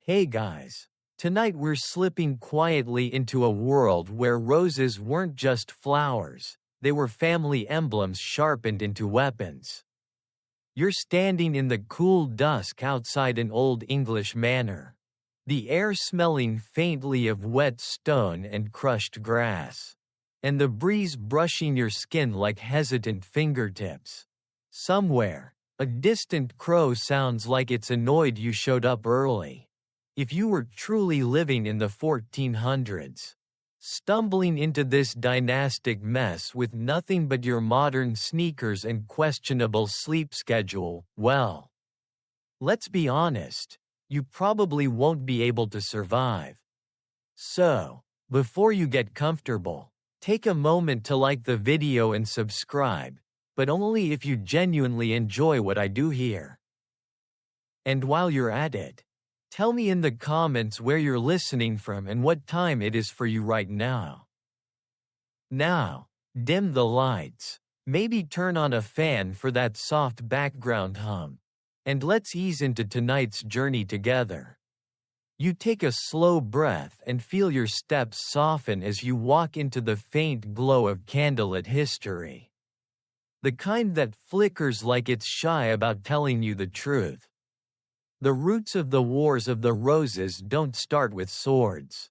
Hey guys. Tonight we're slipping quietly into a world where roses weren't just flowers, they were family emblems sharpened into weapons. You're standing in the cool dusk outside an old English manor. The air smelling faintly of wet stone and crushed grass. And the breeze brushing your skin like hesitant fingertips. Somewhere, a distant crow sounds like it's annoyed you showed up early. If you were truly living in the 1400s, stumbling into this dynastic mess with nothing but your modern sneakers and questionable sleep schedule, well, let's be honest, you probably won't be able to survive. So, before you get comfortable, take a moment to like the video and subscribe, but only if you genuinely enjoy what I do here. And while you're at it, tell me in the comments where you're listening from and what time it is for you right now. Now, dim the lights, maybe turn on a fan for that soft background hum, and let's ease into tonight's journey together. You take a slow breath and feel your steps soften as you walk into the faint glow of candlelit history. The kind that flickers like it's shy about telling you the truth. The roots of the Wars of the Roses don't start with swords,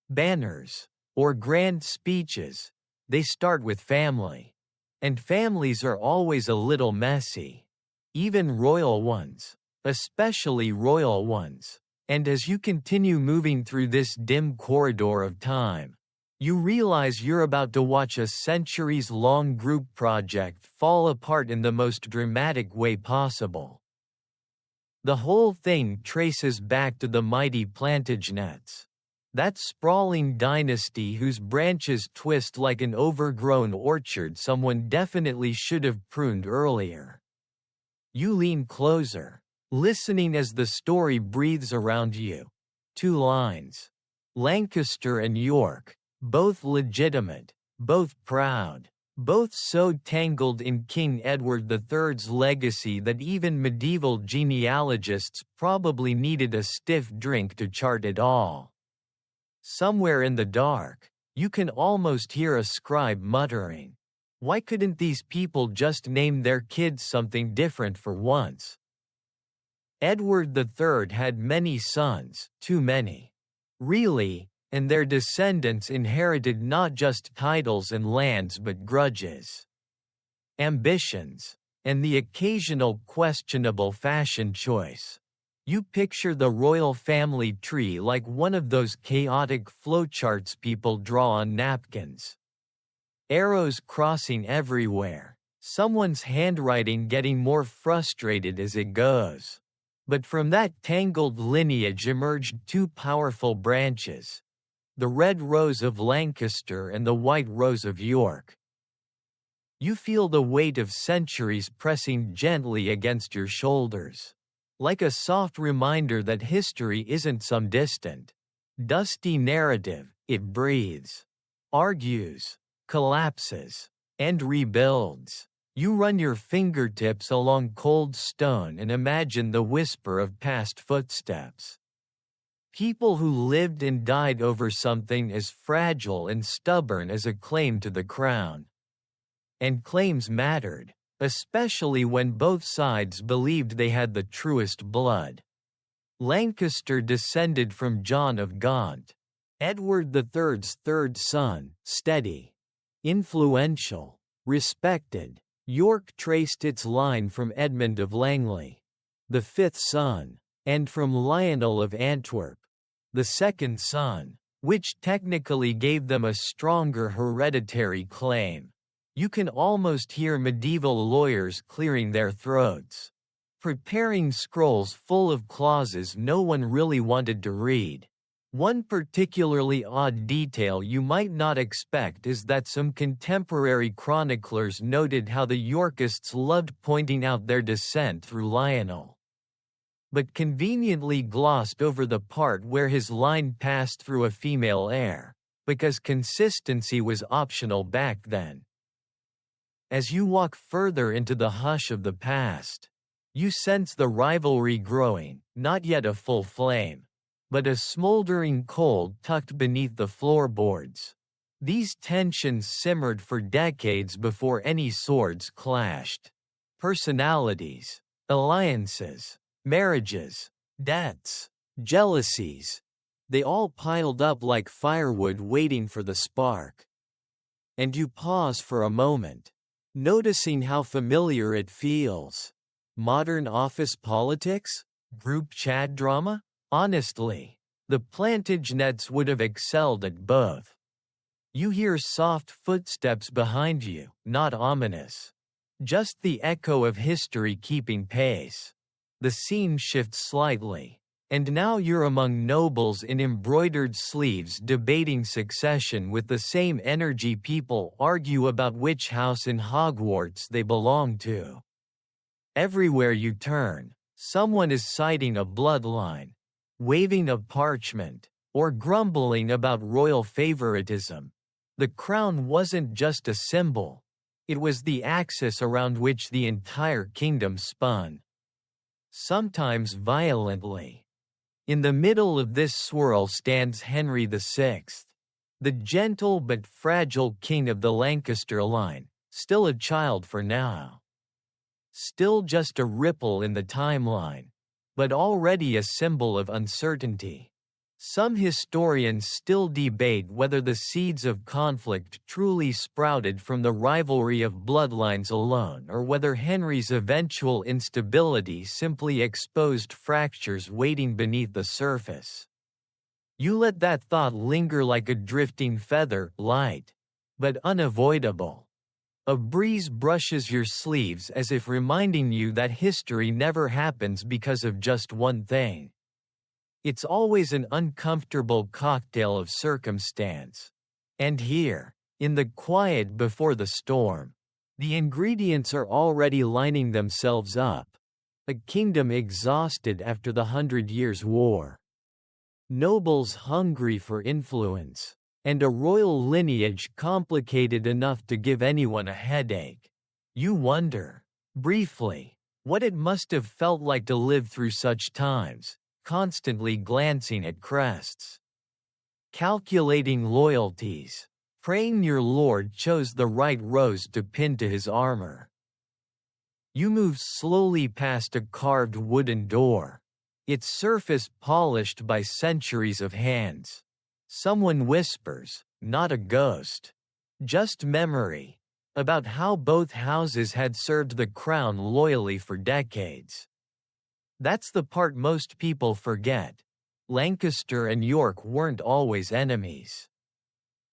banners, or grand speeches, they start with family. And families are always a little messy. Even royal ones, especially royal ones. And as you continue moving through this dim corridor of time, you realize you're about to watch a centuries-long group project fall apart in the most dramatic way possible. The whole thing traces back to the mighty Plantagenets. That sprawling dynasty whose branches twist like an overgrown orchard someone definitely should have pruned earlier. You lean closer, listening as the story breathes around you. Two lines. Lancaster and York, both legitimate, both proud. Both so tangled in King Edward III's legacy that even medieval genealogists probably needed a stiff drink to chart it all. Somewhere in the dark, you can almost hear a scribe muttering, "Why couldn't these people just name their kids something different for once?" Edward III had many sons, too many. Really. And their descendants inherited not just titles and lands but grudges, ambitions, and the occasional questionable fashion choice. You picture the royal family tree like one of those chaotic flowcharts people draw on napkins. Arrows crossing everywhere, someone's handwriting getting more frustrated as it goes. But from that tangled lineage emerged two powerful branches. The red rose of Lancaster and the white rose of York. You feel the weight of centuries pressing gently against your shoulders. Like a soft reminder that history isn't some distant, dusty narrative, it breathes, argues, collapses, and rebuilds. You run your fingertips along cold stone and imagine the whisper of past footsteps. People who lived and died over something as fragile and stubborn as a claim to the crown. And claims mattered, especially when both sides believed they had the truest blood. Lancaster descended from John of Gaunt, Edward III's third son, steady, influential, respected. York traced its line from Edmund of Langley, the fifth son, and from Lionel of Antwerp, the second son, which technically gave them a stronger hereditary claim. You can almost hear medieval lawyers clearing their throats, preparing scrolls full of clauses no one really wanted to read. One particularly odd detail you might not expect is that some contemporary chroniclers noted how the Yorkists loved pointing out their descent through Lionel, but conveniently glossed over the part where his line passed through a female heir, because consistency was optional back then. As you walk further into the hush of the past, You sense the rivalry growing, not yet a full flame, but a smoldering coal tucked beneath the floorboards. These tensions simmered for decades before any swords clashed. Personalities, alliances, marriages, debts, jealousies, they all piled up like firewood waiting for the spark. And you pause for a moment, noticing how familiar it feels. Modern office politics? Group chat drama? Honestly, the Plantagenets would have excelled at both. You hear soft footsteps behind you, not ominous. Just the echo of history keeping pace. The scene shifts slightly, and now you're among nobles in embroidered sleeves debating succession with the same energy people argue about which house in Hogwarts they belong to. Everywhere you turn, someone is citing a bloodline, waving a parchment, or grumbling about royal favoritism. The crown wasn't just a symbol, it was the axis around which the entire kingdom spun. Sometimes violently. In the middle of this swirl stands Henry VI, the gentle but fragile king of the Lancaster line, still a child for now. Still just a ripple in the timeline, but already a symbol of uncertainty. Some historians still debate whether the seeds of conflict truly sprouted from the rivalry of bloodlines alone or whether Henry's eventual instability simply exposed fractures waiting beneath the surface. You let that thought linger like a drifting feather, light, but unavoidable. A breeze brushes your sleeves as if reminding you that history never happens because of just one thing. It's always an uncomfortable cocktail of circumstance. And here, in the quiet before the storm, the ingredients are already lining themselves up. A kingdom exhausted after the 100 Years' War. Nobles hungry for influence. And a royal lineage complicated enough to give anyone a headache. You wonder, briefly, what it must have felt like to live through such times, constantly glancing at crests, calculating loyalties, praying your lord chose the right rose to pin to his armor. You move slowly past a carved wooden door, its surface polished by centuries of hands. Someone whispers, not a ghost, just memory, about how both houses had served the crown loyally for decades. That's the part most people forget. Lancaster and York weren't always enemies.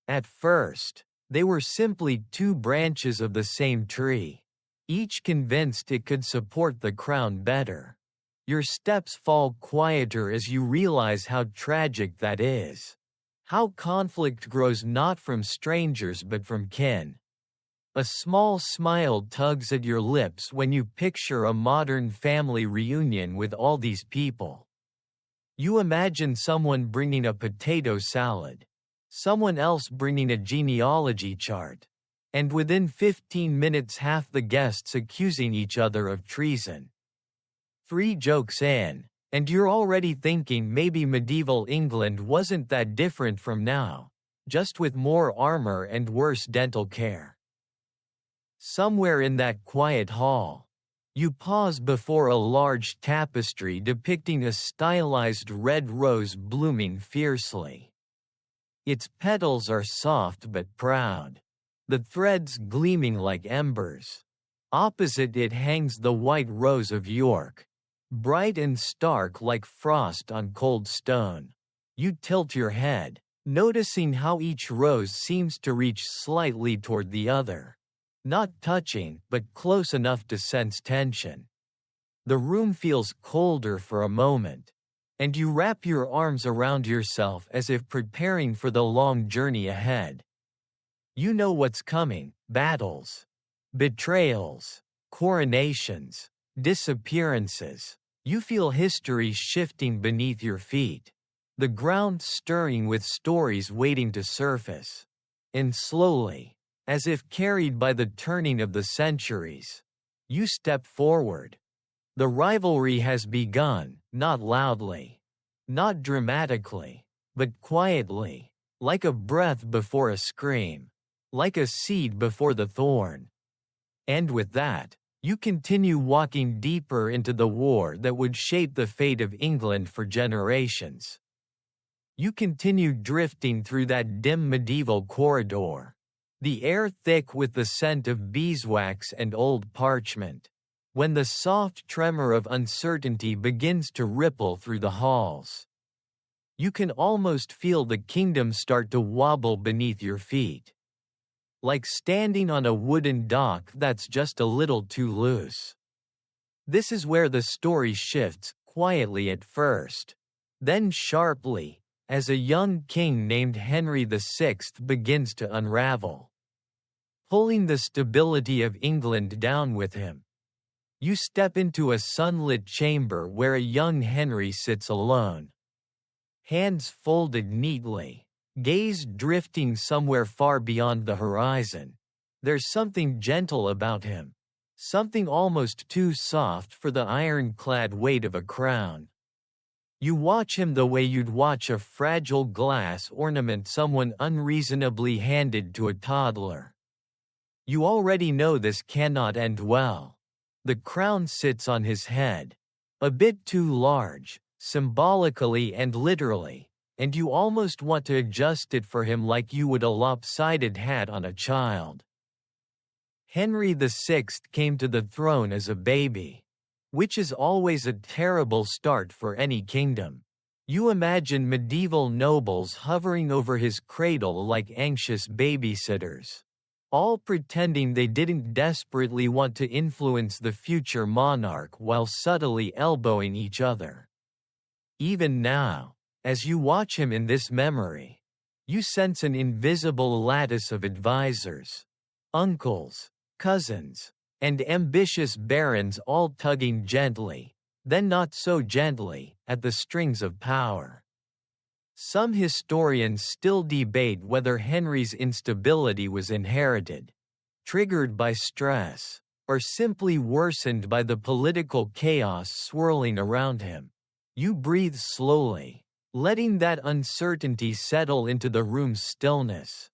At first, they were simply two branches of the same tree, each convinced it could support the crown better. Your steps fall quieter as you realize how tragic that is. How conflict grows not from strangers but from kin. A small smile tugs at your lips when you picture a modern family reunion with all these people. You imagine someone bringing a potato salad, someone else bringing a genealogy chart, and within 15 minutes half the guests accusing each other of treason. 3 jokes in, and you're already thinking maybe medieval England wasn't that different from now, just with more armor and worse dental care. Somewhere in that quiet hall, you pause before a large tapestry depicting a stylized red rose blooming fiercely. Its petals are soft but proud, the threads gleaming like embers. Opposite it hangs the white rose of York, bright and stark like frost on cold stone. You tilt your head, noticing how each rose seems to reach slightly toward the other. Not touching, but close enough to sense tension. The room feels colder for a moment, and you wrap your arms around yourself as if preparing for the long journey ahead. You know what's coming: battles, betrayals, coronations, disappearances. You feel history shifting beneath your feet, the ground stirring with stories waiting to surface. And slowly, as if carried by the turning of the centuries, you step forward. The rivalry has begun, not loudly, not dramatically, but quietly, like a breath before a scream, like a seed before the thorn. And with that, you continue walking deeper into the war that would shape the fate of England for generations. You continue drifting through that dim medieval corridor, the air thick with the scent of beeswax and old parchment, when the soft tremor of uncertainty begins to ripple through the halls. You can almost feel the kingdom start to wobble beneath your feet, like standing on a wooden dock that's just a little too loose. This is where the story shifts, quietly at first, then sharply, as a young king named Henry VI begins to unravel, pulling the stability of England down with him. You step into a sunlit chamber where a young Henry sits alone, hands folded neatly, gaze drifting somewhere far beyond the horizon. There's something gentle about him, something almost too soft for the ironclad weight of a crown. You watch him the way you'd watch a fragile glass ornament someone unreasonably handed to a toddler. You already know this cannot end well. The crown sits on his head, a bit too large, symbolically and literally, and you almost want to adjust it for him like you would a lopsided hat on a child. Henry VI came to the throne as a baby, which is always a terrible start for any kingdom. You imagine medieval nobles hovering over his cradle like anxious babysitters, all pretending they didn't desperately want to influence the future monarch while subtly elbowing each other. Even now, as you watch him in this memory, you sense an invisible lattice of advisors, uncles, cousins, and ambitious barons all tugging gently, then not so gently, at the strings of power. Some historians still debate whether Henry's instability was inherited, triggered by stress, or simply worsened by the political chaos swirling around him. You breathe slowly, letting that uncertainty settle into the room's stillness.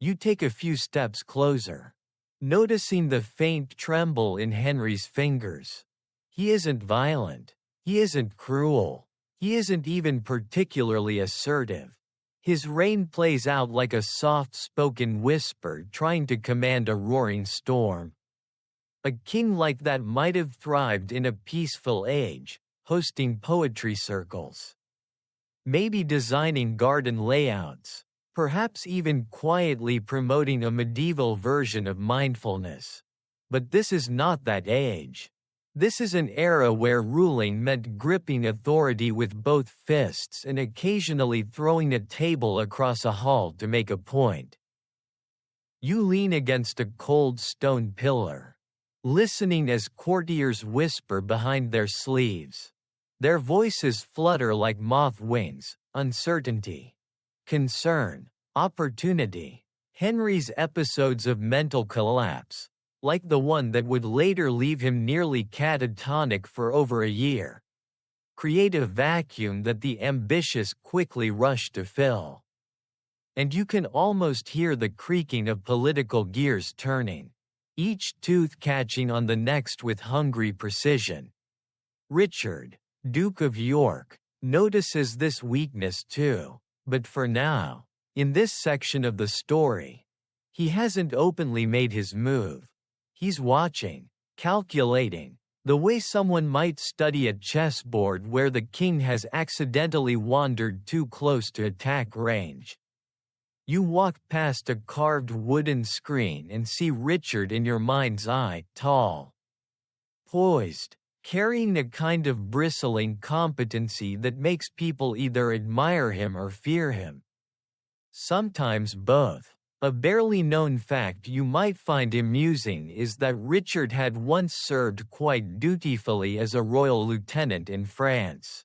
You take a few steps closer, noticing the faint tremble in Henry's fingers. He isn't violent. He isn't cruel. He isn't even particularly assertive. His reign plays out like a soft-spoken whisper trying to command a roaring storm. A king like that might have thrived in a peaceful age, hosting poetry circles, maybe designing garden layouts, perhaps even quietly promoting a medieval version of mindfulness. But this is not that age. This is an era where ruling meant gripping authority with both fists and occasionally throwing a table across a hall to make a point. You lean against a cold stone pillar, listening as courtiers whisper behind their sleeves. Their voices flutter like moth wings, uncertainty, concern, opportunity. Henry's episodes of mental collapse, like the one that would later leave him nearly catatonic for over a year, create a vacuum that the ambitious quickly rush to fill. And you can almost hear the creaking of political gears turning, each tooth catching on the next with hungry precision. Richard, Duke of York, notices this weakness too, but for now, in this section of the story, he hasn't openly made his move. He's watching, calculating, the way someone might study a chessboard where the king has accidentally wandered too close to attack range. You walk past a carved wooden screen and see Richard in your mind's eye, tall, poised, carrying a kind of bristling competency that makes people either admire him or fear him. Sometimes both. A barely known fact you might find amusing is that Richard had once served quite dutifully as a royal lieutenant in France,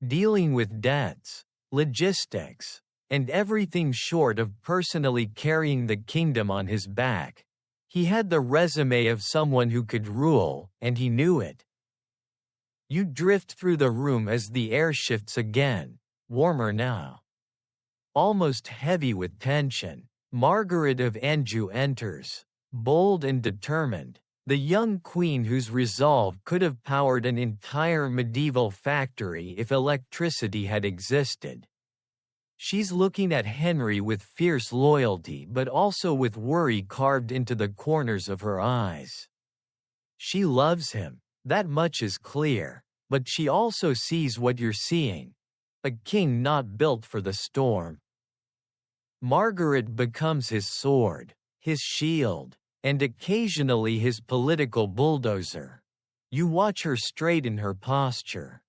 dealing with debts, logistics, and everything short of personally carrying the kingdom on his back. He had the resume of someone who could rule, and he knew it. You drift through the room as the air shifts again, warmer now. Almost heavy with tension, Margaret of Anjou enters, bold and determined, the young queen whose resolve could have powered an entire medieval factory if electricity had existed. She's looking at Henry with fierce loyalty but also with worry carved into the corners of her eyes. She loves him, that much is clear, but she also sees what you're seeing. A king not built for the storm. Margaret becomes his sword, his shield, and occasionally his political bulldozer. You watch her straighten her posture,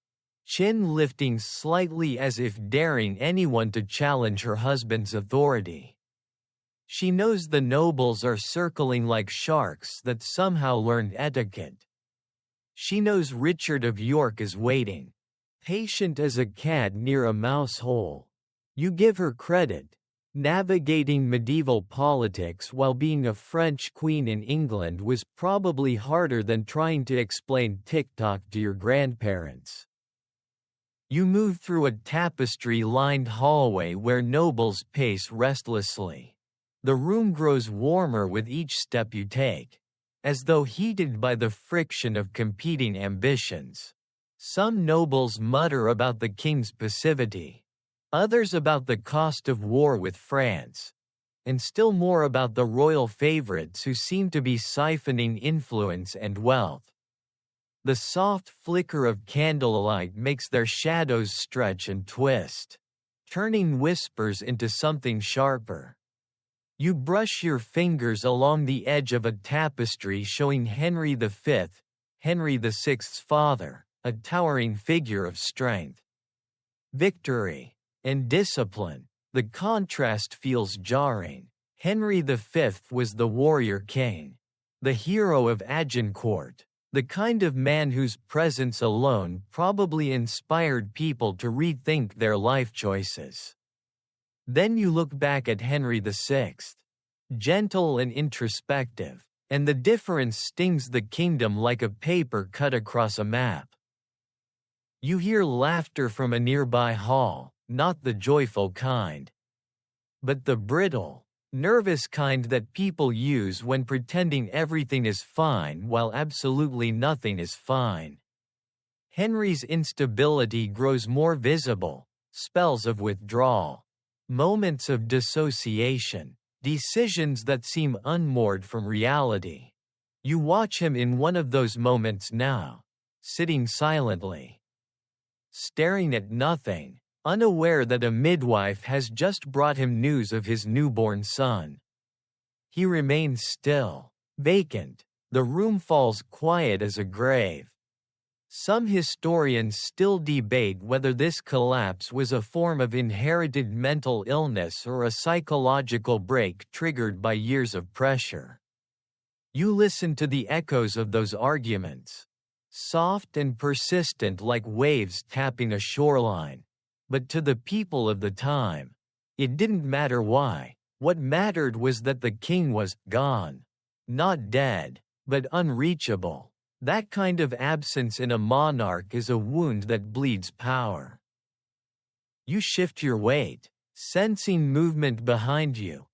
chin lifting slightly as if daring anyone to challenge her husband's authority. She knows the nobles are circling like sharks that somehow learned etiquette. She knows Richard of York is waiting, patient as a cat near a mouse hole. You give her credit. Navigating medieval politics while being a French queen in England was probably harder than trying to explain TikTok to your grandparents. You move through a tapestry-lined hallway where nobles pace restlessly. The room grows warmer with each step you take, as though heated by the friction of competing ambitions. Some nobles mutter about the king's passivity. Others about the cost of war with France, and still more about the royal favorites who seem to be siphoning influence and wealth. The soft flicker of candlelight makes their shadows stretch and twist, turning whispers into something sharper. You brush your fingers along the edge of a tapestry showing Henry V, Henry VI's father, a towering figure of strength, victory, and discipline. The contrast feels jarring. Henry V was the warrior king, the hero of Agincourt, the kind of man whose presence alone probably inspired people to rethink their life choices. Then you look back at Henry VI, gentle and introspective, and the difference stings the kingdom like a paper cut across a map. You hear laughter from a nearby hall. Not the joyful kind, but the brittle, nervous kind that people use when pretending everything is fine while absolutely nothing is fine. Henry's instability grows more visible, spells of withdrawal, moments of dissociation, decisions that seem unmoored from reality. You watch him in one of those moments now, sitting silently, staring at nothing, unaware that a midwife has just brought him news of his newborn son. He remains still, vacant. The room falls quiet as a grave. Some historians still debate whether this collapse was a form of inherited mental illness or a psychological break triggered by years of pressure. You listen to the echoes of those arguments, soft and persistent like waves tapping a shoreline. But to the people of the time, it didn't matter why. What mattered was that the king was gone. Not dead, but unreachable. That kind of absence in a monarch is a wound that bleeds power. You shift your weight, sensing movement behind you.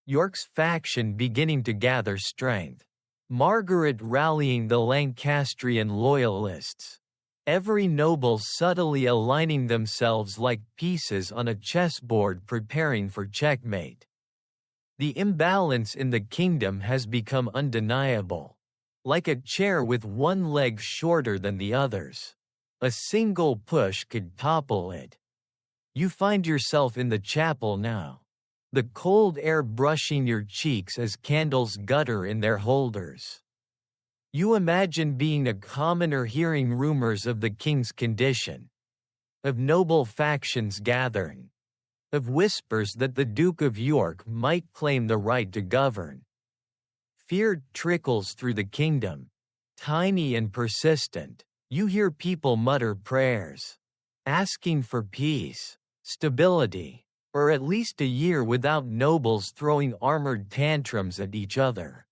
York's faction beginning to gather strength. Margaret rallying the Lancastrian loyalists. Every noble subtly aligning themselves like pieces on a chessboard preparing for checkmate. The imbalance in the kingdom has become undeniable. Like a chair with one leg shorter than the others. A single push could topple it. You find yourself in the chapel now. The cold air brushing your cheeks as candles gutter in their holders. You imagine being a commoner hearing rumors of the king's condition, of noble factions gathering, of whispers that the Duke of York might claim the right to govern. Fear trickles through the kingdom, tiny and persistent. You hear people mutter prayers, asking for peace, stability, or at least a year without nobles throwing armored tantrums at each other.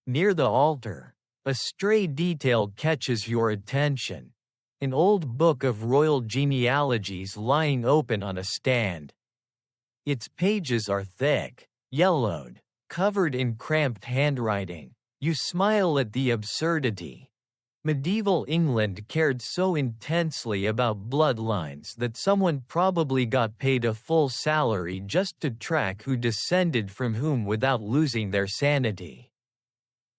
Near the altar, a stray detail catches your attention. An old book of royal genealogies lying open on a stand. Its pages are thick, yellowed, covered in cramped handwriting. You smile at the absurdity. Medieval England cared so intensely about bloodlines that someone probably got paid a full salary just to track who descended from whom without losing their sanity.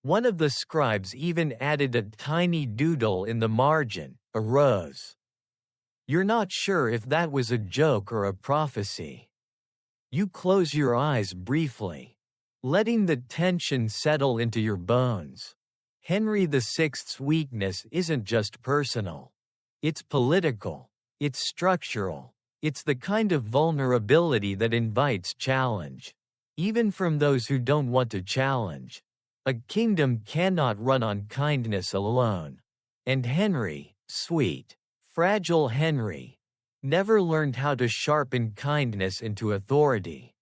One of the scribes even added a tiny doodle in the margin, a rose. You're not sure if that was a joke or a prophecy. You close your eyes briefly, letting the tension settle into your bones. Henry VI's weakness isn't just personal. It's political. It's structural. It's the kind of vulnerability that invites challenge, even from those who don't want to challenge. A kingdom cannot run on kindness alone. And Henry, sweet, fragile Henry, never learned how to sharpen kindness into authority.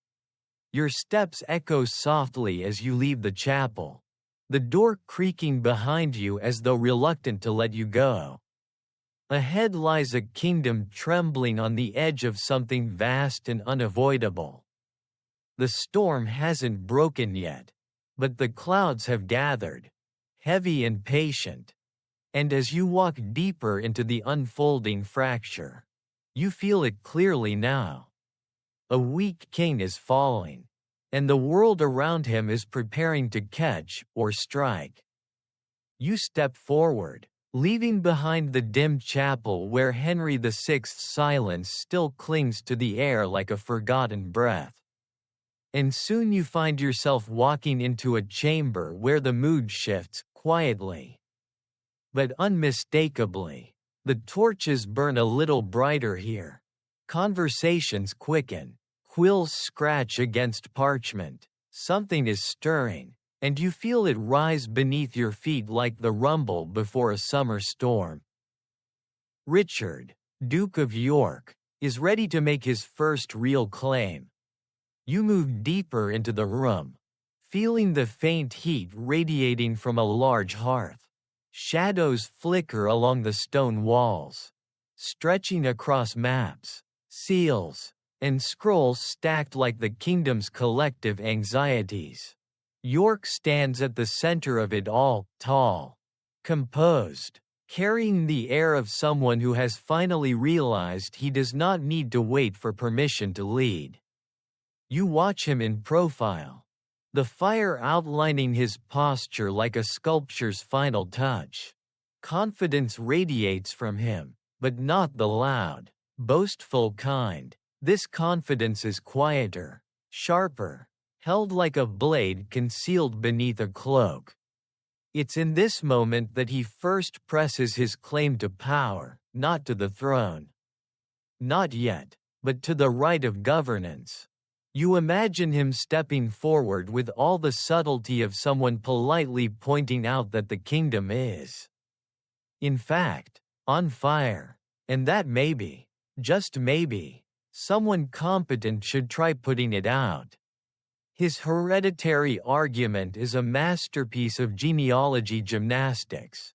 Your steps echo softly as you leave the chapel, the door creaking behind you as though reluctant to let you go. Ahead lies a kingdom trembling on the edge of something vast and unavoidable. The storm hasn't broken yet, but the clouds have gathered, heavy and patient. And as you walk deeper into the unfolding fracture, you feel it clearly now. A weak king is falling, and the world around him is preparing to catch or strike. You step forward, leaving behind the dim chapel where Henry VI's silence still clings to the air like a forgotten breath. And soon you find yourself walking into a chamber where the mood shifts, quietly but unmistakably. The torches burn a little brighter here. Conversations quicken. Quills scratch against parchment. Something is stirring, and you feel it rise beneath your feet like the rumble before a summer storm. Richard, Duke of York, is ready to make his first real claim. You move deeper into the room, feeling the faint heat radiating from a large hearth. Shadows flicker along the stone walls, stretching across maps, seals, and scrolls stacked like the kingdom's collective anxieties. York stands at the center of it all, tall, composed, carrying the air of someone who has finally realized he does not need to wait for permission to lead. You watch him in profile, the fire outlining his posture like a sculpture's final touch. Confidence radiates from him, but not the loud, boastful kind. This confidence is quieter, sharper, held like a blade concealed beneath a cloak. It's in this moment that he first presses his claim to power, not to the throne. Not yet, but to the right of governance. You imagine him stepping forward with all the subtlety of someone politely pointing out that the kingdom is, in fact, on fire, and that maybe, just maybe, someone competent should try putting it out. His hereditary argument is a masterpiece of genealogy gymnastics.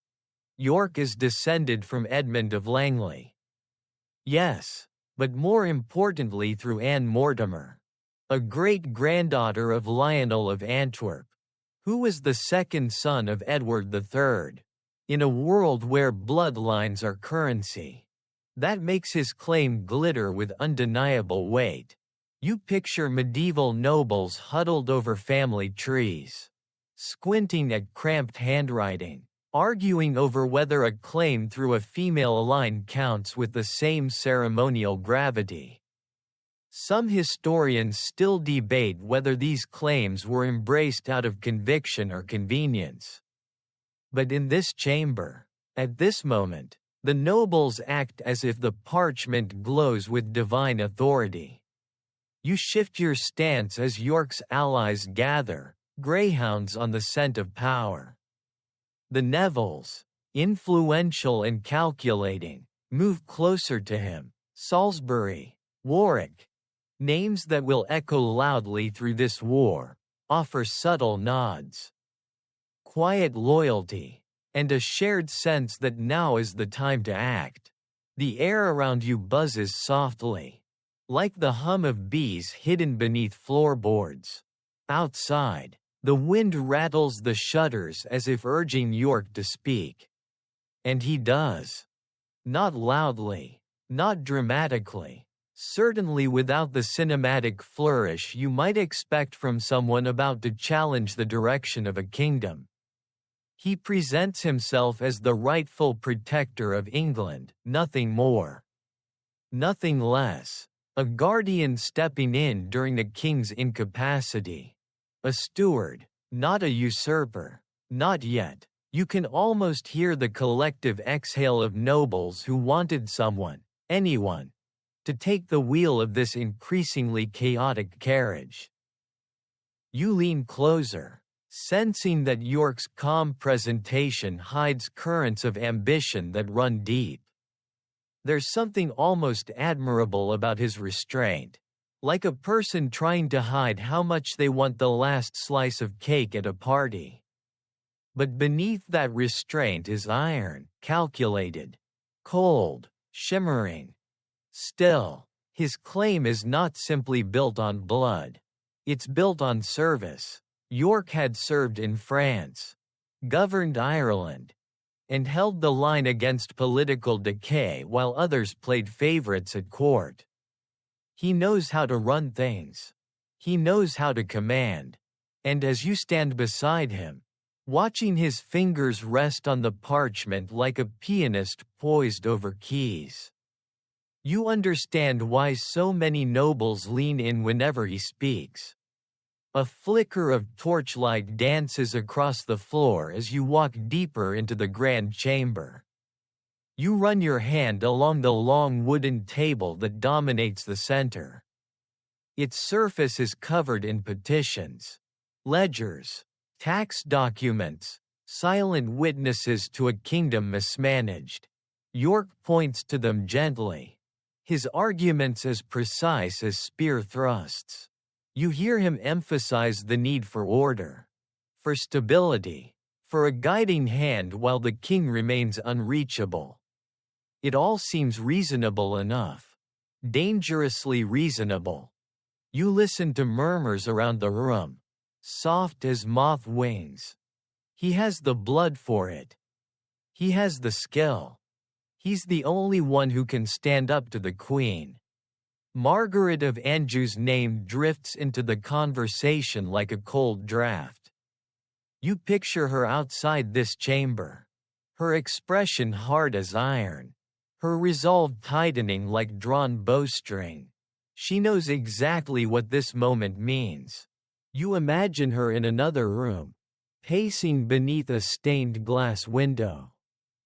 York is descended from Edmund of Langley. Yes, but more importantly through Anne Mortimer, a great-granddaughter of Lionel of Antwerp, who was the second son of Edward III. In a world where bloodlines are currency, that makes his claim glitter with undeniable weight. You picture medieval nobles huddled over family trees, squinting at cramped handwriting, arguing over whether a claim through a female line counts with the same ceremonial gravity. Some historians still debate whether these claims were embraced out of conviction or convenience. But in this chamber, at this moment, the nobles act as if the parchment glows with divine authority. You shift your stance as York's allies gather, greyhounds on the scent of power. The Nevilles, influential and calculating, move closer to him. Salisbury, Warwick, names that will echo loudly through this war, offer subtle nods. Quiet loyalty, and a shared sense that now is the time to act. The air around you buzzes softly, like the hum of bees hidden beneath floorboards. Outside, the wind rattles the shutters as if urging York to speak. And he does. Not loudly, not dramatically, certainly without the cinematic flourish you might expect from someone about to challenge the direction of a kingdom. He presents himself as the rightful protector of England, nothing more. Nothing less. A guardian stepping in during the king's incapacity. A steward, not a usurper. Not yet. You can almost hear the collective exhale of nobles who wanted someone, anyone, to take the wheel of this increasingly chaotic carriage. You lean closer, sensing that York's calm presentation hides currents of ambition that run deep. There's something almost admirable about his restraint, like a person trying to hide how much they want the last slice of cake at a party. But beneath that restraint is iron, calculated, cold, shimmering. Still, his claim is not simply built on blood. It's built on service. York had served in France, governed Ireland, and held the line against political decay while others played favorites at court. He knows how to run things. He knows how to command. And as you stand beside him, watching his fingers rest on the parchment like a pianist poised over keys, you understand why so many nobles lean in whenever he speaks. A flicker of torchlight dances across the floor as you walk deeper into the grand chamber. You run your hand along the long wooden table that dominates the center. Its surface is covered in petitions, ledgers, tax documents, silent witnesses to a kingdom mismanaged. York points to them gently, his arguments as precise as spear thrusts. You hear him emphasize the need for order, for stability, for a guiding hand while the king remains unreachable. It all seems reasonable enough, dangerously reasonable. You listen to murmurs around the room, soft as moth wings. He has the blood for it. He has the skill. He's the only one who can stand up to the Queen. Margaret of Anjou's name drifts into the conversation like a cold draft. You picture her outside this chamber, her expression hard as iron, her resolve tightening like drawn bowstring. She knows exactly what this moment means. You imagine her in another room, pacing beneath a stained glass window,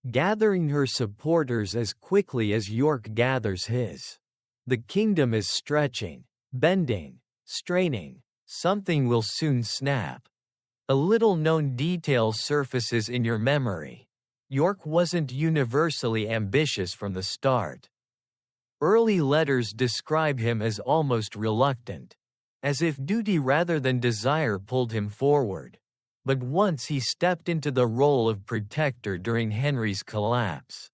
gathering her supporters as quickly as York gathers his. The kingdom is stretching, bending, straining. Something will soon snap. A little known detail surfaces in your memory. York wasn't universally ambitious from the start. Early letters describe him as almost reluctant, as if duty rather than desire pulled him forward. But once he stepped into the role of protector during Henry's collapse,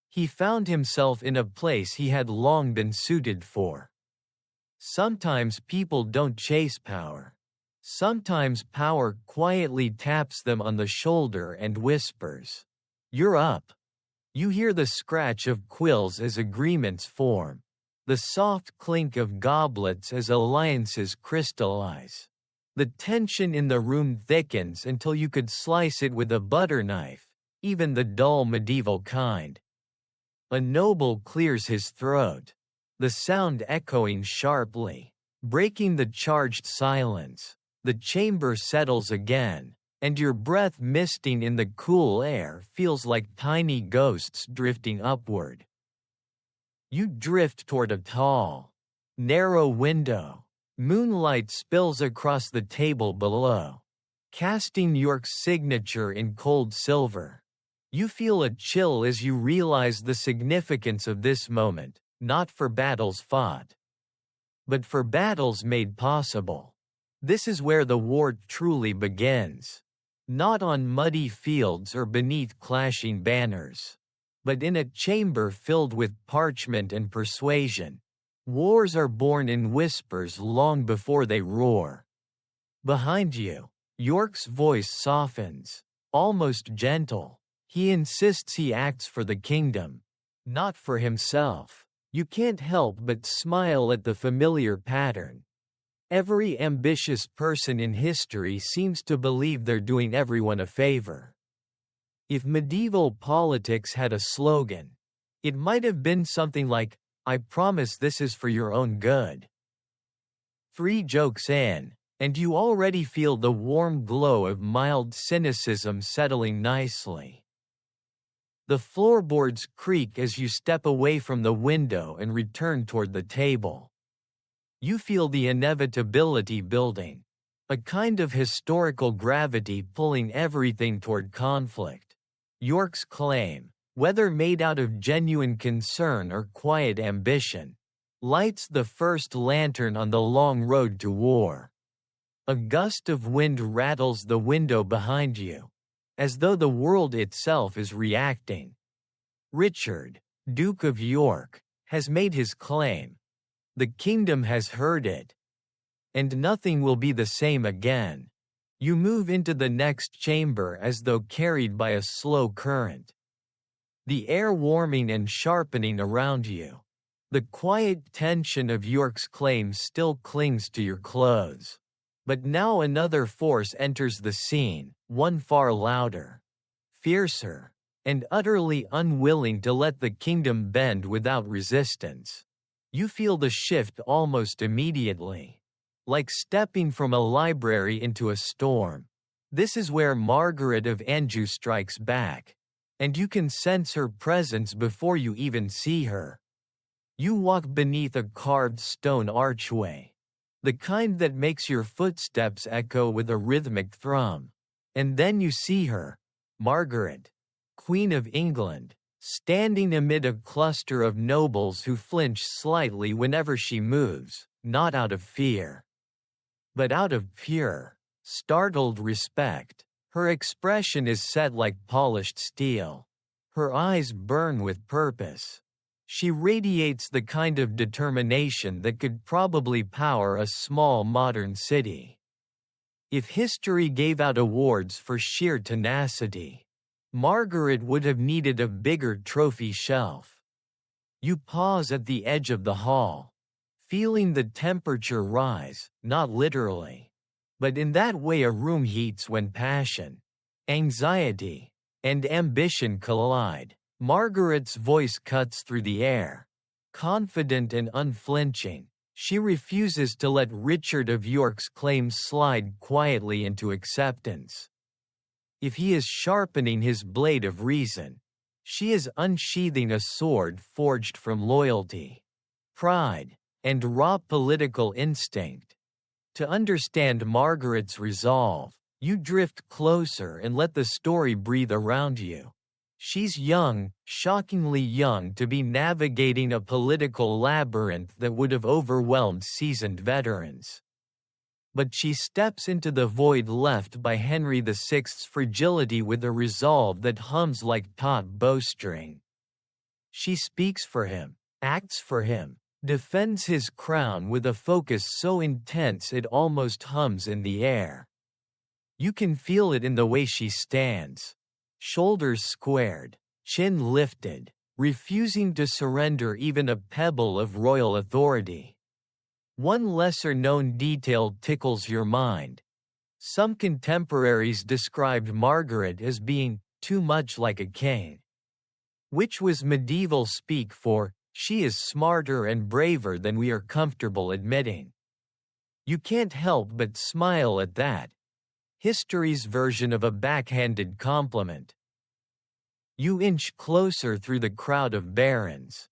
he found himself in a place he had long been suited for. Sometimes people don't chase power. Sometimes power quietly taps them on the shoulder and whispers, "You're up." You hear the scratch of quills as agreements form, the soft clink of goblets as alliances crystallize. The tension in the room thickens until you could slice it with a butter knife, even the dull medieval kind. A noble clears his throat, the sound echoing sharply, breaking the charged silence. The chamber settles again, and your breath misting in the cool air feels like tiny ghosts drifting upward. You drift toward a tall, narrow window. Moonlight spills across the table below, casting York's signature in cold silver. You feel a chill as you realize the significance of this moment, not for battles fought, but for battles made possible. This is where the war truly begins. Not on muddy fields or beneath clashing banners, but in a chamber filled with parchment and persuasion. Wars are born in whispers long before they roar. Behind you, York's voice softens, almost gentle. He insists he acts for the kingdom, not for himself. You can't help but smile at the familiar pattern. Every ambitious person in history seems to believe they're doing everyone a favor. If medieval politics had a slogan, it might have been something like, "I promise this is for your own good." 3 jokes in, and you already feel the warm glow of mild cynicism settling nicely. The floorboards creak as you step away from the window and return toward the table. You feel the inevitability building, a kind of historical gravity pulling everything toward conflict. York's claim, whether made out of genuine concern or quiet ambition, lights the first lantern on the long road to war. A gust of wind rattles the window behind you, as though the world itself is reacting. Richard, Duke of York, has made his claim. The kingdom has heard it. And nothing will be the same again. You move into the next chamber as though carried by a slow current. The air warming and sharpening around you. The quiet tension of York's claim still clings to your clothes. But now another force enters the scene, one far louder, fiercer, and utterly unwilling to let the kingdom bend without resistance. You feel the shift almost immediately. Like stepping from a library into a storm. This is where Margaret of Anjou strikes back. And you can sense her presence before you even see her. You walk beneath a carved stone archway. The kind that makes your footsteps echo with a rhythmic thrum. And then you see her, Margaret, Queen of England, standing amid a cluster of nobles who flinch slightly whenever she moves, not out of fear, but out of pure, startled respect. Her expression is set like polished steel. Her eyes burn with purpose. She radiates the kind of determination that could probably power a small modern city. If history gave out awards for sheer tenacity, Margaret would have needed a bigger trophy shelf. You pause at the edge of the hall, feeling the temperature rise, not literally, but in that way a room heats when passion, anxiety, and ambition collide. Margaret's voice cuts through the air. Confident and unflinching, she refuses to let Richard of York's claims slide quietly into acceptance. If he is sharpening his blade of reason, she is unsheathing a sword forged from loyalty, pride, and raw political instinct. To understand Margaret's resolve, you drift closer and let the story breathe around you. She's young, shockingly young to be navigating a political labyrinth that would have overwhelmed seasoned veterans. But she steps into the void left by Henry VI's fragility with a resolve that hums like taut bowstring. She speaks for him, acts for him, defends his crown with a focus so intense it almost hums in the air. You can feel it in the way she stands, shoulders squared, chin lifted, refusing to surrender even a pebble of royal authority. One lesser-known detail tickles your mind. Some contemporaries described Margaret as being too much like a king, which was medieval speak for, she is smarter and braver than we are comfortable admitting. You can't help but smile at that. History's version of a backhanded compliment. You inch closer through the crowd of barons,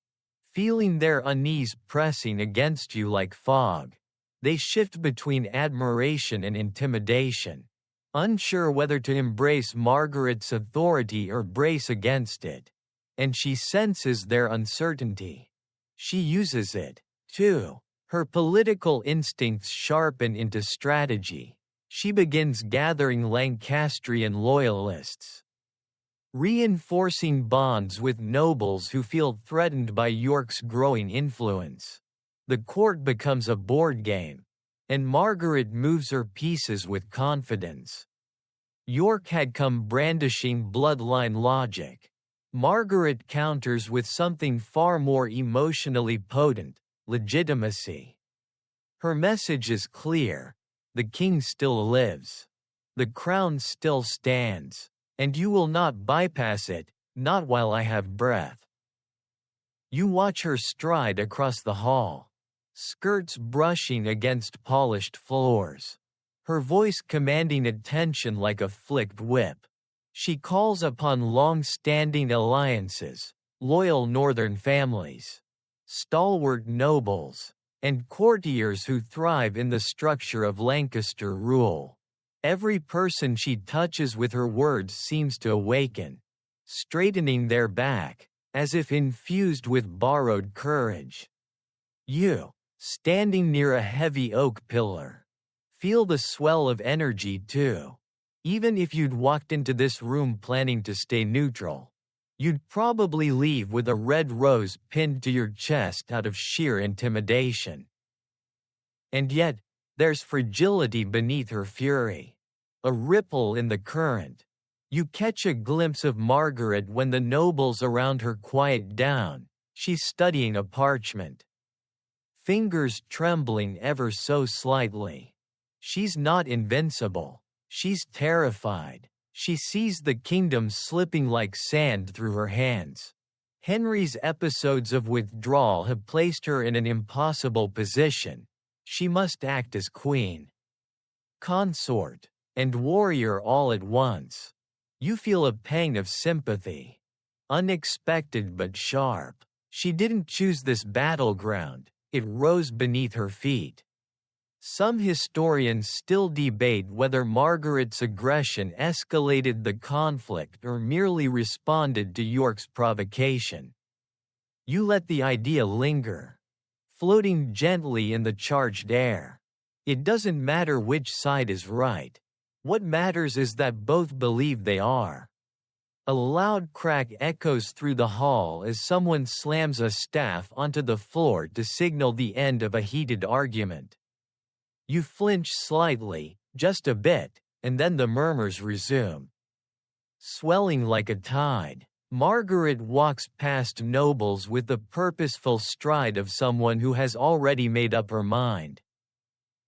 feeling their unease pressing against you like fog. They shift between admiration and intimidation, unsure whether to embrace Margaret's authority or brace against it. And she senses their uncertainty. She uses it, too. Her political instincts sharpen into strategy. She begins gathering Lancastrian loyalists, reinforcing bonds with nobles who feel threatened by York's growing influence. The court becomes a board game, and Margaret moves her pieces with confidence. York had come brandishing bloodline logic. Margaret counters with something far more emotionally potent: legitimacy. Her message is clear: the king still lives. The crown still stands. And you will not bypass it, not while I have breath. You watch her stride across the hall, skirts brushing against polished floors, her voice commanding attention like a flicked whip. She calls upon long-standing alliances, loyal northern families, stalwart nobles, and courtiers who thrive in the structure of Lancaster rule. Every person she touches with her words seems to awaken, straightening their back, as if infused with borrowed courage. You, standing near a heavy oak pillar, feel the swell of energy too. Even if you'd walked into this room planning to stay neutral, you'd probably leave with a red rose pinned to your chest out of sheer intimidation. And yet, there's fragility beneath her fury. A ripple in the current. You catch a glimpse of Margaret when the nobles around her quiet down. She's studying a parchment, fingers trembling ever so slightly. She's not invincible. She's terrified. She sees the kingdom slipping like sand through her hands. Henry's episodes of withdrawal have placed her in an impossible position. She must act as queen, consort, and warrior all at once. You feel a pang of sympathy. Unexpected but sharp. She didn't choose this battleground, it rose beneath her feet. Some historians still debate whether Margaret's aggression escalated the conflict or merely responded to York's provocation. You let the idea linger, floating gently in the charged air. It doesn't matter which side is right. What matters is that both believe they are. A loud crack echoes through the hall as someone slams a staff onto the floor to signal the end of a heated argument. You flinch slightly, just a bit, and then the murmurs resume. Swelling like a tide, Margaret walks past nobles with the purposeful stride of someone who has already made up her mind.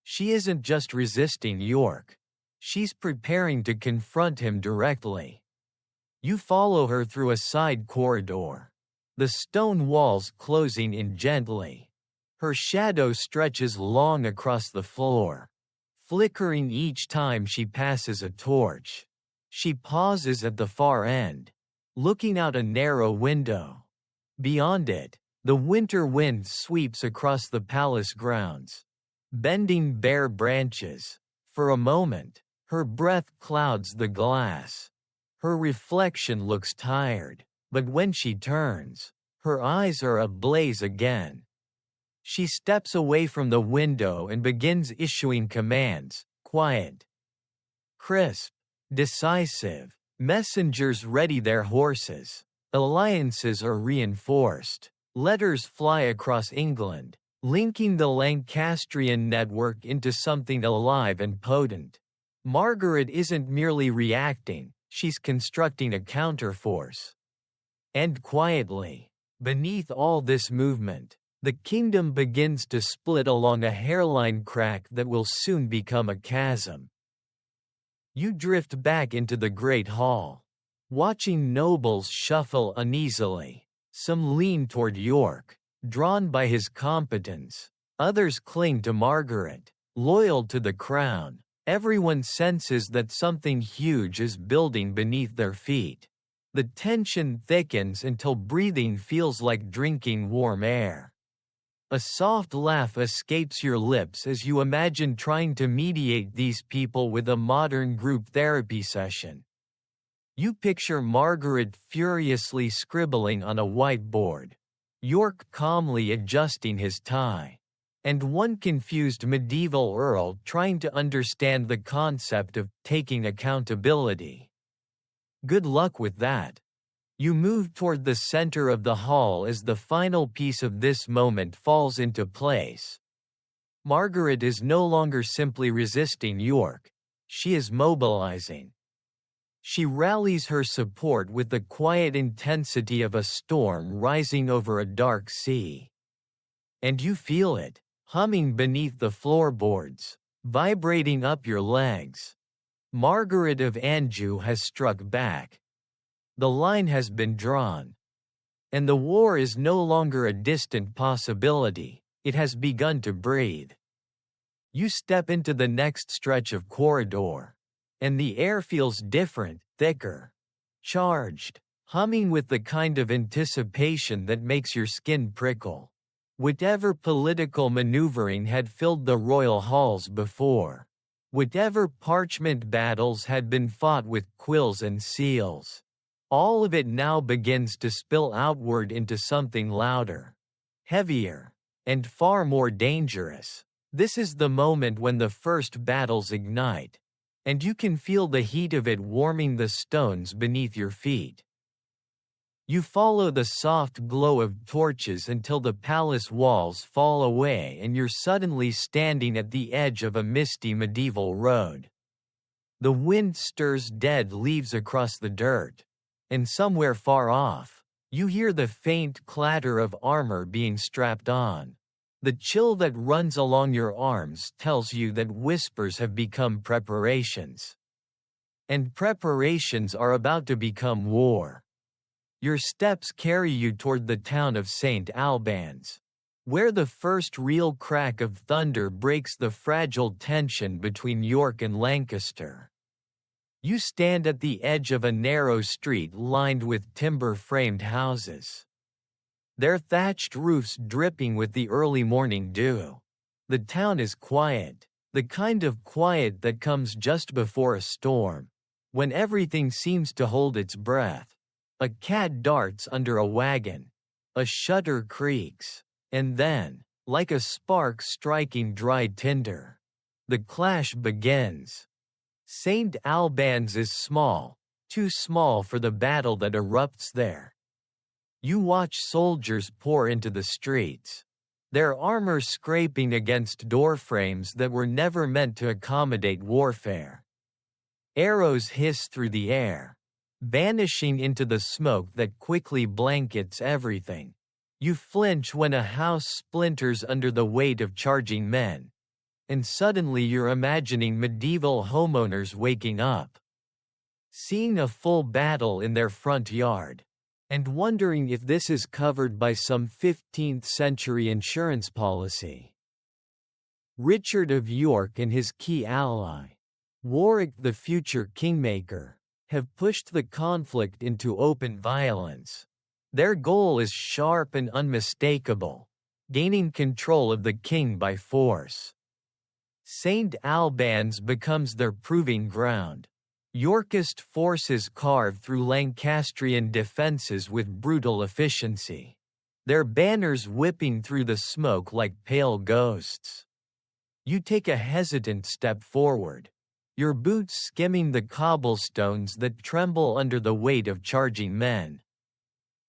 She isn't just resisting York. She's preparing to confront him directly. You follow her through a side corridor, the stone walls closing in gently. Her shadow stretches long across the floor, flickering each time she passes a torch. She pauses at the far end, looking out a narrow window. Beyond it, the winter wind sweeps across the palace grounds, bending bare branches. For a moment, her breath clouds the glass. Her reflection looks tired, but when she turns, her eyes are ablaze again. She steps away from the window and begins issuing commands, quiet, crisp, decisive. Messengers ready their horses. Alliances are reinforced. Letters fly across England, linking the Lancastrian network into something alive and potent. Margaret isn't merely reacting, she's constructing a counterforce. And quietly, beneath all this movement, the kingdom begins to split along a hairline crack that will soon become a chasm. You drift back into the great hall, watching nobles shuffle uneasily. Some lean toward York, drawn by his competence. Others cling to Margaret, loyal to the crown. Everyone senses that something huge is building beneath their feet. The tension thickens until breathing feels like drinking warm air. A soft laugh escapes your lips as you imagine trying to mediate these people with a modern group therapy session. You picture Margaret furiously scribbling on a whiteboard, York calmly adjusting his tie, and one confused medieval earl trying to understand the concept of taking accountability. Good luck with that. You move toward the center of the hall as the final piece of this moment falls into place. Margaret is no longer simply resisting York. She is mobilizing. She rallies her support with the quiet intensity of a storm rising over a dark sea. And you feel it, humming beneath the floorboards, vibrating up your legs. Margaret of Anjou has struck back. The line has been drawn. And the war is no longer a distant possibility, it has begun to breathe. You step into the next stretch of corridor. And the air feels different, thicker, charged, humming with the kind of anticipation that makes your skin prickle. Whatever political maneuvering had filled the royal halls before, whatever parchment battles had been fought with quills and seals, all of it now begins to spill outward into something louder, heavier, and far more dangerous. This is the moment when the first battles ignite, and you can feel the heat of it warming the stones beneath your feet. You follow the soft glow of torches until the palace walls fall away and you're suddenly standing at the edge of a misty medieval road. The wind stirs dead leaves across the dirt, and somewhere far off, you hear the faint clatter of armor being strapped on. The chill that runs along your arms tells you that whispers have become preparations. And preparations are about to become war. Your steps carry you toward the town of St. Albans, where the first real crack of thunder breaks the fragile tension between York and Lancaster. You stand at the edge of a narrow street lined with timber-framed houses, their thatched roofs dripping with the early morning dew. The town is quiet, the kind of quiet that comes just before a storm, when everything seems to hold its breath. A cat darts under a wagon, a shutter creaks, and then, like a spark striking dry tinder, the clash begins. St. Albans is small, too small for the battle that erupts there. You watch soldiers pour into the streets, their armor scraping against doorframes that were never meant to accommodate warfare. Arrows hiss through the air, vanishing into the smoke that quickly blankets everything. You flinch when a house splinters under the weight of charging men, and suddenly you're imagining medieval homeowners waking up, seeing a full battle in their front yard, and wondering if this is covered by some 15th century insurance policy. Richard of York and his key ally, Warwick the future kingmaker, have pushed the conflict into open violence. Their goal is sharp and unmistakable: gaining control of the king by force. St. Albans becomes their proving ground. Yorkist forces carve through Lancastrian defences with brutal efficiency, their banners whipping through the smoke like pale ghosts. You take a hesitant step forward, your boots skimming the cobblestones that tremble under the weight of charging men.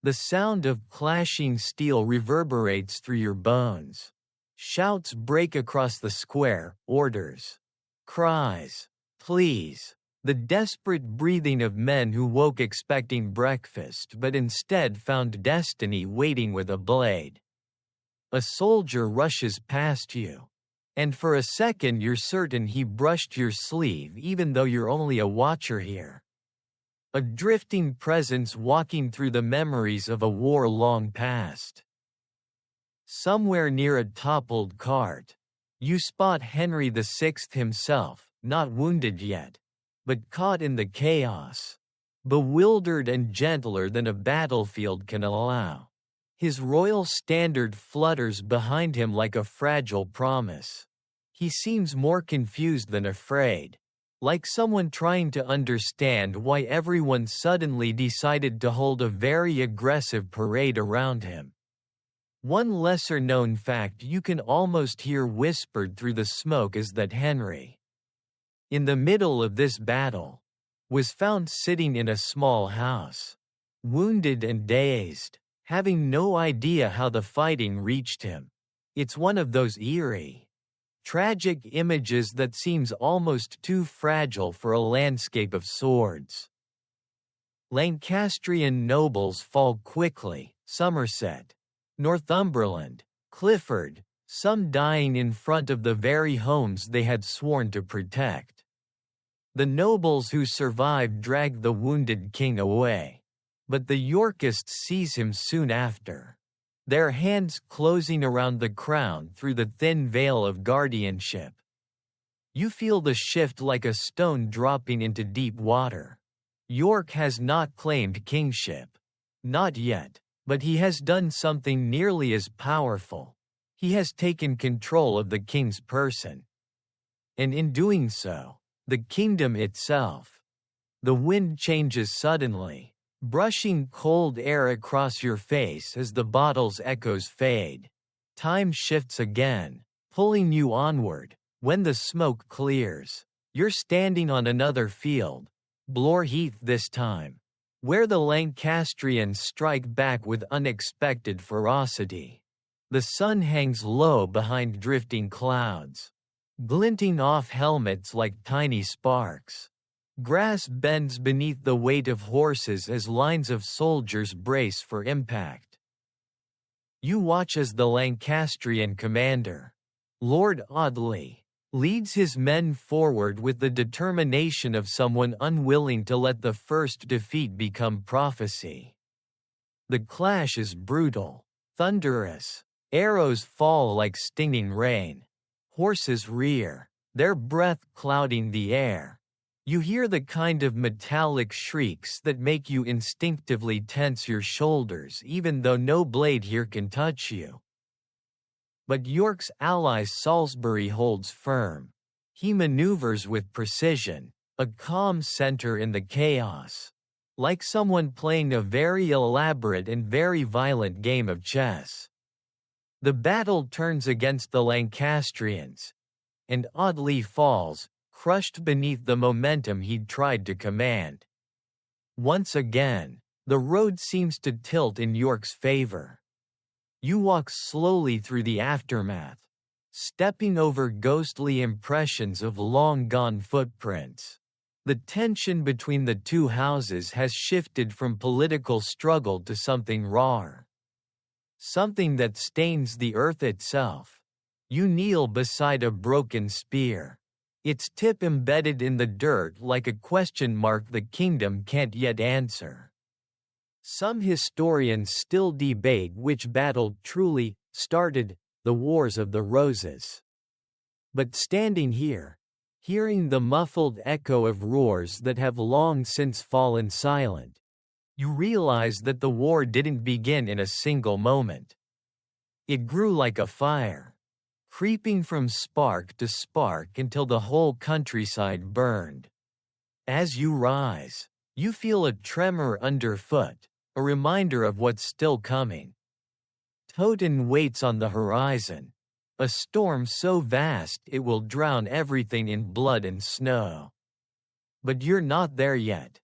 The sound of clashing steel reverberates through your bones. Shouts break across the square, orders, cries, pleas, the desperate breathing of men who woke expecting breakfast but instead found destiny waiting with a blade. A soldier rushes past you, and for a second you're certain he brushed your sleeve even though you're only a watcher here. A drifting presence walking through the memories of a war long past. Somewhere near a toppled cart, you spot Henry VI himself, not wounded yet, but caught in the chaos, bewildered and gentler than a battlefield can allow. His royal standard flutters behind him like a fragile promise. He seems more confused than afraid, like someone trying to understand why everyone suddenly decided to hold a very aggressive parade around him. One lesser-known fact you can almost hear whispered through the smoke is that Henry, in the middle of this battle, was found sitting in a small house, wounded and dazed, having no idea how the fighting reached him. It's one of those eerie, tragic images that seems almost too fragile for a landscape of swords. Lancastrian nobles fall quickly, Somerset, Northumberland, Clifford, some dying in front of the very homes they had sworn to protect. The nobles who survived drag the wounded king away, but the Yorkists seize him soon after, their hands closing around the crown through the thin veil of guardianship. You feel the shift like a stone dropping into deep water. York has not claimed kingship. Not yet, but he has done something nearly as powerful. He has taken control of the king's person. And in doing so, the kingdom itself. The wind changes suddenly, brushing cold air across your face as the battle's echoes fade. Time shifts again, pulling you onward. When the smoke clears, you're standing on another field, Blore Heath this time, where the Lancastrians strike back with unexpected ferocity. The sun hangs low behind drifting clouds, glinting off helmets like tiny sparks. Grass bends beneath the weight of horses as lines of soldiers brace for impact. You watch as the Lancastrian commander, Lord Audley, leads his men forward with the determination of someone unwilling to let the first defeat become prophecy. The clash is brutal, thunderous. Arrows fall like stinging rain. Horses rear, their breath clouding the air. You hear the kind of metallic shrieks that make you instinctively tense your shoulders even though no blade here can touch you. But York's ally Salisbury holds firm. He maneuvers with precision, a calm center in the chaos, like someone playing a very elaborate and very violent game of chess. The battle turns against the Lancastrians, and Audley falls, crushed beneath the momentum he'd tried to command. Once again, the road seems to tilt in York's favor. You walk slowly through the aftermath, stepping over ghostly impressions of long-gone footprints. The tension between the two houses has shifted from political struggle to something rawer. Something that stains the earth itself. You kneel beside a broken spear, its tip embedded in the dirt like a question mark the kingdom can't yet answer. Some historians still debate which battle truly started the Wars of the Roses. But standing here, hearing the muffled echo of roars that have long since fallen silent, you realize that the war didn't begin in a single moment. It grew like a fire, creeping from spark to spark until the whole countryside burned. As you rise, you feel a tremor underfoot, a reminder of what's still coming. Toten waits on the horizon, a storm so vast it will drown everything in blood and snow. But you're not there yet.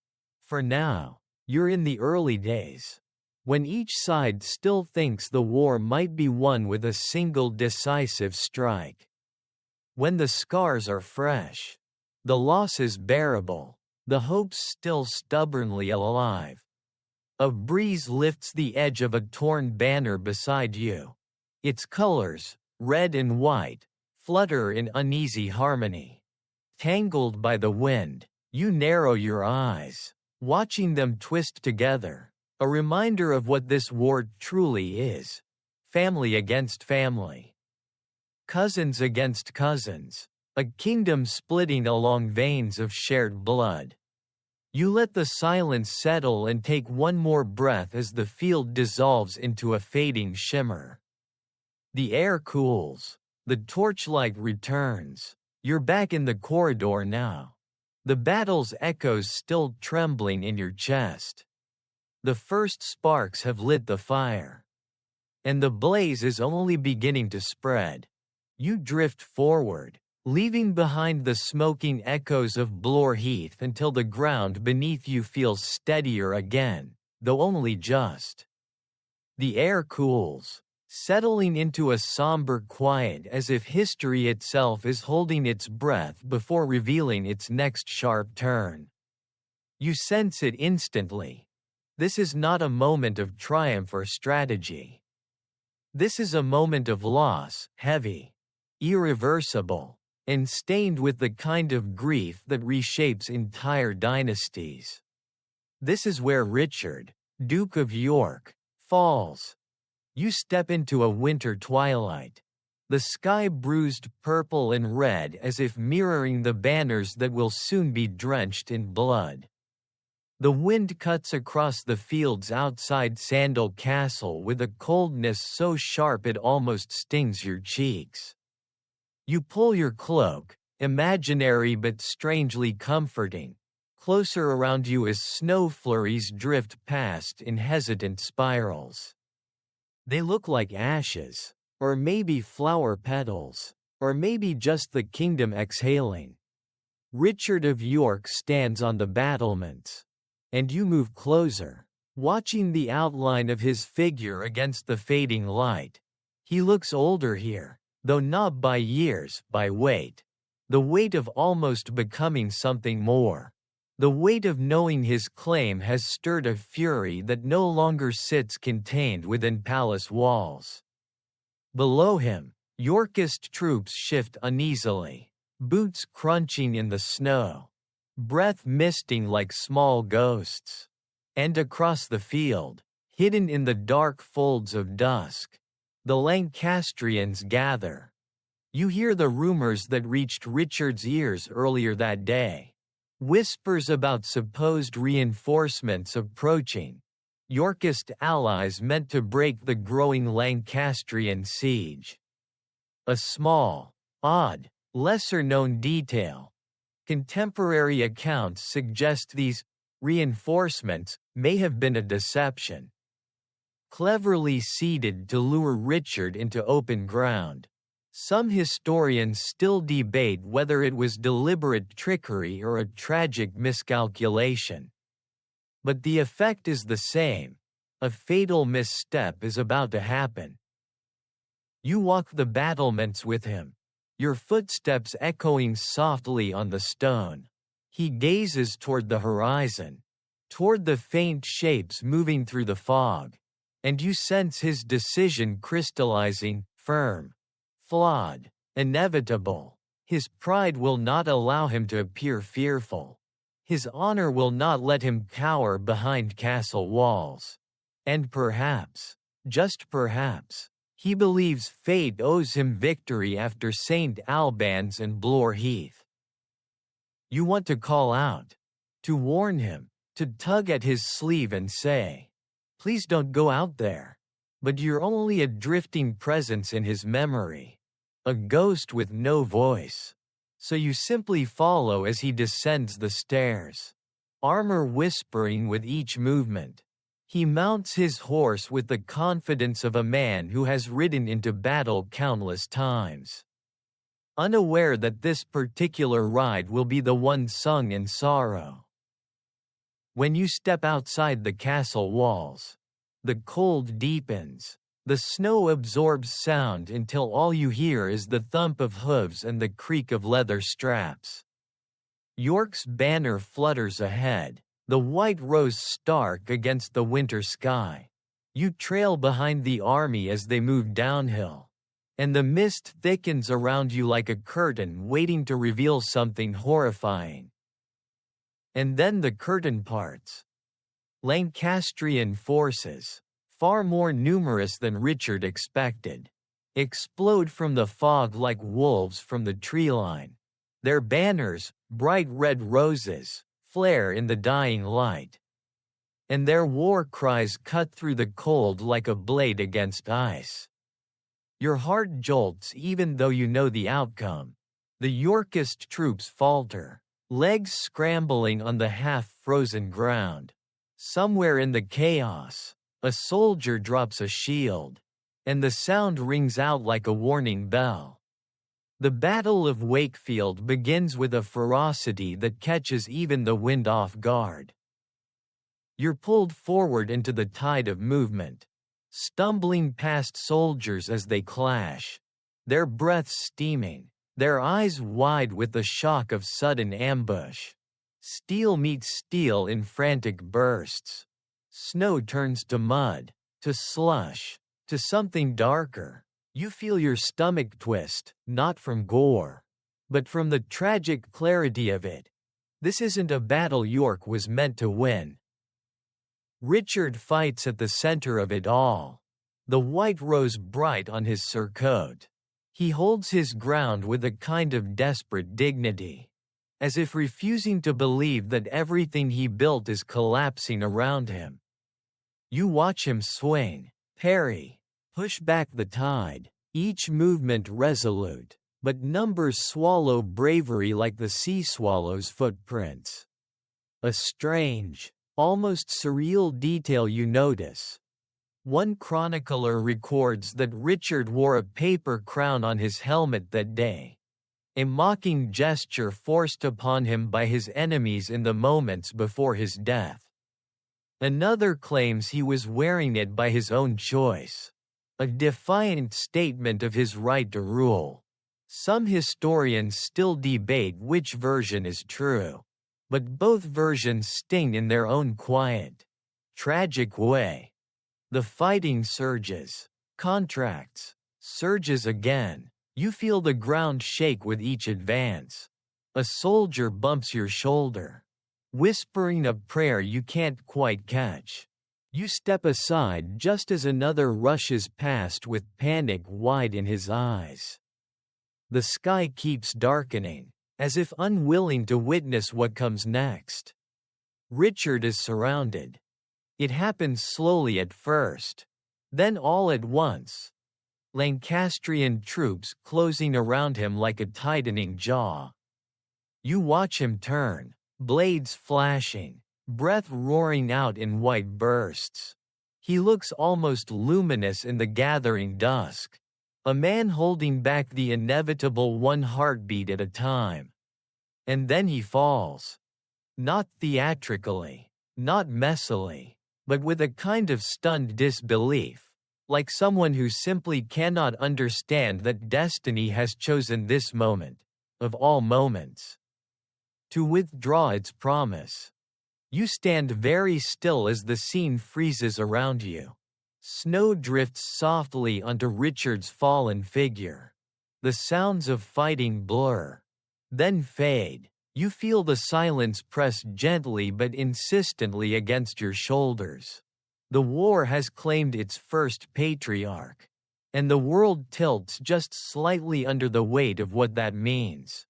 For now, you're in the early days, when each side still thinks the war might be won with a single decisive strike. When the scars are fresh, the losses bearable, the hopes still stubbornly alive. A breeze lifts the edge of a torn banner beside you. Its colors, red and white, flutter in uneasy harmony. Tangled by the wind, you narrow your eyes, watching them twist together, a reminder of what this war truly is: family against family, cousins against cousins, a kingdom splitting along veins of shared blood. You let the silence settle and take one more breath as the field dissolves into a fading shimmer. The air cools, the torchlight returns. You're back in the corridor now, the battle's echoes still trembling in your chest. The first sparks have lit the fire. and the blaze is only beginning to spread. You drift forward, leaving behind the smoking echoes of Blore Heath until the ground beneath you feels steadier again, though only just. The air cools, settling into a somber quiet as if history itself is holding its breath before revealing its next sharp turn. You sense it instantly. This is not a moment of triumph or strategy. This is a moment of loss, heavy, irreversible, and stained with the kind of grief that reshapes entire dynasties. This is where Richard, Duke of York, falls. You step into a winter twilight, the sky bruised purple and red as if mirroring the banners that will soon be drenched in blood. The wind cuts across the fields outside Sandal Castle with a coldness so sharp it almost stings your cheeks. You pull your cloak, imaginary but strangely comforting, closer around you as snow flurries drift past in hesitant spirals. They look like ashes, or maybe flower petals, or maybe just the kingdom exhaling. Richard of York stands on the battlements, and you move closer, watching the outline of his figure against the fading light. He looks older here, though not by years, by weight. The weight of almost becoming something more. The weight of knowing his claim has stirred a fury that no longer sits contained within palace walls. Below him, Yorkist troops shift uneasily, boots crunching in the snow, breath misting like small ghosts. And across the field, hidden in the dark folds of dusk, the Lancastrians gather. You hear the rumors that reached Richard's ears earlier that day. Whispers about supposed reinforcements approaching. Yorkist allies meant to break the growing Lancastrian siege. A small, odd, lesser-known detail. Contemporary accounts suggest these reinforcements may have been a deception, cleverly seeded to lure Richard into open ground. Some historians still debate whether it was deliberate trickery or a tragic miscalculation. But the effect is the same. A fatal misstep is about to happen. You walk the battlements with him, your footsteps echoing softly on the stone. He gazes toward the horizon, toward the faint shapes moving through the fog, and you sense his decision crystallizing, firm, flawed, inevitable. His pride will not allow him to appear fearful. His honor will not let him cower behind castle walls. And perhaps, just perhaps, he believes fate owes him victory after St. Albans and Blore Heath. You want to call out, to warn him, to tug at his sleeve and say, "Please don't go out there." But you're only a drifting presence in his memory, a ghost with no voice. So you simply follow as he descends the stairs, armor whispering with each movement. He mounts his horse with the confidence of a man who has ridden into battle countless times, unaware that this particular ride will be the one sung in sorrow. When you step outside the castle walls, the cold deepens. The snow absorbs sound until all you hear is the thump of hooves and the creak of leather straps. York's banner flutters ahead, the white rose stark against the winter sky. You trail behind the army as they move downhill, and the mist thickens around you like a curtain waiting to reveal something horrifying. And then the curtain parts. Lancastrian forces, far more numerous than Richard expected, explode from the fog like wolves from the tree line. Their banners, bright red roses, flare in the dying light. And their war cries cut through the cold like a blade against ice. Your heart jolts even though you know the outcome. The Yorkist troops falter, legs scrambling on the half-frozen ground. Somewhere in the chaos, a soldier drops a shield. and the sound rings out like a warning bell. The Battle of Wakefield begins with a ferocity that catches even the wind off guard. You're pulled forward into the tide of movement, stumbling past soldiers as they clash, their breaths steaming, their eyes wide with the shock of sudden ambush. Steel meets steel in frantic bursts. Snow turns to mud, to slush, to something darker. You feel your stomach twist, not from gore, but from the tragic clarity of it. This isn't a battle York was meant to win. Richard fights at the center of it all. The white rose bright on his surcoat. He holds his ground with a kind of desperate dignity, as if refusing to believe that everything he built is collapsing around him. You watch him swing, parry, push back the tide, each movement resolute, but numbers swallow bravery like the sea swallow's footprints. A strange, almost surreal detail you notice. One chronicler records that Richard wore a paper crown on his helmet that day, a mocking gesture forced upon him by his enemies in the moments before his death. Another claims he was wearing it by his own choice, a defiant statement of his right to rule. Some historians still debate which version is true, but both versions sting in their own quiet, tragic way. The fighting surges, contracts, surges again. You feel the ground shake with each advance. A soldier bumps your shoulder, whispering a prayer you can't quite catch. You step aside just as another rushes past with panic wide in his eyes. The sky keeps darkening, as if unwilling to witness what comes next. Richard is surrounded. It happens slowly at first, then all at once. Lancastrian troops closing around him like a tightening jaw. You watch him turn, blades flashing, breath roaring out in white bursts. He looks almost luminous in the gathering dusk, a man holding back the inevitable one heartbeat at a time. And then he falls. Not theatrically, not messily, but with a kind of stunned disbelief, like someone who simply cannot understand that destiny has chosen this moment, of all moments, to withdraw its promise. You stand very still as the scene freezes around you. Snow drifts softly onto Richard's fallen figure. The sounds of fighting blur, then fade. You feel the silence press gently but insistently against your shoulders. The war has claimed its first patriarch, and the world tilts just slightly under the weight of what that means.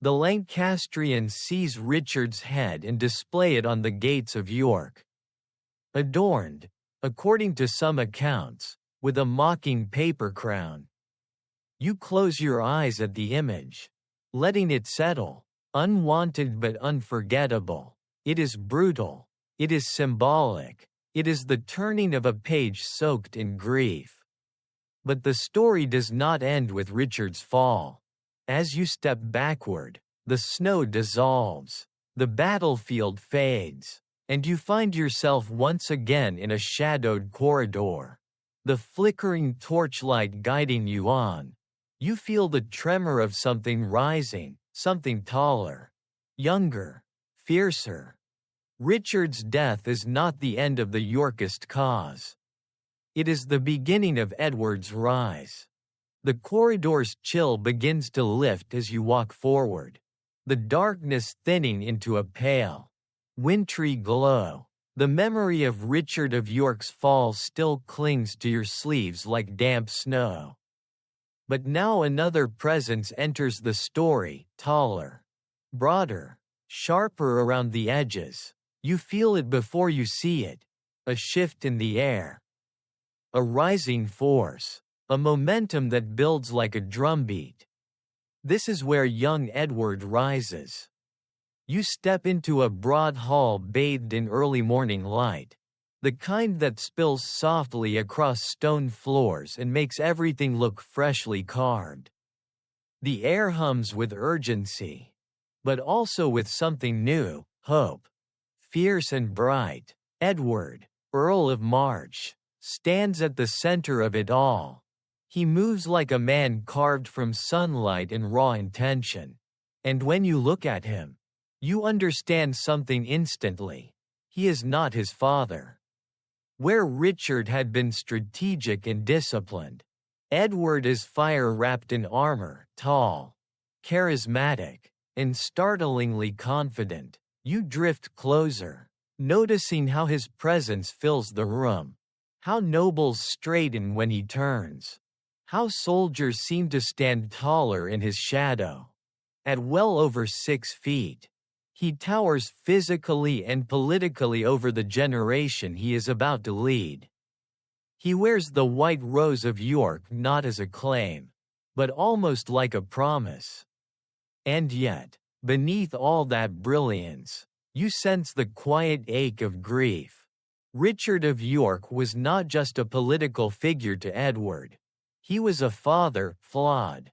The Lancastrians seize Richard's head and display it on the gates of York. Adorned, according to some accounts, with a mocking paper crown. You close your eyes at the image, letting it settle, unwanted but unforgettable. It is brutal. It is symbolic. It is the turning of a page soaked in grief. But the story does not end with Richard's fall. As you step backward, the snow dissolves, the battlefield fades, and you find yourself once again in a shadowed corridor. The flickering torchlight guiding you on. You feel the tremor of something rising, something taller, younger, fiercer. Richard's death is not the end of the Yorkist cause. It is the beginning of Edward's rise. The corridor's chill begins to lift as you walk forward, the darkness thinning into a pale, wintry glow. The memory of Richard of York's fall still clings to your sleeves like damp snow. But now another presence enters the story, taller, broader, sharper around the edges. You feel it before you see it, a shift in the air, a rising force, a momentum that builds like a drumbeat. This is where young Edward rises. You step into a broad hall bathed in early morning light. the kind that spills softly across stone floors and makes everything look freshly carved. The air hums with urgency, but also with something new, hope. Fierce and bright, Edward, Earl of March, stands at the center of it all. He moves like a man carved from sunlight and raw intention. And when you look at him, you understand something instantly. He is not his father. Where Richard had been strategic and disciplined, Edward is fire-wrapped in armor, tall, charismatic, and startlingly confident. You drift closer, noticing how his presence fills the room, how nobles straighten when he turns, how soldiers seem to stand taller in his shadow. At well over 6 feet, he towers physically and politically over the generation he is about to lead. He wears the White Rose of York not as a claim, but almost like a promise. And yet, beneath all that brilliance, you sense the quiet ache of grief. Richard of York was not just a political figure to Edward. He was a father, flawed,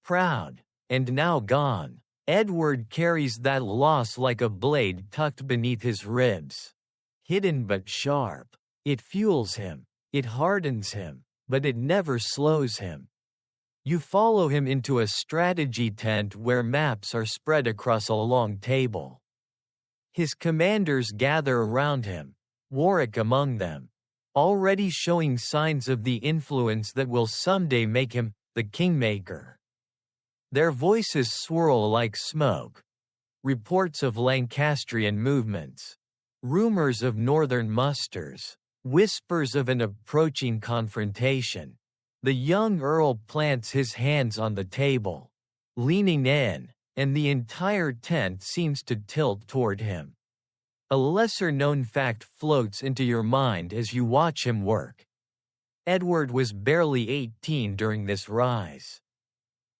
proud, and now gone. Edward carries that loss like a blade tucked beneath his ribs. Hidden but sharp, it fuels him, it hardens him, but it never slows him. You follow him into a strategy tent where maps are spread across a long table. His commanders gather around him, Warwick among them, already showing signs of the influence that will someday make him the kingmaker. Their voices swirl like smoke. Reports of Lancastrian movements, rumors of northern musters, whispers of an approaching confrontation. The young earl plants his hands on the table, leaning in, and the entire tent seems to tilt toward him. A lesser-known fact floats into your mind as you watch him work. Edward was barely 18 during this rise,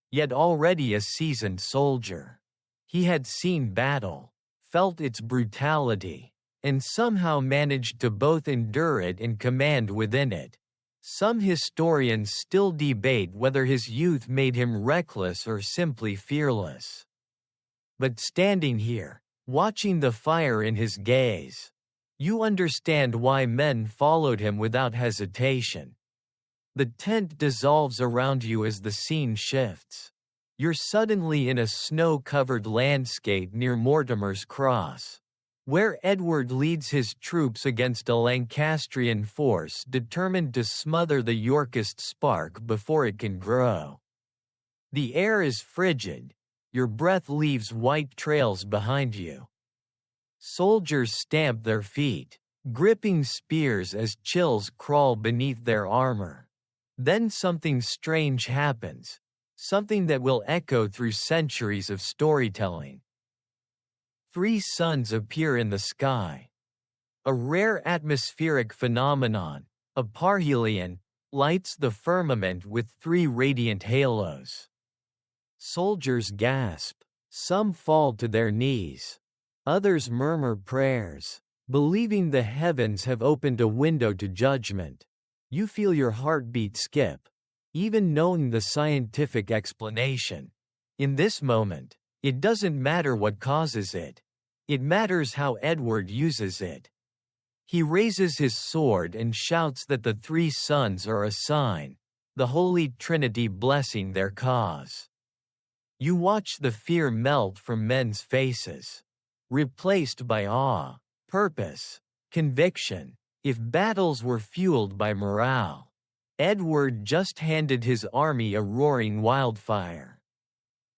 yet already a seasoned soldier. He had seen battle, felt its brutality, and somehow managed to both endure it and command within it. Some historians still debate whether his youth made him reckless or simply fearless. But standing here, watching the fire in his gaze, you understand why men followed him without hesitation. The tent dissolves around you as the scene shifts. You're suddenly in a snow-covered landscape near Mortimer's Cross, where Edward leads his troops against a Lancastrian force determined to smother the Yorkist spark before it can grow. The air is frigid, your breath leaves white trails behind you. Soldiers stamp their feet, gripping spears as chills crawl beneath their armor. Then something strange happens, something that will echo through centuries of storytelling. 3 suns appear in the sky. A rare atmospheric phenomenon, a parhelion, lights the firmament with 3 radiant halos. Soldiers gasp, some fall to their knees. Others murmur prayers, believing the heavens have opened a window to judgment. You feel your heartbeat skip, even knowing the scientific explanation. In this moment, it doesn't matter what causes it. It matters how Edward uses it. He raises his sword and shouts that the 3 suns are a sign, the Holy Trinity blessing their cause. You watch the fear melt from men's faces, replaced by awe, purpose, conviction. If battles were fueled by morale, Edward just handed his army a roaring wildfire.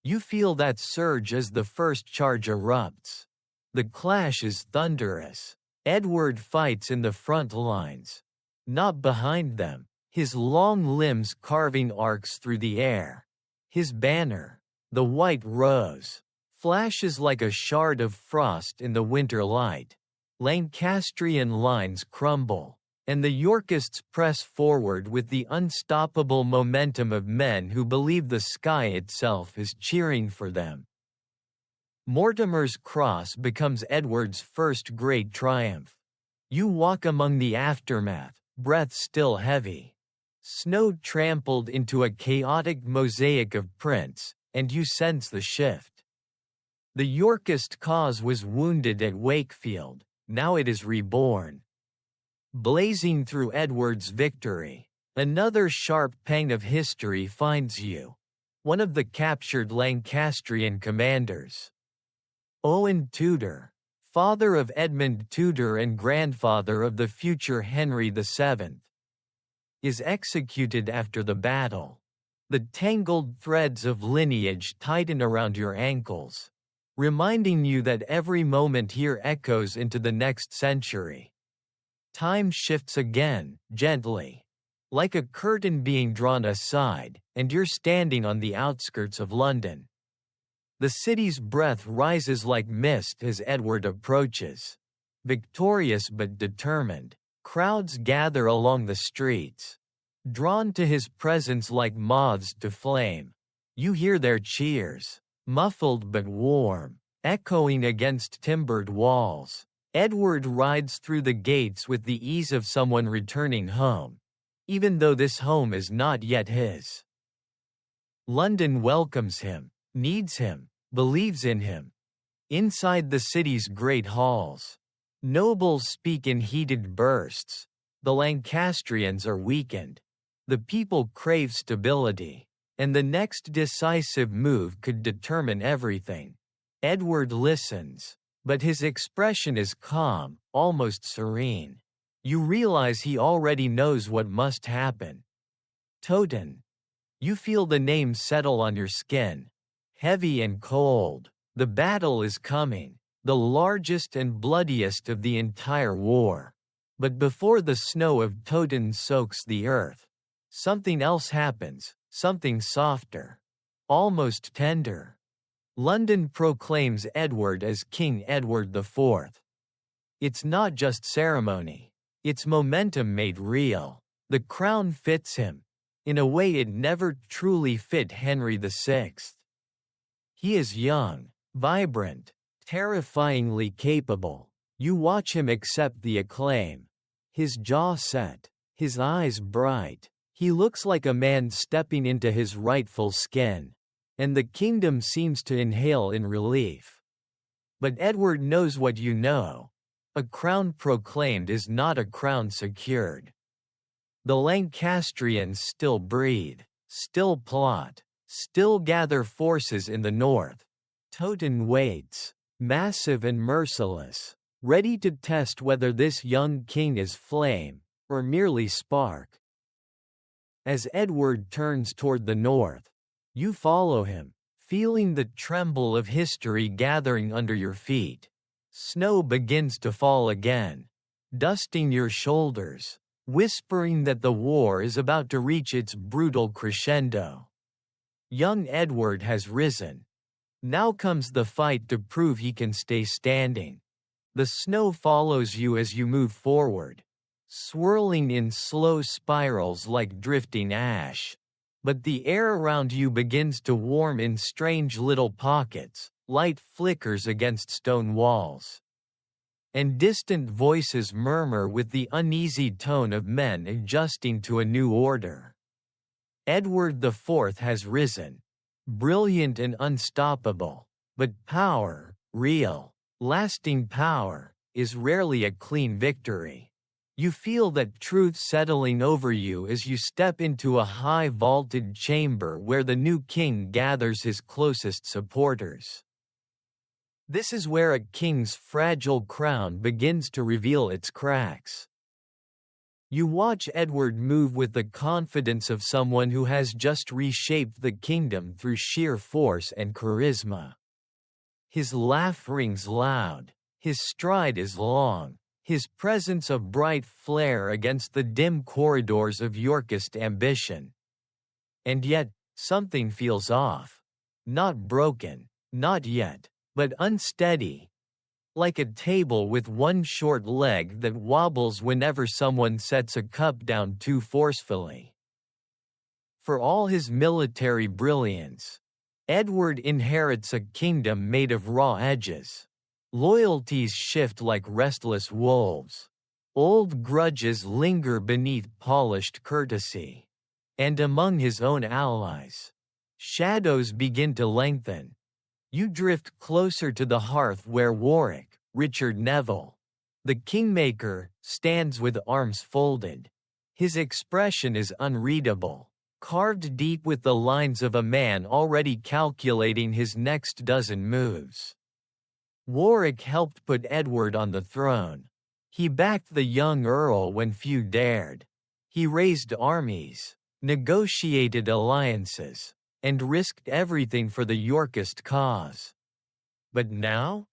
You feel that surge as the first charge erupts. The clash is thunderous. Edward fights in the front lines, not behind them, his long limbs carving arcs through the air. His banner, the White Rose, flashes like a shard of frost in the winter light. Lancastrian lines crumble, and the Yorkists press forward with the unstoppable momentum of men who believe the sky itself is cheering for them. Mortimer's Cross becomes Edward's first great triumph. You walk among the aftermath, breath still heavy. Snow trampled into a chaotic mosaic of prints, and you sense the shift. The Yorkist cause was wounded at Wakefield, now it is reborn. Blazing through Edward's victory, another sharp pang of history finds you. One of the captured Lancastrian commanders. Owen Tudor, father of Edmund Tudor and grandfather of the future Henry VII, is executed after the battle. The tangled threads of lineage tighten around your ankles, reminding you that every moment here echoes into the next century. Time shifts again, gently, like a curtain being drawn aside, and you're standing on the outskirts of London. The city's breath rises like mist as Edward approaches. Victorious but determined, crowds gather along the streets. Drawn to his presence like moths to flame, you hear their cheers, muffled but warm, echoing against timbered walls. Edward rides through the gates with the ease of someone returning home, even though this home is not yet his. London welcomes him, needs him, believes in him. Inside the city's great halls, nobles speak in heated bursts. The Lancastrians are weakened. The people crave stability, and the next decisive move could determine everything. Edward listens, but his expression is calm, almost serene. You realize he already knows what must happen. Toten. You feel the name settle on your skin. Heavy and cold. The battle is coming, the largest and bloodiest of the entire war. But before the snow of Toten soaks the earth, something else happens, something softer. Almost tender. London proclaims Edward as King Edward IV. It's not just ceremony. It's momentum made real. The crown fits him, in a way it never truly fit Henry VI. He is young, vibrant, terrifyingly capable. You watch him accept the acclaim. His jaw set, his eyes bright. He looks like a man stepping into his rightful skin, and the kingdom seems to inhale in relief. But Edward knows what you know. A crown proclaimed is not a crown secured. The Lancastrians still breathe, still plot, still gather forces in the north. Toten waits, massive and merciless, ready to test whether this young king is flame, or merely spark. As Edward turns toward the north, you follow him, feeling the tremble of history gathering under your feet. Snow begins to fall again, dusting your shoulders, whispering that the war is about to reach its brutal crescendo. Young Edward has risen. Now comes the fight to prove he can stay standing. The snow follows you as you move forward, swirling in slow spirals like drifting ash. But the air around you begins to warm in strange little pockets, light flickers against stone walls. And distant voices murmur with the uneasy tone of men adjusting to a new order. Edward IV has risen, brilliant and unstoppable, but power, real, lasting power, is rarely a clean victory. You feel that truth settling over you as you step into a high-vaulted chamber where the new king gathers his closest supporters. This is where a king's fragile crown begins to reveal its cracks. You watch Edward move with the confidence of someone who has just reshaped the kingdom through sheer force and charisma. His laugh rings loud, his stride is long, his presence a bright flare against the dim corridors of Yorkist ambition. And yet, something feels off. Not broken, not yet, but unsteady. Like a table with one short leg that wobbles whenever someone sets a cup down too forcefully. For all his military brilliance, Edward inherits a kingdom made of raw edges. Loyalties shift like restless wolves. Old grudges linger beneath polished courtesy. And among his own allies, shadows begin to lengthen. You drift closer to the hearth where Warwick, Richard Neville, the kingmaker, stands with arms folded. His expression is unreadable, carved deep with the lines of a man already calculating his next dozen moves. Warwick helped put Edward on the throne. He backed the young earl when few dared. He raised armies, negotiated alliances, and risked everything for the Yorkist cause. But now?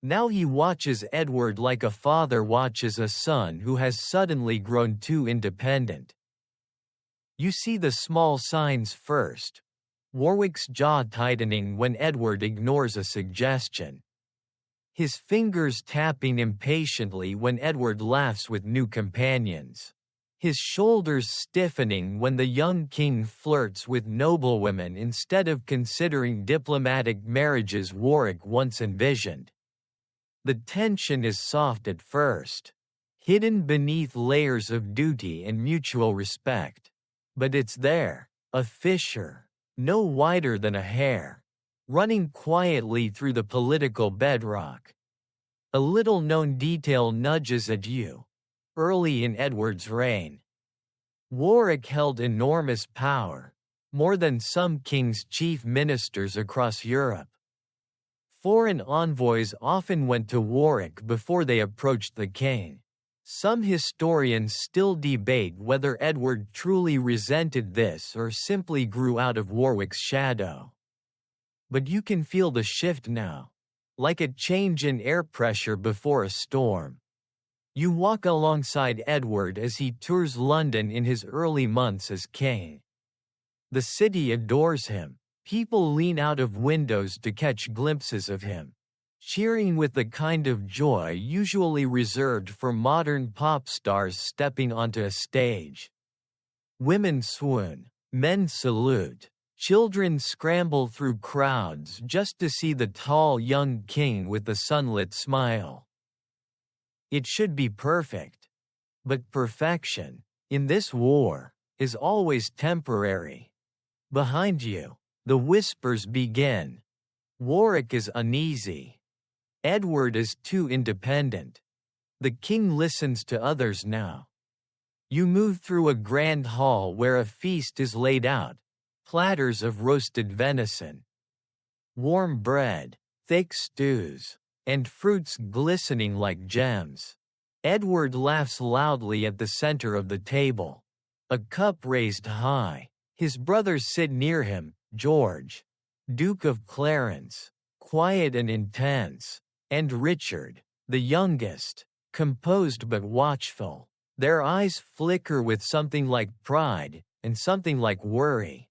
Now he watches Edward like a father watches a son who has suddenly grown too independent. You see the small signs first. Warwick's jaw tightening when Edward ignores a suggestion. His fingers tapping impatiently when Edward laughs with new companions. His shoulders stiffening when the young king flirts with noblewomen instead of considering diplomatic marriages Warwick once envisioned. The tension is soft at first, hidden beneath layers of duty and mutual respect. But it's there, a fissure, no wider than a hair, running quietly through the political bedrock. A little-known detail nudges at you. Early in Edward's reign, Warwick held enormous power, more than some kings' chief ministers across Europe. Foreign envoys often went to Warwick before they approached the king. Some historians still debate whether Edward truly resented this or simply grew out of Warwick's shadow. But you can feel the shift now, like a change in air pressure before a storm. You walk alongside Edward as he tours London in his early months as king. The city adores him. People lean out of windows to catch glimpses of him, cheering with the kind of joy usually reserved for modern pop stars stepping onto a stage. Women swoon, men salute, children scramble through crowds just to see the tall young king with the sunlit smile. It should be perfect. But perfection, in this war, is always temporary. Behind you, the whispers begin. Warwick is uneasy. Edward is too independent. The king listens to others now. You move through a grand hall where a feast is laid out, platters of roasted venison, warm bread, thick stews, and fruits glistening like gems. Edward laughs loudly at the center of the table, a cup raised high. His brothers sit near him, George, Duke of Clarence, quiet and intense, and Richard, the youngest, composed but watchful. Their eyes flicker with something like pride, and something like worry.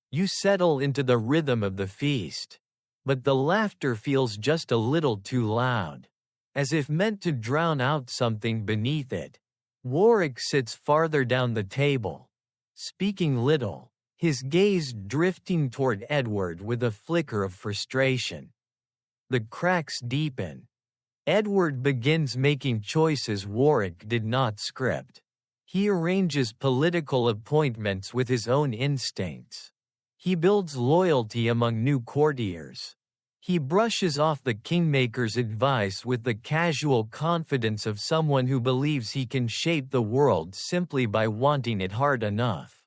You settle into the rhythm of the feast, but the laughter feels just a little too loud, as if meant to drown out something beneath it. Warwick sits farther down the table, speaking little, his gaze drifting toward Edward with a flicker of frustration. The cracks deepen. Edward begins making choices Warwick did not script. He arranges political appointments with his own instincts. He builds loyalty among new courtiers. He brushes off the kingmaker's advice with the casual confidence of someone who believes he can shape the world simply by wanting it hard enough.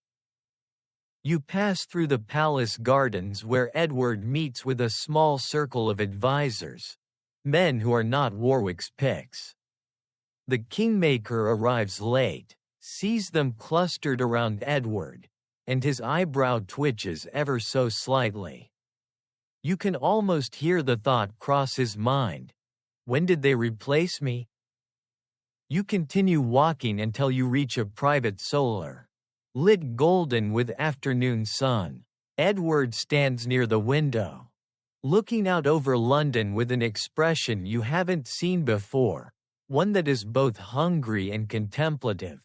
You pass through the palace gardens where Edward meets with a small circle of advisors, men who are not Warwick's picks. The kingmaker arrives late, sees them clustered around Edward, and his eyebrow twitches ever so slightly. You can almost hear the thought cross his mind. When did they replace me? You continue walking until you reach a private solar, lit golden with afternoon sun. Edward stands near the window, looking out over London with an expression you haven't seen before, one that is both hungry and contemplative.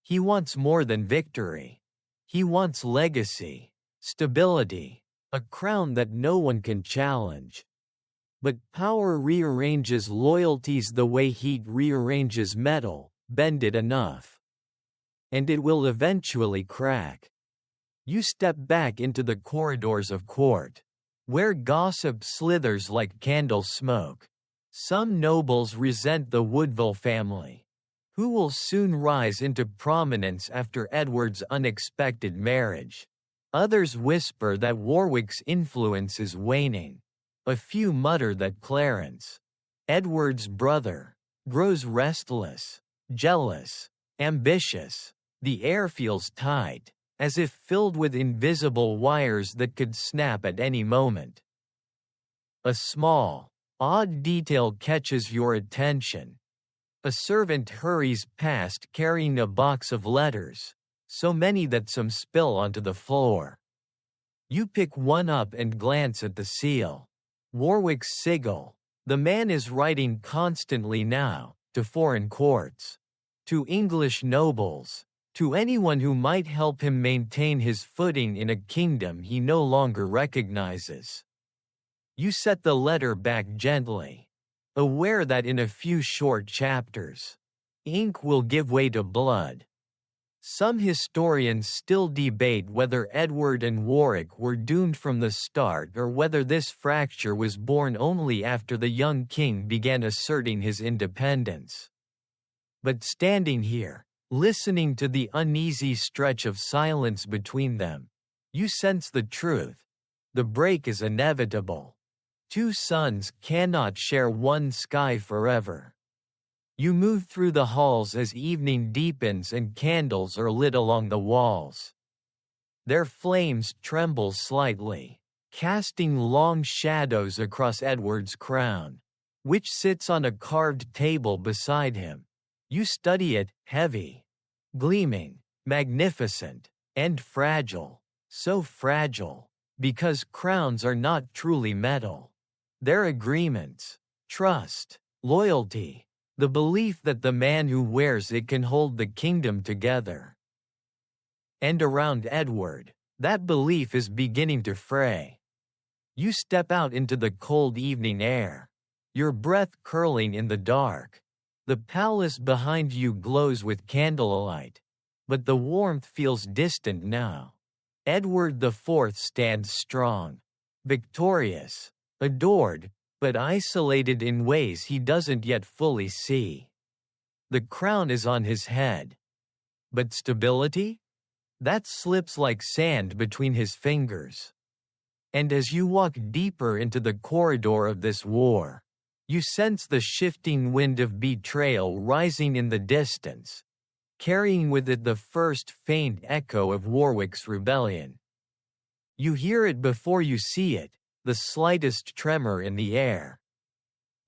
He wants more than victory. He wants legacy, stability, a crown that no one can challenge. But power rearranges loyalties the way heat rearranges metal, bend it enough, and it will eventually crack. You step back into the corridors of court, where gossip slithers like candle smoke. Some nobles resent the Woodville family, who will soon rise into prominence after Edward's unexpected marriage. Others whisper that Warwick's influence is waning. A few mutter that Clarence, Edward's brother, grows restless, jealous, ambitious. The air feels tight, as if filled with invisible wires that could snap at any moment. A small, odd detail catches your attention. A servant hurries past carrying a box of letters, so many that some spill onto the floor. You pick one up and glance at the seal. Warwick's sigil. The man is writing constantly now, to foreign courts, to English nobles, to anyone who might help him maintain his footing in a kingdom he no longer recognizes. You set the letter back gently, aware that in a few short chapters, ink will give way to blood. Some historians still debate whether Edward and Warwick were doomed from the start or whether this fracture was born only after the young king began asserting his independence. But standing here, listening to the uneasy stretch of silence between them, you sense the truth. The break is inevitable. Two suns cannot share one sky forever. You move through the halls as evening deepens and candles are lit along the walls. Their flames tremble slightly, casting long shadows across Edward's crown, which sits on a carved table beside him. You study it, heavy, gleaming, magnificent, and fragile. So fragile, because crowns are not truly metal. They're agreements, trust, loyalty, the belief that the man who wears it can hold the kingdom together. And around Edward, that belief is beginning to fray. You step out into the cold evening air, your breath curling in the dark. The palace behind you glows with candlelight, but the warmth feels distant now. Edward IV stands strong, victorious, adored, but isolated in ways he doesn't yet fully see. The crown is on his head. But stability? That slips like sand between his fingers. And as you walk deeper into the corridor of this war, you sense the shifting wind of betrayal rising in the distance, carrying with it the first faint echo of Warwick's rebellion. You hear it before you see it, the slightest tremor in the air.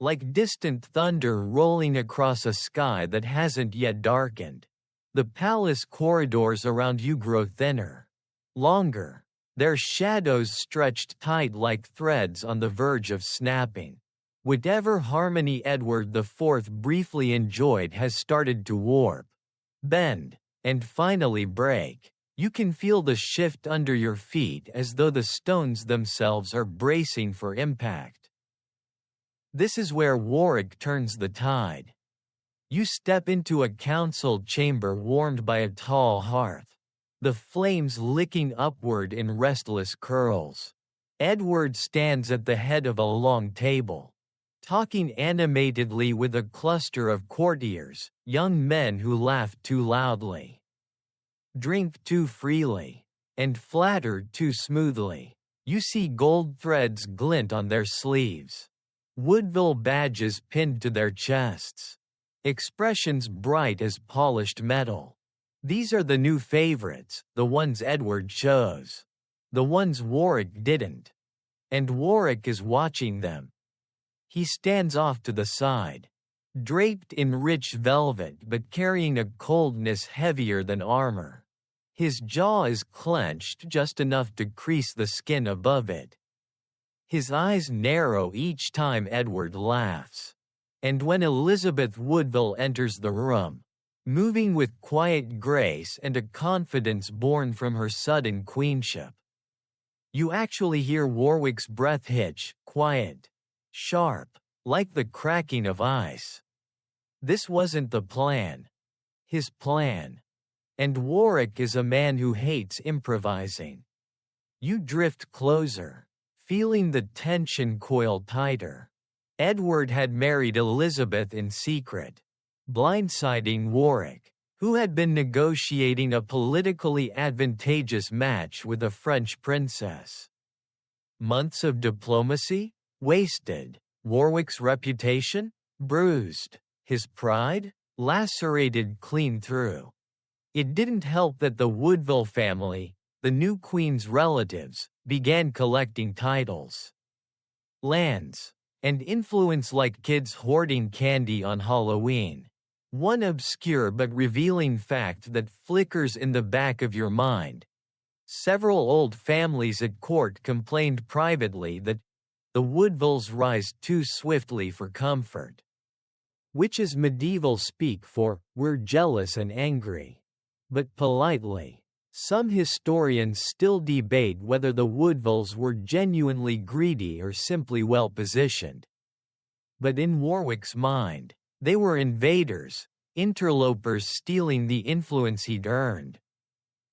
Like distant thunder rolling across a sky that hasn't yet darkened. The palace corridors around you grow thinner, longer, their shadows stretched tight like threads on the verge of snapping. Whatever harmony Edward IV briefly enjoyed has started to warp, bend, and finally break. You can feel the shift under your feet as though the stones themselves are bracing for impact. This is where Warwick turns the tide. You step into a council chamber warmed by a tall hearth, the flames licking upward in restless curls. Edward stands at the head of a long table, talking animatedly with a cluster of courtiers, young men who laugh too loudly, drink too freely, and flatter too smoothly. You see gold threads glint on their sleeves, Woodville badges pinned to their chests, expressions bright as polished metal. These are the new favorites, the ones Edward chose, the ones Warwick didn't. And Warwick is watching them. He stands off to the side, draped in rich velvet but carrying a coldness heavier than armor. His jaw is clenched just enough to crease the skin above it. His eyes narrow each time Edward laughs. And when Elizabeth Woodville enters the room, moving with quiet grace and a confidence born from her sudden queenship, you actually hear Warwick's breath hitch, quiet, sharp, like the cracking of ice. This wasn't the plan. His plan. And Warwick is a man who hates improvising. You drift closer, feeling the tension coil tighter. Edward had married Elizabeth in secret, blindsiding Warwick, who had been negotiating a politically advantageous match with a French princess. Months of diplomacy? Wasted. Warwick's reputation? Bruised. His pride? Lacerated clean through. It didn't help that the Woodville family, the new queen's relatives, began collecting titles, lands, and influence like kids hoarding candy on Halloween. One obscure but revealing fact that flickers in the back of your mind. Several old families at court complained privately that the Woodvilles rise too swiftly for comfort. Which is medieval speak for, we're jealous and angry. But politely. Some historians still debate whether the Woodvilles were genuinely greedy or simply well-positioned. But in Warwick's mind, they were invaders, interlopers stealing the influence he'd earned.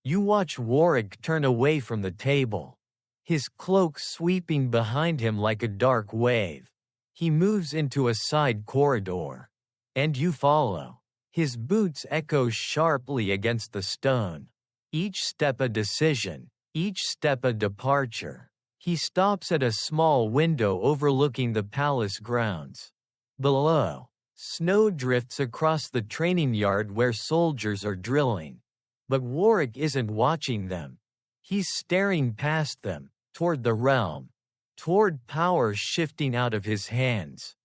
You watch Warwick turn away from the table, his cloak sweeping behind him like a dark wave. He moves into a side corridor. And you follow. His boots echo sharply against the stone. Each step a decision, each step a departure. He stops at a small window overlooking the palace grounds. Below, snow drifts across the training yard where soldiers are drilling. But Warwick isn't watching them. He's staring past them, toward the realm, toward power shifting out of his hands.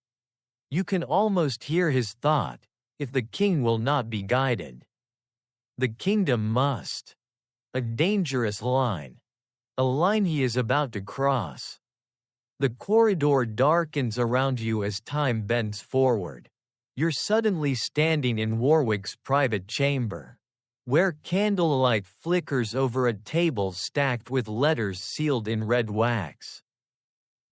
You can almost hear his thought, if the king will not be guided, the kingdom must. A dangerous line. A line he is about to cross. The corridor darkens around you as time bends forward. You're suddenly standing in Warwick's private chamber, where candlelight flickers over a table stacked with letters sealed in red wax.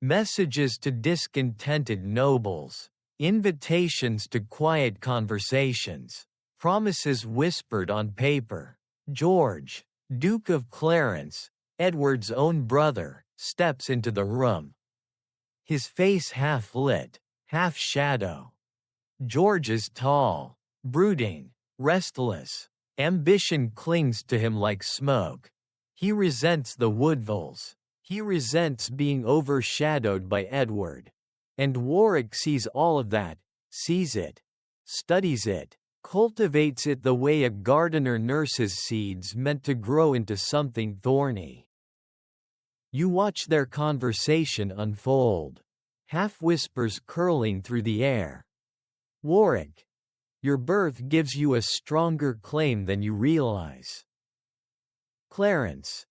Messages to discontented nobles. Invitations to quiet conversations. Promises whispered on paper. George, Duke of Clarence, Edward's own brother, steps into the room. His face half lit, half shadow. George is tall, brooding, restless. Ambition clings to him like smoke. He resents the Woodvilles. He resents being overshadowed by Edward. And Warwick sees all of that, sees it, studies it, cultivates it the way a gardener nurses seeds meant to grow into something thorny. You watch their conversation unfold, half whispers curling through the air. Warwick, your birth gives you a stronger claim than you realize. Clarence,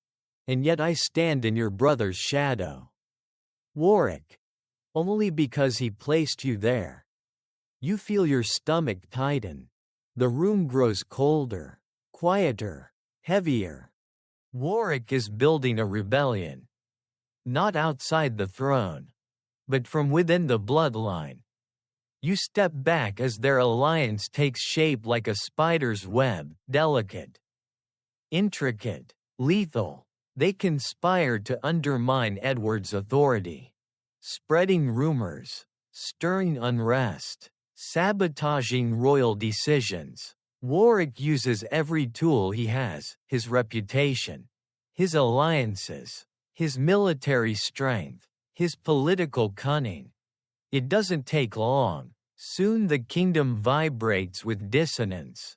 and yet I stand in your brother's shadow. Warwick, only because he placed you there. You feel your stomach tighten. The room grows colder, quieter, heavier. Warwick is building a rebellion. Not outside the throne, but from within the bloodline. You step back as their alliance takes shape like a spider's web, delicate, intricate, lethal. They conspire to undermine Edward's authority. Spreading rumors, stirring unrest, sabotaging royal decisions. Warwick uses every tool he has, his reputation, his alliances, his military strength, his political cunning. It doesn't take long. Soon the kingdom vibrates with dissonance.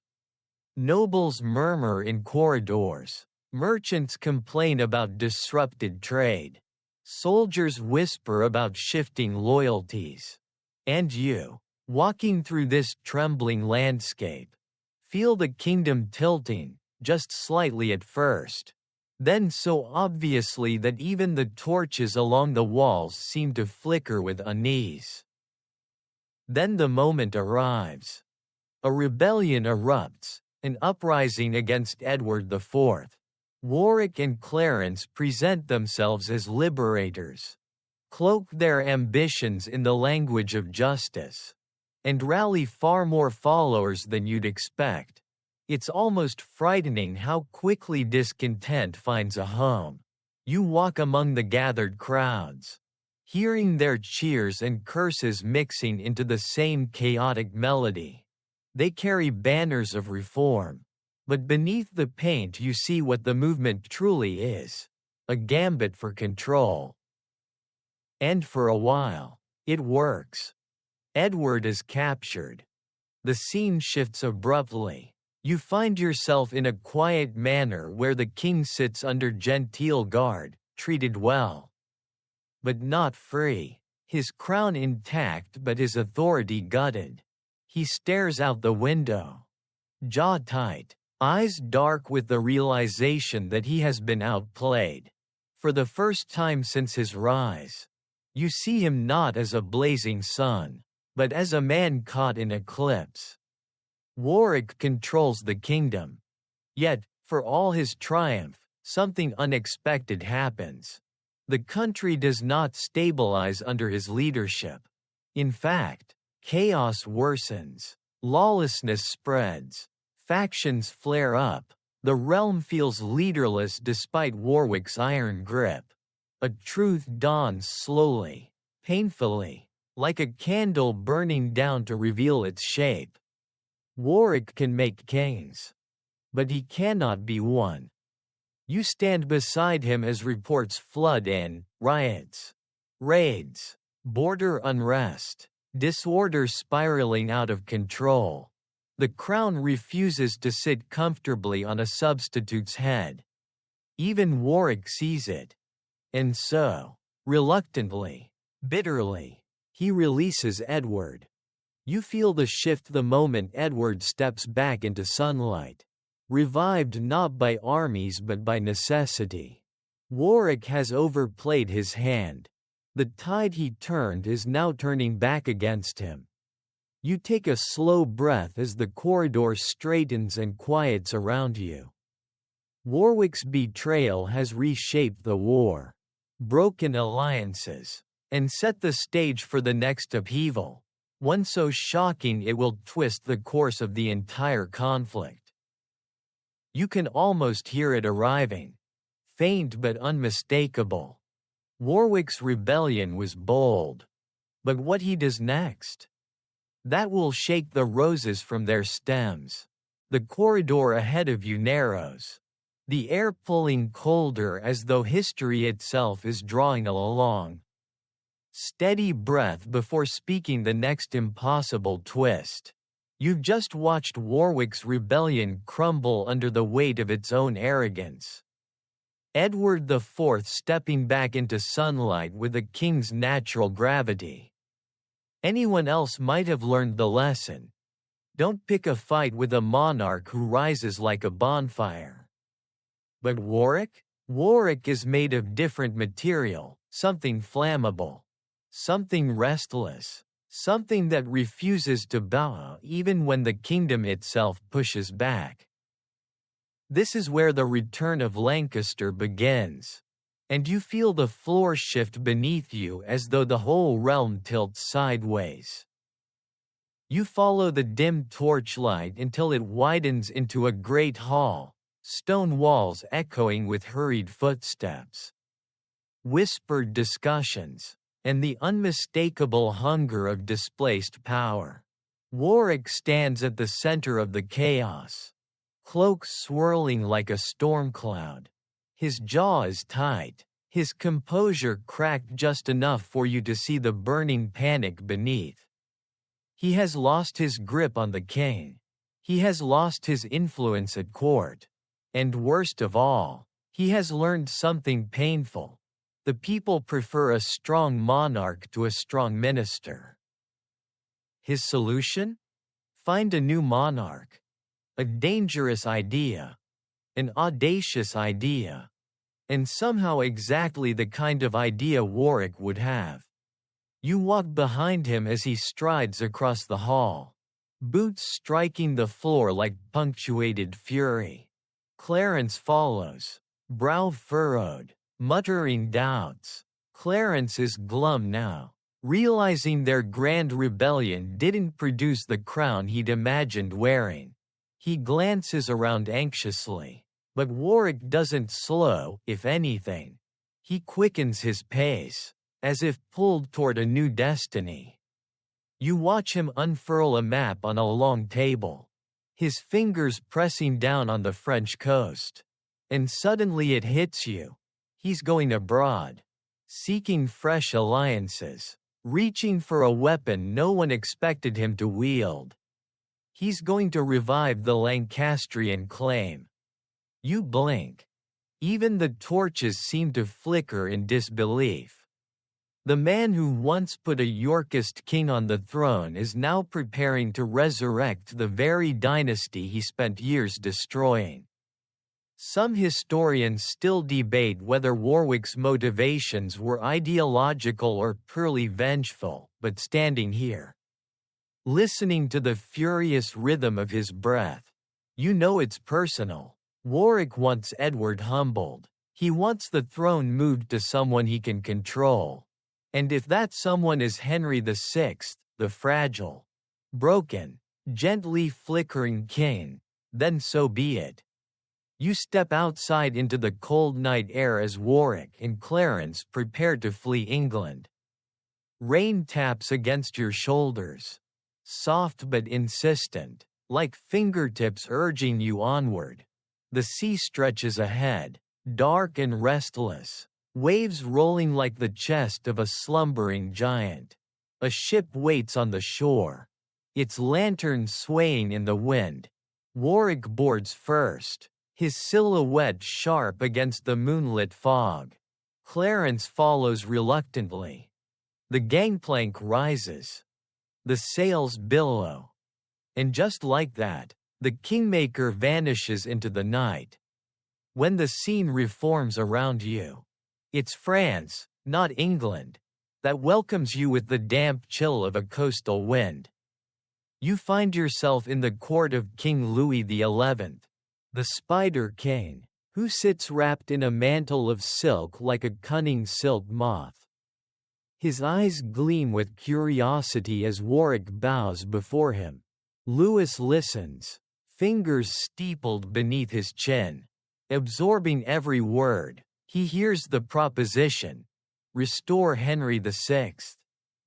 Nobles murmur in corridors. Merchants complain about disrupted trade. Soldiers whisper about shifting loyalties. And you, walking through this trembling landscape, feel the kingdom tilting, just slightly at first. Then so obviously that even the torches along the walls seem to flicker with unease. Then the moment arrives. A rebellion erupts, an uprising against Edward IV. Warwick and Clarence present themselves as liberators. cloak their ambitions in the language of justice, and rally far more followers than you'd expect. It's almost frightening how quickly discontent finds a home. You walk among the gathered crowds, hearing their cheers and curses mixing into the same chaotic melody. They carry banners of reform, but beneath the paint you see what the movement truly is: a gambit for control. And for a while, it works. Edward is captured. The scene shifts abruptly. You find yourself in a quiet manor where the king sits under genteel guard, treated well, but not free. His crown intact but his authority gutted. He stares out the window, jaw tight, eyes dark with the realization that he has been outplayed. For the first time since his rise, you see him not as a blazing sun, but as a man caught in eclipse. Warwick controls the kingdom. Yet, for all his triumph, something unexpected happens. The country does not stabilize under his leadership. In fact, chaos worsens, lawlessness spreads, factions flare up. The realm feels leaderless despite Warwick's iron grip. A truth dawns slowly, painfully, like a candle burning down to reveal its shape. Warwick can make kings, but he cannot be one. You stand beside him as reports flood in: riots, raids, border unrest, disorder spiraling out of control. The crown refuses to sit comfortably on a substitute's head. Even Warwick sees it. And so, reluctantly, bitterly, he releases Edward. You feel the shift the moment Edward steps back into sunlight. Revived not by armies but by necessity. Warwick has overplayed his hand. The tide he turned is now turning back against him. You take a slow breath as the corridor straightens and quiets around you. Warwick's betrayal has reshaped the war, broken alliances, and set the stage for the next upheaval, one so shocking it will twist the course of the entire conflict. You can almost hear it arriving, faint but unmistakable. Warwick's rebellion was bold. But what he does next? That will shake the roses from their stems. The corridor ahead of you narrows, the air pulling colder as though history itself is drawing along. Steady breath before speaking the next impossible twist. You've just watched Warwick's rebellion crumble under the weight of its own arrogance. Edward IV stepping back into sunlight with the king's natural gravity. Anyone else might have learned the lesson. Don't pick a fight with a monarch who rises like a bonfire. But Warwick? Warwick is made of different material, something flammable, something restless, something that refuses to bow even when the kingdom itself pushes back. This is where the return of Lancaster begins, and you feel the floor shift beneath you as though the whole realm tilts sideways. You follow the dim torchlight until it widens into a great hall, stone walls echoing with hurried footsteps, whispered discussions, and the unmistakable hunger of displaced power. Warwick stands at the center of the chaos, cloak swirling like a storm cloud. His jaw is tight, his composure cracked just enough for you to see the burning panic beneath. He has lost his grip on the king. He has lost his influence at court. And worst of all, he has learned something painful. The people prefer a strong monarch to a strong minister. His solution? Find a new monarch. A dangerous idea. An audacious idea. And somehow exactly the kind of idea Warwick would have. You walk behind him as he strides across the hall, boots striking the floor like punctuated fury. Clarence follows, brow furrowed, muttering doubts. Clarence is glum now, realizing their grand rebellion didn't produce the crown he'd imagined wearing. He glances around anxiously, but Warwick doesn't slow, if anything. He quickens his pace, as if pulled toward a new destiny. You watch him unfurl a map on a long table, his fingers pressing down on the French coast. And suddenly it hits you. He's going abroad, seeking fresh alliances, reaching for a weapon no one expected him to wield. He's going to revive the Lancastrian claim. You blink. Even the torches seem to flicker in disbelief. The man who once put a Yorkist king on the throne is now preparing to resurrect the very dynasty he spent years destroying. Some historians still debate whether Warwick's motivations were ideological or purely vengeful, but standing here, listening to the furious rhythm of his breath, you know it's personal. Warwick wants Edward humbled. He wants the throne moved to someone he can control. And if that someone is Henry VI, the fragile, broken, gently flickering king, then so be it. You step outside into the cold night air as Warwick and Clarence prepare to flee England. Rain taps against your shoulders, soft but insistent, like fingertips urging you onward. The sea stretches ahead, dark and restless, waves rolling like the chest of a slumbering giant. A ship waits on the shore, its lantern swaying in the wind. Warwick boards first, his silhouette sharp against the moonlit fog. Clarence follows reluctantly. The gangplank rises. The sails billow. And just like that, the Kingmaker vanishes into the night. When the scene reforms around you, it's France, not England, that welcomes you with the damp chill of a coastal wind. You find yourself in the court of King Louis XI, the Spider King, who sits wrapped in a mantle of silk like a cunning silk moth. His eyes gleam with curiosity as Warwick bows before him. Louis listens, fingers steepled beneath his chin, absorbing every word. He hears the proposition: restore Henry VI,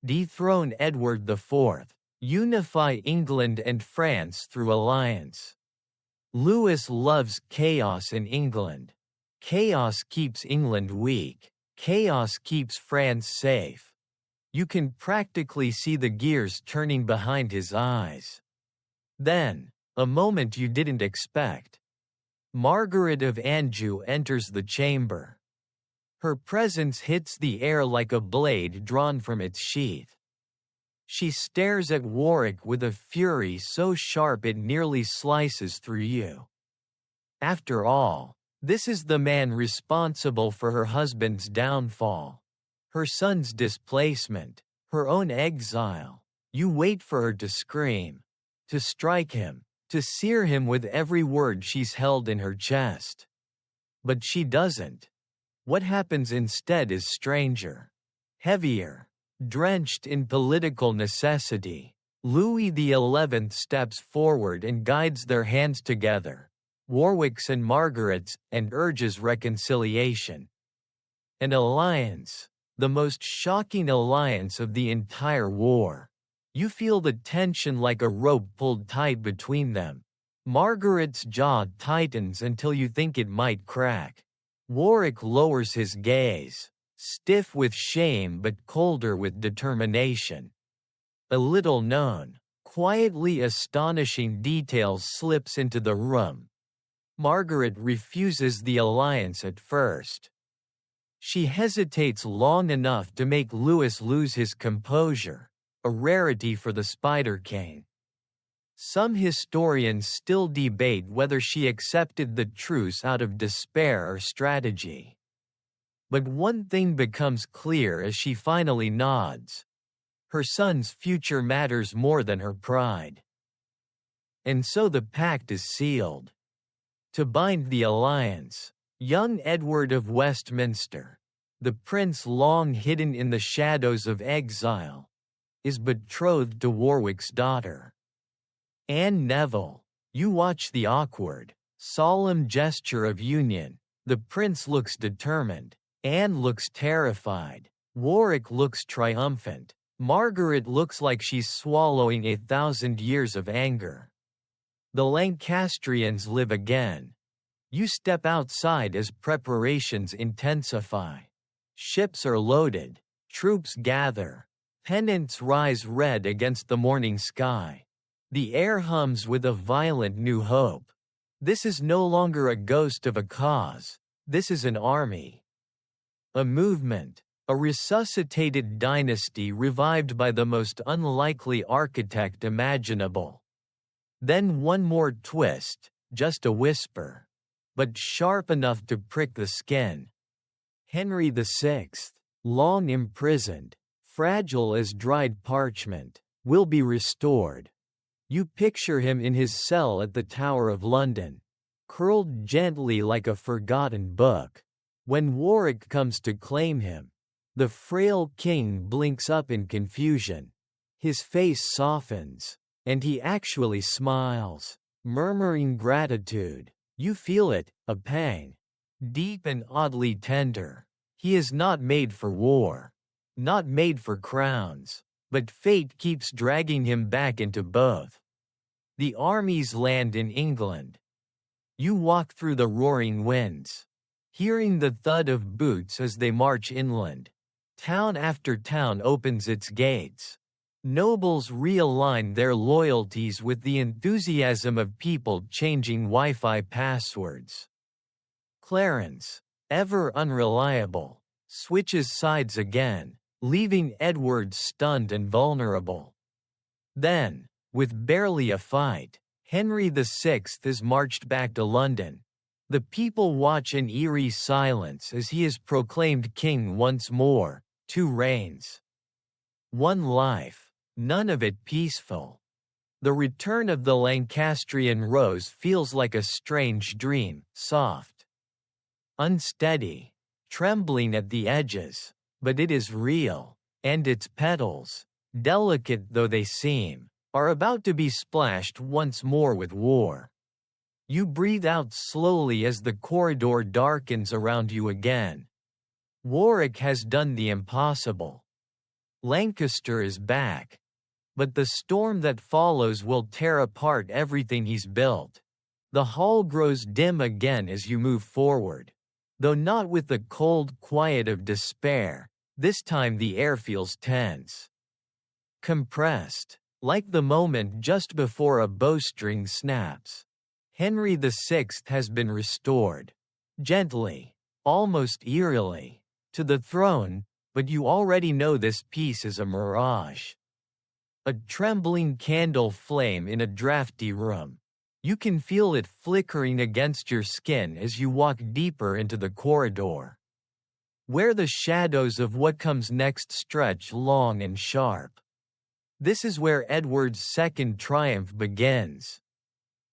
dethrone Edward IV, unify England and France through alliance. Louis loves chaos in England. Chaos keeps England weak. Chaos keeps France safe. You can practically see the gears turning behind his eyes. Then, a moment you didn't expect. Margaret of Anjou enters the chamber. Her presence hits the air like a blade drawn from its sheath. She stares at Warwick with a fury so sharp it nearly slices through you. After all, this is the man responsible for her husband's downfall, her son's displacement, her own exile. You wait for her to scream, to strike him, to sear him with every word she's held in her chest. But she doesn't. What happens instead is stranger, heavier. Drenched in political necessity, Louis XI steps forward and guides their hands together, Warwick's and Margaret's, and urges reconciliation. An alliance, the most shocking alliance of the entire war. You feel the tension like a rope pulled tight between them. Margaret's jaw tightens until you think it might crack. Warwick lowers his gaze, stiff with shame but colder with determination. A little known, quietly astonishing detail slips into the room. Margaret refuses the alliance at first. She hesitates long enough to make Louis lose his composure, a rarity for the Spider King. Some historians still debate whether she accepted the truce out of despair or strategy. But one thing becomes clear as she finally nods. Her son's future matters more than her pride. And so the pact is sealed. To bind the alliance, young Edward of Westminster, the prince long hidden in the shadows of exile, is betrothed to Warwick's daughter. Anne Neville, you watch the awkward, solemn gesture of union. The prince looks determined, Anne looks terrified, Warwick looks triumphant, Margaret looks like she's swallowing 1,000 years of anger. The Lancastrians live again. You step outside as preparations intensify. Ships are loaded, troops gather, pennants rise red against the morning sky. The air hums with a violent new hope. This is no longer a ghost of a cause, this is an army. A movement, a resuscitated dynasty revived by the most unlikely architect imaginable. Then one more twist, just a whisper, but sharp enough to prick the skin. Henry VI, long imprisoned, fragile as dried parchment, will be restored. You picture him in his cell at the Tower of London, curled gently like a forgotten book. When Warwick comes to claim him, the frail king blinks up in confusion. His face softens, and he actually smiles, murmuring gratitude. You feel it, a pang, deep and oddly tender. He is not made for war, not made for crowns, but fate keeps dragging him back into both. The armies land in England. You walk through the roaring winds, hearing the thud of boots as they march inland. Town after town opens its gates. Nobles realign their loyalties with the enthusiasm of people changing Wi-Fi passwords. Clarence, ever unreliable, switches sides again, leaving Edward stunned and vulnerable. Then, with barely a fight, Henry VI is marched back to London. The people watch in eerie silence as he is proclaimed king once more. 2 reigns. 1 life, none of it peaceful. The return of the Lancastrian rose feels like a strange dream, soft, unsteady, trembling at the edges, but it is real, and its petals, delicate though they seem, are about to be splashed once more with war. You breathe out slowly as the corridor darkens around you again. Warwick has done the impossible. Lancaster is back. But the storm that follows will tear apart everything he's built. The hall grows dim again as you move forward. Though not with the cold quiet of despair, this time the air feels tense. Compressed, like the moment just before a bowstring snaps. Henry VI has been restored. Gently, almost eerily, to the throne, but you already know this piece is a mirage. A trembling candle flame in a drafty room. You can feel it flickering against your skin as you walk deeper into the corridor, where the shadows of what comes next stretch long and sharp. This is where Edward's second triumph begins.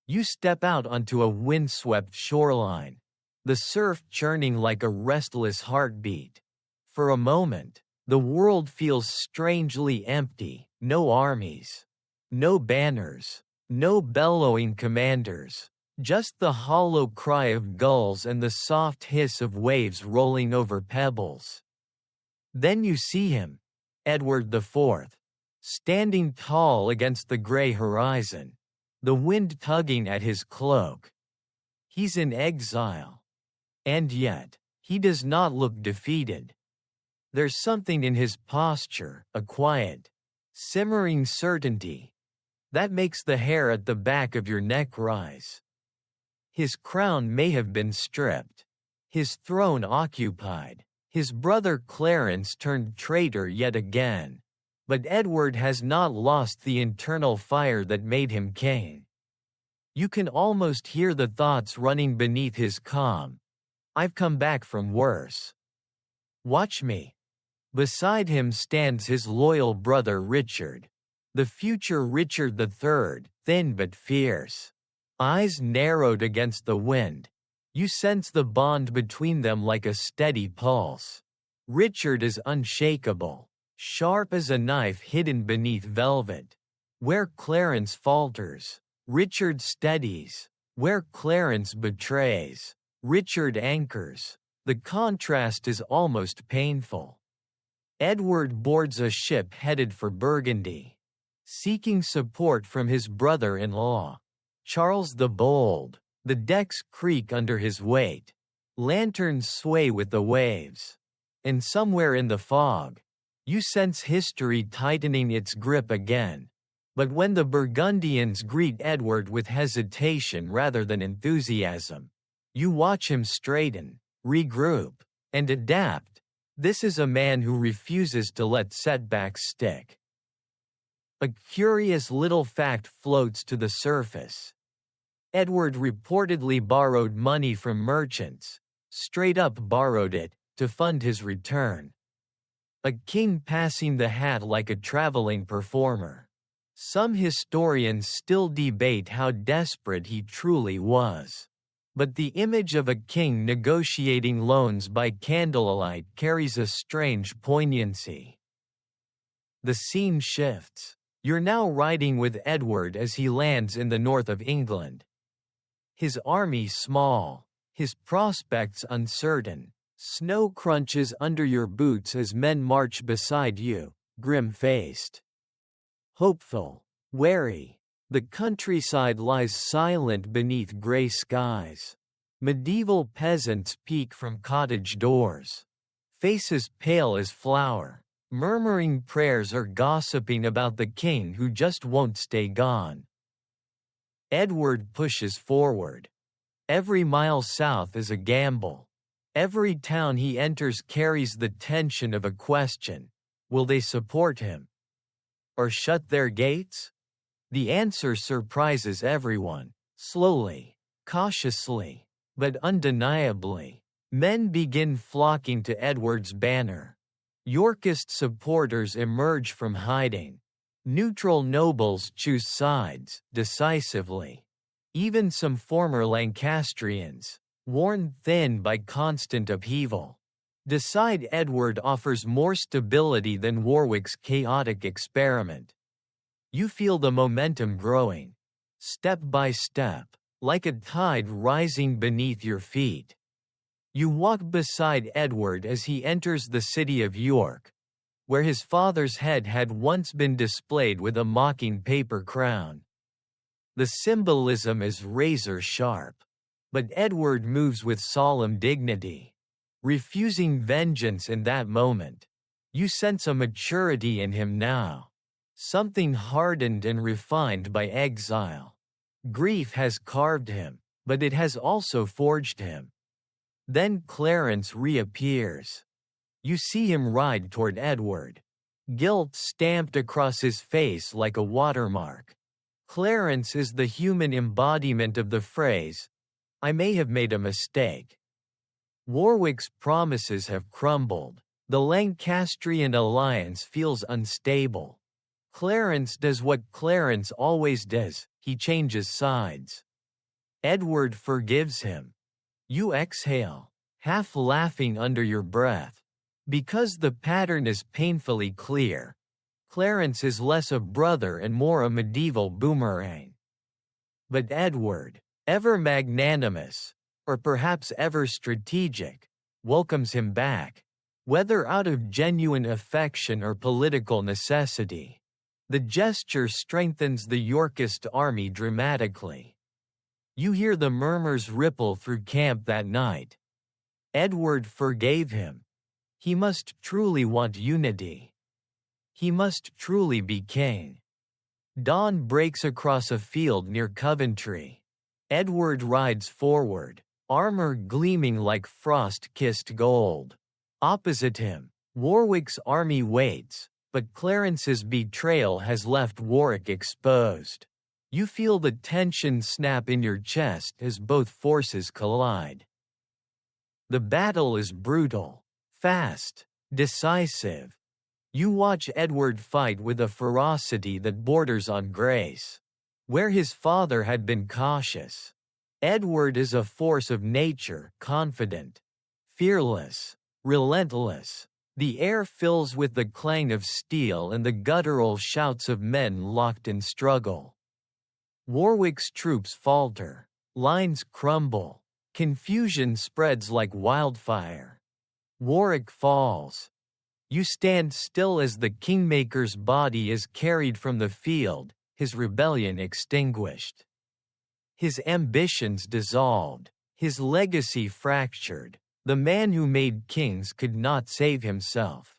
You step out onto a windswept shoreline, the surf churning like a restless heartbeat. For a moment, the world feels strangely empty. No armies, no banners, no bellowing commanders, just the hollow cry of gulls and the soft hiss of waves rolling over pebbles. Then you see him, Edward IV, standing tall against the gray horizon, the wind tugging at his cloak. He's in exile. And yet, he does not look defeated. There's something in his posture, a quiet, simmering certainty, that makes the hair at the back of your neck rise. His crown may have been stripped, his throne occupied, his brother Clarence turned traitor yet again, but Edward has not lost the internal fire that made him king. You can almost hear the thoughts running beneath his calm. I've come back from worse. Watch me. Beside him stands his loyal brother Richard, the future Richard III, thin but fierce. Eyes narrowed against the wind. You sense the bond between them like a steady pulse. Richard is unshakable, sharp as a knife hidden beneath velvet. Where Clarence falters, Richard steadies. Where Clarence betrays, Richard anchors. The contrast is almost painful. Edward boards a ship headed for Burgundy, seeking support from his brother-in-law, Charles the Bold. The decks creak under his weight. Lanterns sway with the waves. And somewhere in the fog, you sense history tightening its grip again. But when the Burgundians greet Edward with hesitation rather than enthusiasm, you watch him straighten, regroup, and adapt. This is a man who refuses to let setbacks stick. A curious little fact floats to the surface. Edward reportedly borrowed money from merchants, straight up borrowed it, to fund his return. A king passing the hat like a traveling performer. Some historians still debate how desperate he truly was. But the image of a king negotiating loans by candlelight carries a strange poignancy. The scene shifts. You're now riding with Edward as he lands in the north of England. His army small, his prospects uncertain. Snow crunches under your boots as men march beside you, grim-faced. Hopeful, wary, the countryside lies silent beneath gray skies. Medieval peasants peek from cottage doors. Faces pale as flour, murmuring prayers or gossiping about the king who just won't stay gone. Edward pushes forward. Every mile south is a gamble. Every town he enters carries the tension of a question. Will they support him? Or shut their gates? The answer surprises everyone. Slowly, cautiously, but undeniably, men begin flocking to Edward's banner. Yorkist supporters emerge from hiding. Neutral nobles choose sides, decisively. Even some former Lancastrians, worn thin by constant upheaval, decide Edward offers more stability than Warwick's chaotic experiment. You feel the momentum growing, step by step, like a tide rising beneath your feet. You walk beside Edward as he enters the city of York, where his father's head had once been displayed with a mocking paper crown. The symbolism is razor sharp. But Edward moves with solemn dignity, refusing vengeance in that moment. You sense a maturity in him now, something hardened and refined by exile. Grief has carved him, but it has also forged him. Then Clarence reappears. You see him ride toward Edward, guilt stamped across his face like a watermark. Clarence is the human embodiment of the phrase, "I may have made a mistake." Warwick's promises have crumbled. The Lancastrian alliance feels unstable. Clarence does what Clarence always does, he changes sides. Edward forgives him. You exhale, half laughing under your breath. Because the pattern is painfully clear. Clarence is less a brother and more a medieval boomerang. But Edward, ever magnanimous, or perhaps ever strategic, welcomes him back, whether out of genuine affection or political necessity. The gesture strengthens the Yorkist army dramatically. You hear the murmurs ripple through camp that night. Edward forgave him. He must truly want unity. He must truly be king. Dawn breaks across a field near Coventry. Edward rides forward, armor gleaming like frost-kissed gold. Opposite him, Warwick's army waits, but Clarence's betrayal has left Warwick exposed. You feel the tension snap in your chest as both forces collide. The battle is brutal, fast, decisive. You watch Edward fight with a ferocity that borders on grace. Where his father had been cautious, Edward is a force of nature, confident, fearless, relentless. The air fills with the clang of steel and the guttural shouts of men locked in struggle. Warwick's troops falter. Lines crumble. Confusion spreads like wildfire. Warwick falls. You stand still as the kingmaker's body is carried from the field, his rebellion extinguished. His ambitions dissolved, his legacy fractured. The man who made kings could not save himself.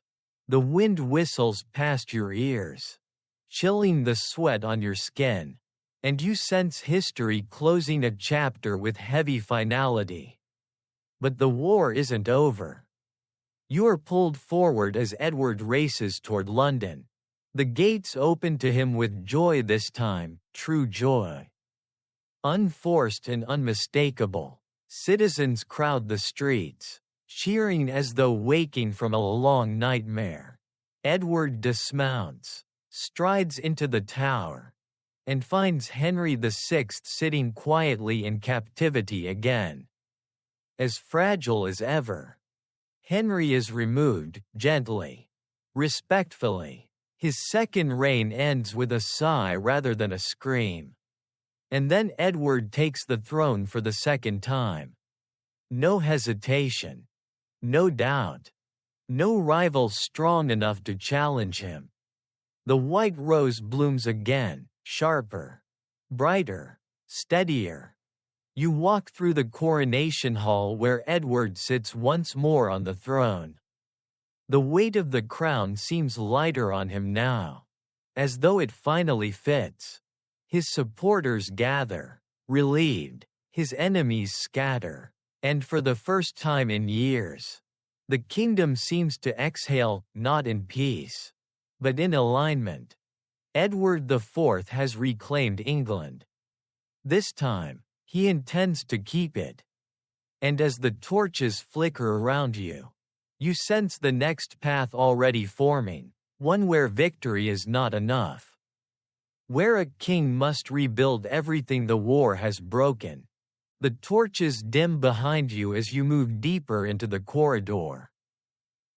The wind whistles past your ears, chilling the sweat on your skin, and you sense history closing a chapter with heavy finality. But the war isn't over. You are pulled forward as Edward races toward London. The gates open to him with joy this time, true joy. Unforced and unmistakable, citizens crowd the streets, cheering as though waking from a long nightmare. Edward dismounts, strides into the tower, and finds Henry VI sitting quietly in captivity again. As fragile as ever. Henry is removed, gently, respectfully. His second reign ends with a sigh rather than a scream. And then Edward takes the throne for the second time. No hesitation. No doubt. No rival strong enough to challenge him. The white rose blooms again, sharper, brighter, steadier. You walk through the coronation hall where Edward sits once more on the throne. The weight of the crown seems lighter on him now, as though it finally fits. His supporters gather, relieved, his enemies scatter, and for the first time in years, the kingdom seems to exhale, not in peace, but in alignment. Edward IV has reclaimed England. This time, he intends to keep it. And as the torches flicker around you, you sense the next path already forming, one where victory is not enough. Where a king must rebuild everything the war has broken. The torches dim behind you as you move deeper into the corridor.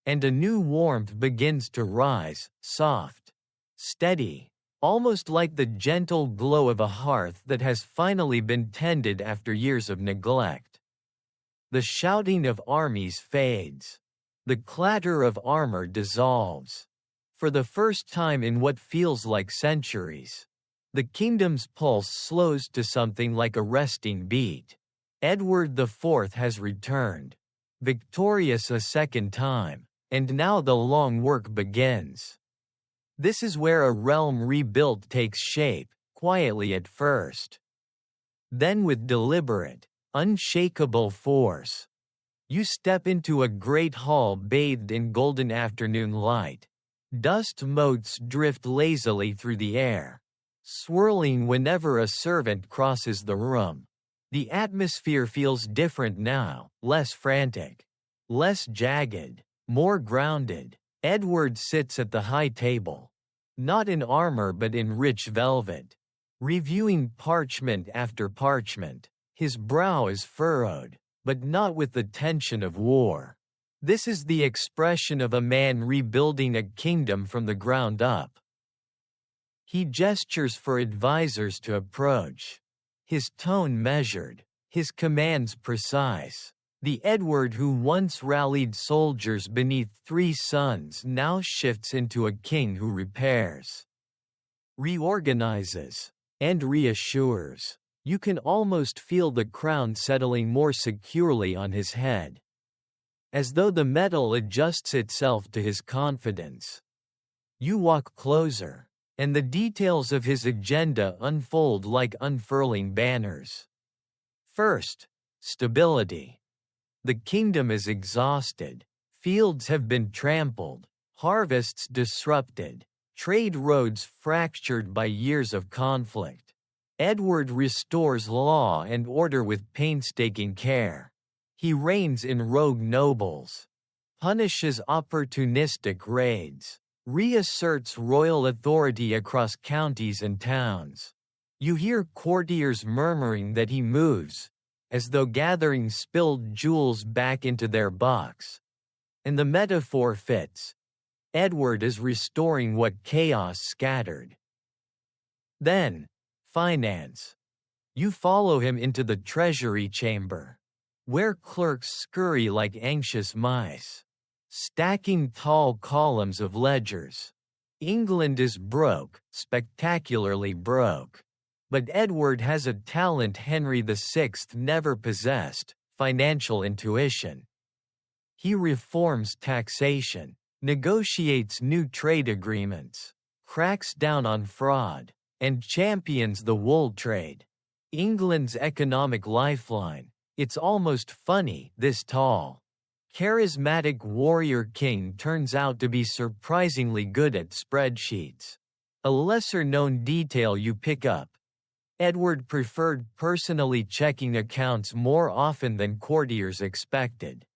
And a new warmth begins to rise, soft, steady, almost like the gentle glow of a hearth that has finally been tended after years of neglect. The shouting of armies fades. The clatter of armor dissolves. For the first time in what feels like centuries, the kingdom's pulse slows to something like a resting beat. Edward IV has returned, victorious a second time, and now the long work begins. This is where a realm rebuilt takes shape, quietly at first. Then with deliberate, unshakable force. You step into a great hall bathed in golden afternoon light. Dust motes drift lazily through the air, swirling whenever a servant crosses the room. The atmosphere feels different now, less frantic, less jagged, more grounded. Edward sits at the high table, not in armor but in rich velvet, reviewing parchment after parchment. His brow is furrowed, but not with the tension of war. This is the expression of a man rebuilding a kingdom from the ground up. He gestures for advisors to approach, his tone measured, his commands precise. The Edward who once rallied soldiers beneath 3 suns now shifts into a king who repairs, reorganizes, and reassures. You can almost feel the crown settling more securely on his head, as though the metal adjusts itself to his confidence. You walk closer, and the details of his agenda unfold like unfurling banners. First, stability. The kingdom is exhausted, fields have been trampled, harvests disrupted, trade roads fractured by years of conflict. Edward restores law and order with painstaking care. He reins in rogue nobles, punishes opportunistic raids, reasserts royal authority across counties and towns. You hear courtiers murmuring that he moves, as though gathering spilled jewels back into their box. And the metaphor fits. Edward is restoring what chaos scattered. Then, finance. You follow him into the treasury chamber, where clerks scurry like anxious mice, stacking tall columns of ledgers. England is broke, spectacularly broke. But Edward has a talent Henry VI never possessed: financial intuition. He reforms taxation, negotiates new trade agreements, cracks down on fraud, and champions the wool trade. England's economic lifeline. It's almost funny, this tall, charismatic warrior king turns out to be surprisingly good at spreadsheets. A lesser-known detail you pick up: Edward preferred personally checking accounts more often than courtiers expected.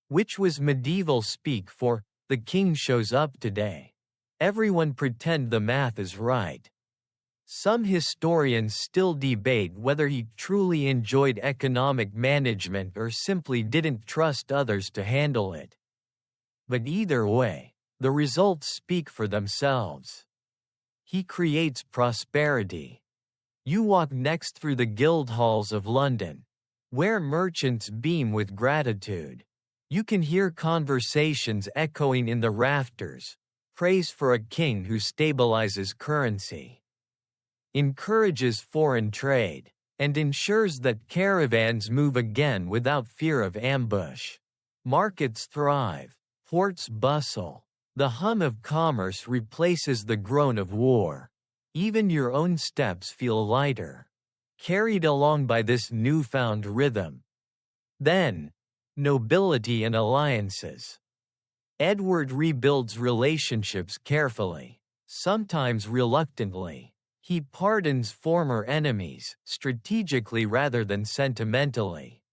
Which was medieval speak for, the king shows up today. Everyone pretend the math is right. Some historians still debate whether he truly enjoyed economic management or simply didn't trust others to handle it. But either way, the results speak for themselves. He creates prosperity. You walk next through the guild halls of London, where merchants beam with gratitude. You can hear conversations echoing in the rafters, praise for a king who stabilizes currency, encourages foreign trade, and ensures that caravans move again without fear of ambush. Markets thrive, ports bustle. The hum of commerce replaces the groan of war. Even your own steps feel lighter, carried along by this newfound rhythm. Then, nobility and alliances. Edward rebuilds relationships carefully, sometimes reluctantly. He pardons former enemies, strategically rather than sentimentally.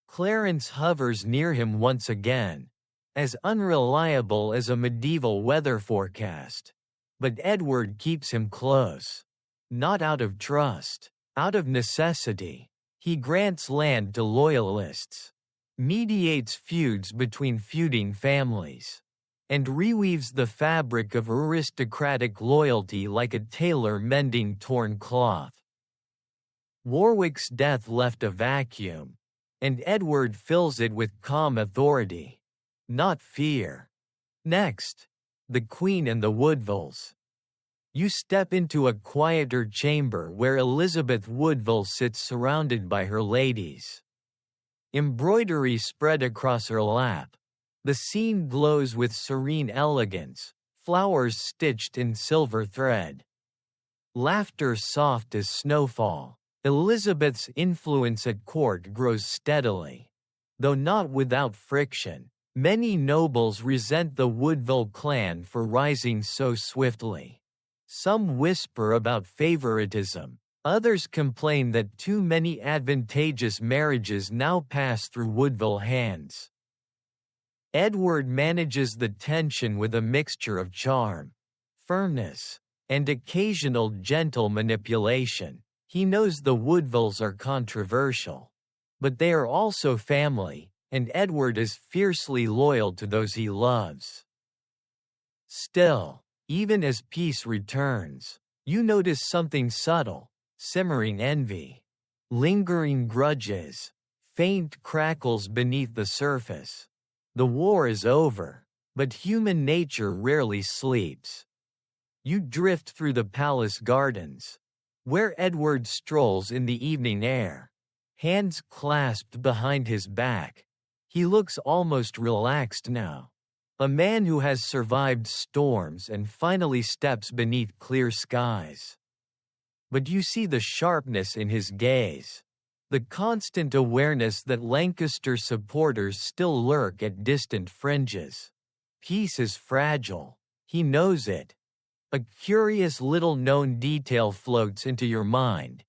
Clarence hovers near him once again, as unreliable as a medieval weather forecast. But Edward keeps him close. Not out of trust, out of necessity. He grants land to loyalists, mediates feuds between feuding families, and reweaves the fabric of aristocratic loyalty like a tailor mending torn cloth. Warwick's death left a vacuum, and Edward fills it with calm authority, not fear. Next, the Queen and the Woodvilles. You step into a quieter chamber where Elizabeth Woodville sits surrounded by her ladies. Embroidery spread across her lap. The scene glows with serene elegance, flowers stitched in silver thread. Laughter soft as snowfall. Elizabeth's influence at court grows steadily. Though not without friction, many nobles resent the Woodville clan for rising so swiftly. Some whisper about favoritism. Others complain that too many advantageous marriages now pass through Woodville hands. Edward manages the tension with a mixture of charm, firmness, and occasional gentle manipulation. He knows the Woodvilles are controversial, but they are also family, and Edward is fiercely loyal to those he loves. Still, even as peace returns, you notice something subtle: simmering envy, lingering grudges, faint crackles beneath the surface. The war is over, but human nature rarely sleeps. You drift through the palace gardens, where Edward strolls in the evening air, hands clasped behind his back. He looks almost relaxed now. A man who has survived storms and finally steps beneath clear skies. But you see the sharpness in his gaze, the constant awareness that Lancaster supporters still lurk at distant fringes. Peace is fragile. He knows it. A curious little-known detail floats into your mind.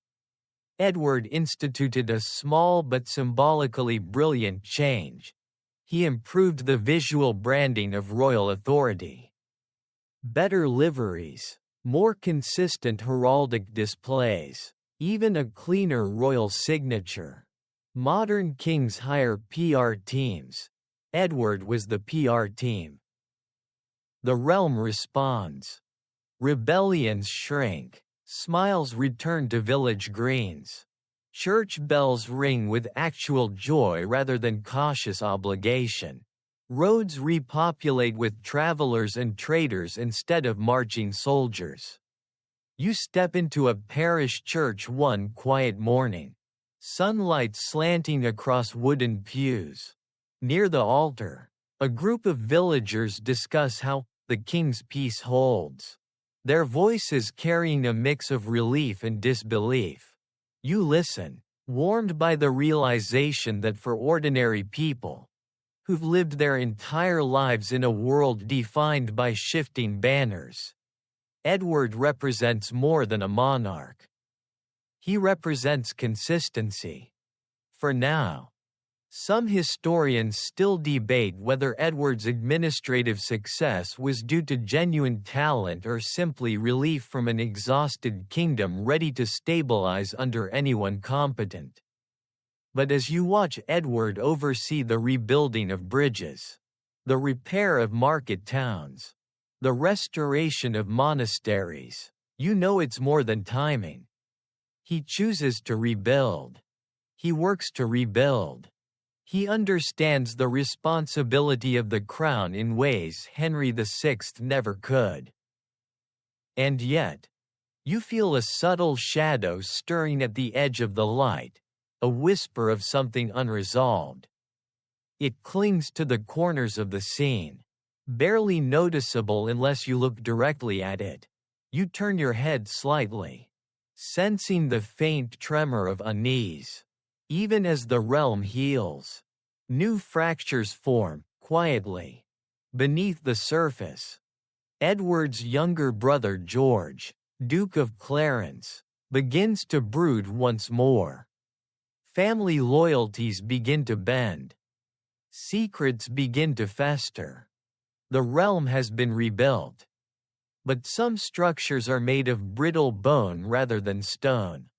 Edward instituted a small but symbolically brilliant change. He improved the visual branding of royal authority. Better liveries, more consistent heraldic displays, even a cleaner royal signature. Modern kings hire PR teams, Edward was the PR team. The realm responds. Rebellions shrink. Smiles return to village greens. Church bells ring with actual joy rather than cautious obligation. Roads repopulate with travelers and traders instead of marching soldiers. You step into a parish church one quiet morning. Sunlight slanting across wooden pews. Near the altar, a group of villagers discuss how the king's peace holds. Their voices carrying a mix of relief and disbelief. You listen, warmed by the realization that for ordinary people, who've lived their entire lives in a world defined by shifting banners, Edward represents more than a monarch. He represents consistency. For now, some historians still debate whether Edward's administrative success was due to genuine talent or simply relief from an exhausted kingdom ready to stabilize under anyone competent. But as you watch Edward oversee the rebuilding of bridges, the repair of market towns, the restoration of monasteries, you know it's more than timing. He chooses to rebuild. He works to rebuild. He understands the responsibility of the crown in ways Henry VI never could. And yet, you feel a subtle shadow stirring at the edge of the light, a whisper of something unresolved. It clings to the corners of the scene, barely noticeable unless you look directly at it. You turn your head slightly, sensing the faint tremor of unease. Even as the realm heals, new fractures form, quietly, beneath the surface. Edward's younger brother George, Duke of Clarence, begins to brood once more. Family loyalties begin to bend. Secrets begin to fester. The realm has been rebuilt. But some structures are made of brittle bone rather than stone.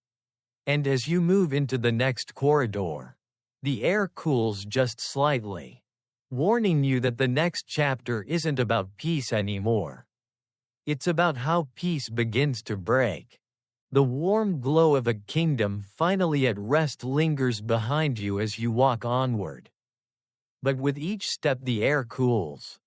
And as you move into the next corridor, the air cools just slightly, warning you that the next chapter isn't about peace anymore. It's about how peace begins to break. The warm glow of a kingdom finally at rest lingers behind you as you walk onward. But with each step the air cools,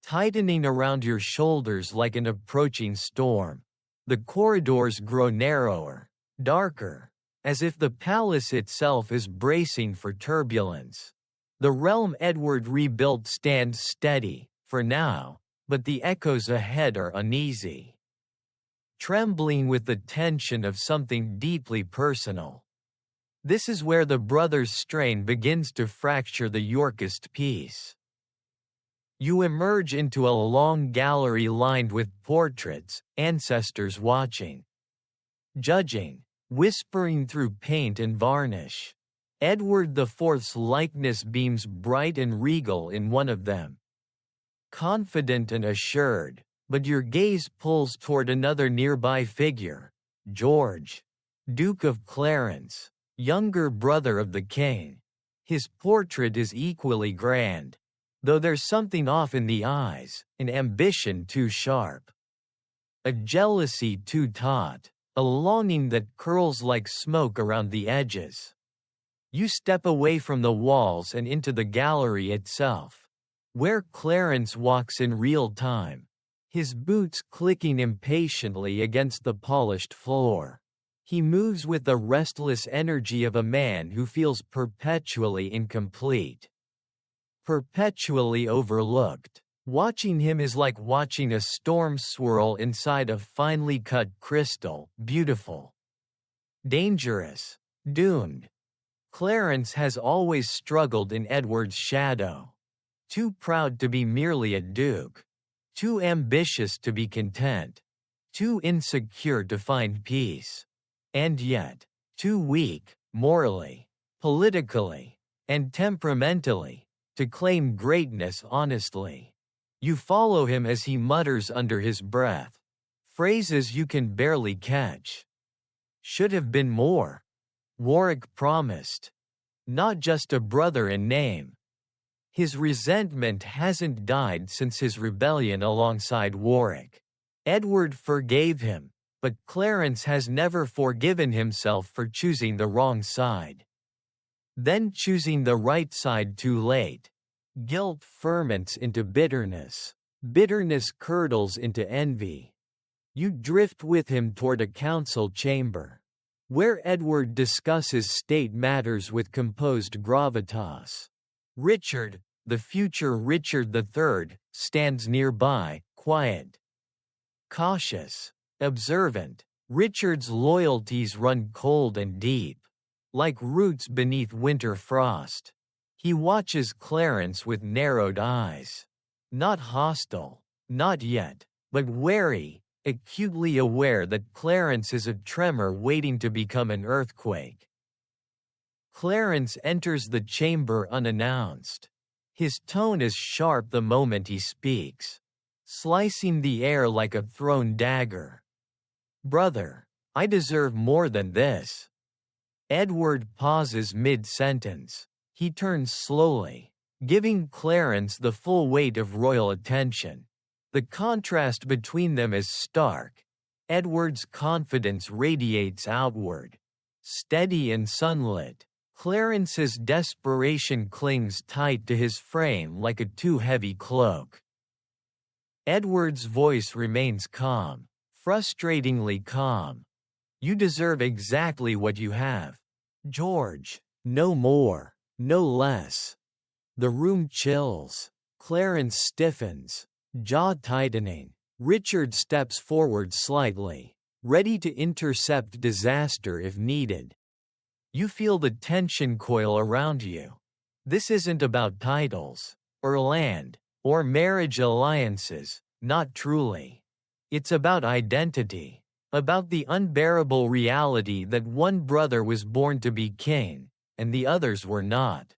tightening around your shoulders like an approaching storm. The corridors grow narrower, darker, as if the palace itself is bracing for turbulence. The realm Edward rebuilt stands steady, for now, but the echoes ahead are uneasy, trembling with the tension of something deeply personal. This is where the brothers' strain begins to fracture the Yorkist peace. You emerge into a long gallery lined with portraits, ancestors watching, judging, whispering through paint and varnish. Edward IV's likeness beams bright and regal in one of them, confident and assured, but your gaze pulls toward another nearby figure, George, Duke of Clarence, younger brother of the king. His portrait is equally grand, though there's something off in the eyes, an ambition too sharp, a jealousy too taut, a longing that curls like smoke around the edges. You step away from the walls and into the gallery itself, where Clarence walks in real time, his boots clicking impatiently against the polished floor. He moves with the restless energy of a man who feels perpetually incomplete, perpetually overlooked. Watching him is like watching a storm swirl inside a finely cut crystal, beautiful, dangerous, doomed. Clarence has always struggled in Edward's shadow. Too proud to be merely a duke. Too ambitious to be content. Too insecure to find peace. And yet, too weak, morally, politically, and temperamentally, to claim greatness honestly. You follow him as he mutters under his breath, phrases you can barely catch. Should have been more. Warwick promised. Not just a brother in name. His resentment hasn't died since his rebellion alongside Warwick. Edward forgave him, but Clarence has never forgiven himself for choosing the wrong side. Then choosing the right side too late. Guilt ferments into bitterness. Bitterness curdles into envy. You drift with him toward a council chamber, where Edward discusses state matters with composed gravitas. Richard, the future Richard III, stands nearby, quiet, cautious, observant. Richard's loyalties run cold and deep, like roots beneath winter frost. He watches Clarence with narrowed eyes. Not hostile, not yet, but wary, acutely aware that Clarence is a tremor waiting to become an earthquake. Clarence enters the chamber unannounced. His tone is sharp the moment he speaks, slicing the air like a thrown dagger. "Brother, I deserve more than this." Edward pauses mid-sentence. He turns slowly, giving Clarence the full weight of royal attention. The contrast between them is stark. Edward's confidence radiates outward, steady and sunlit. Clarence's desperation clings tight to his frame like a too heavy cloak. Edward's voice remains calm, frustratingly calm. "You deserve exactly what you have, George. No more, no less." The room chills. Clarence stiffens, jaw tightening. Richard steps forward slightly, ready to intercept disaster if needed. You feel the tension coil around you. This isn't about titles, or land, or marriage alliances, not truly. It's about identity, about the unbearable reality that one brother was born to be king, and the others were not.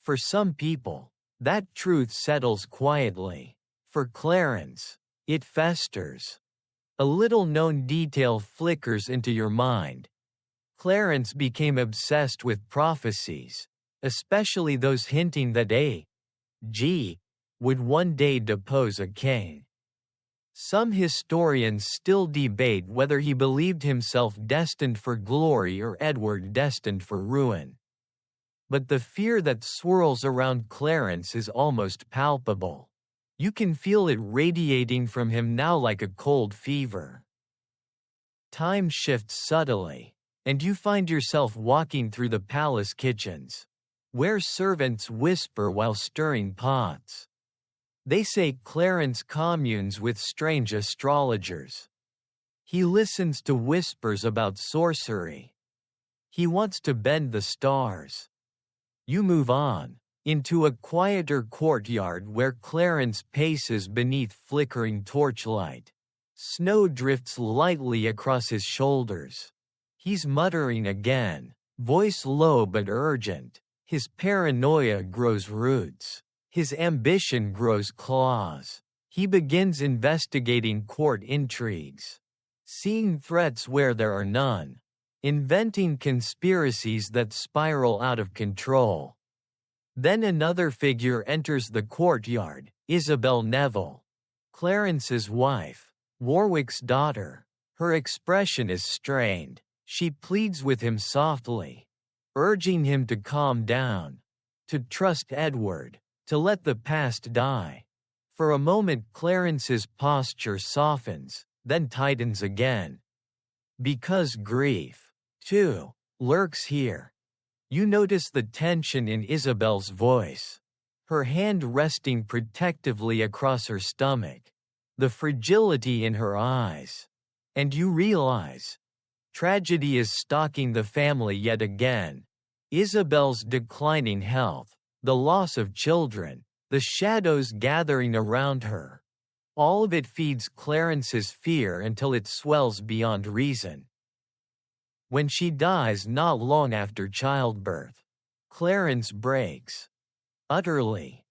For some people, that truth settles quietly. For Clarence, it festers. A little-known detail flickers into your mind. Clarence became obsessed with prophecies, especially those hinting that A.G. would one day depose a king. Some historians still debate whether he believed himself destined for glory or Edward destined for ruin. But the fear that swirls around Clarence is almost palpable. You can feel it radiating from him now like a cold fever. Time shifts subtly, and you find yourself walking through the palace kitchens, where servants whisper while stirring pots. They say Clarence communes with strange astrologers. He listens to whispers about sorcery. He wants to bend the stars. You move on, into a quieter courtyard where Clarence paces beneath flickering torchlight. Snow drifts lightly across his shoulders. He's muttering again, voice low but urgent. His paranoia grows roots. His ambition grows claws. He begins investigating court intrigues, seeing threats where there are none, inventing conspiracies that spiral out of control. Then another figure enters the courtyard, Isabel Neville, Clarence's wife, Warwick's daughter. Her expression is strained. She pleads with him softly, urging him to calm down, to trust Edward, to let the past die. For a moment Clarence's posture softens, then tightens again. Because grief, too, lurks here. You notice the tension in Isabel's voice, her hand resting protectively across her stomach, the fragility in her eyes. And you realize, tragedy is stalking the family yet again. Isabel's declining health, the loss of children, the shadows gathering around her. All of it feeds Clarence's fear until it swells beyond reason. When she dies not long after childbirth, Clarence breaks. Utterly.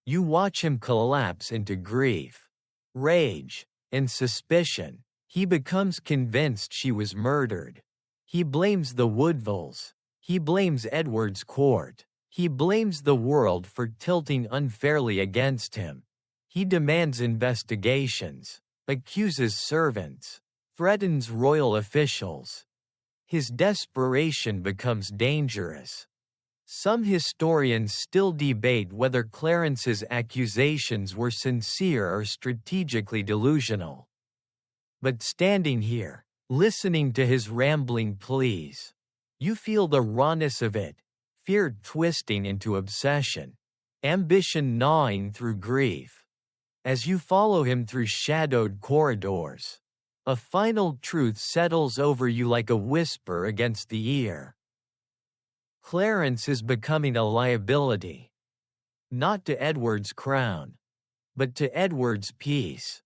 You watch him collapse into grief, rage, and suspicion. He becomes convinced she was murdered. He blames the Woodvilles. He blames Edward's court. He blames the world for tilting unfairly against him. He demands investigations, accuses servants, threatens royal officials. His desperation becomes dangerous. Some historians still debate whether Clarence's accusations were sincere or strategically delusional. But standing here, listening to his rambling pleas, you feel the rawness of it, fear twisting into obsession, ambition gnawing through grief. As you follow him through shadowed corridors, a final truth settles over you like a whisper against the ear. Clarence is becoming a liability. Not to Edward's crown, but to Edward's peace.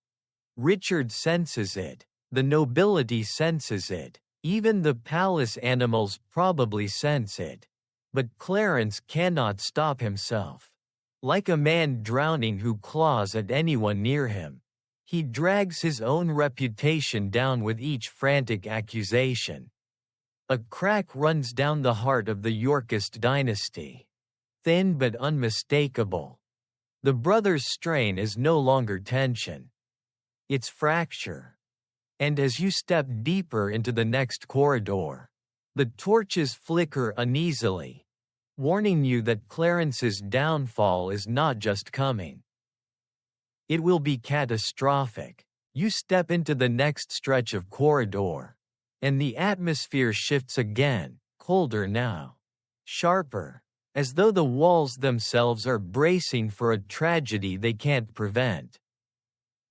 Richard senses it, the nobility senses it, even the palace animals probably sense it. But Clarence cannot stop himself. Like a man drowning who claws at anyone near him, he drags his own reputation down with each frantic accusation. A crack runs down the heart of the Yorkist dynasty. Thin but unmistakable. The brothers' strain is no longer tension. It's fracture. And as you step deeper into the next corridor, the torches flicker uneasily, warning you that Clarence's downfall is not just coming. It will be catastrophic. You step into the next stretch of corridor, and the atmosphere shifts again, colder now, sharper, as though the walls themselves are bracing for a tragedy they can't prevent.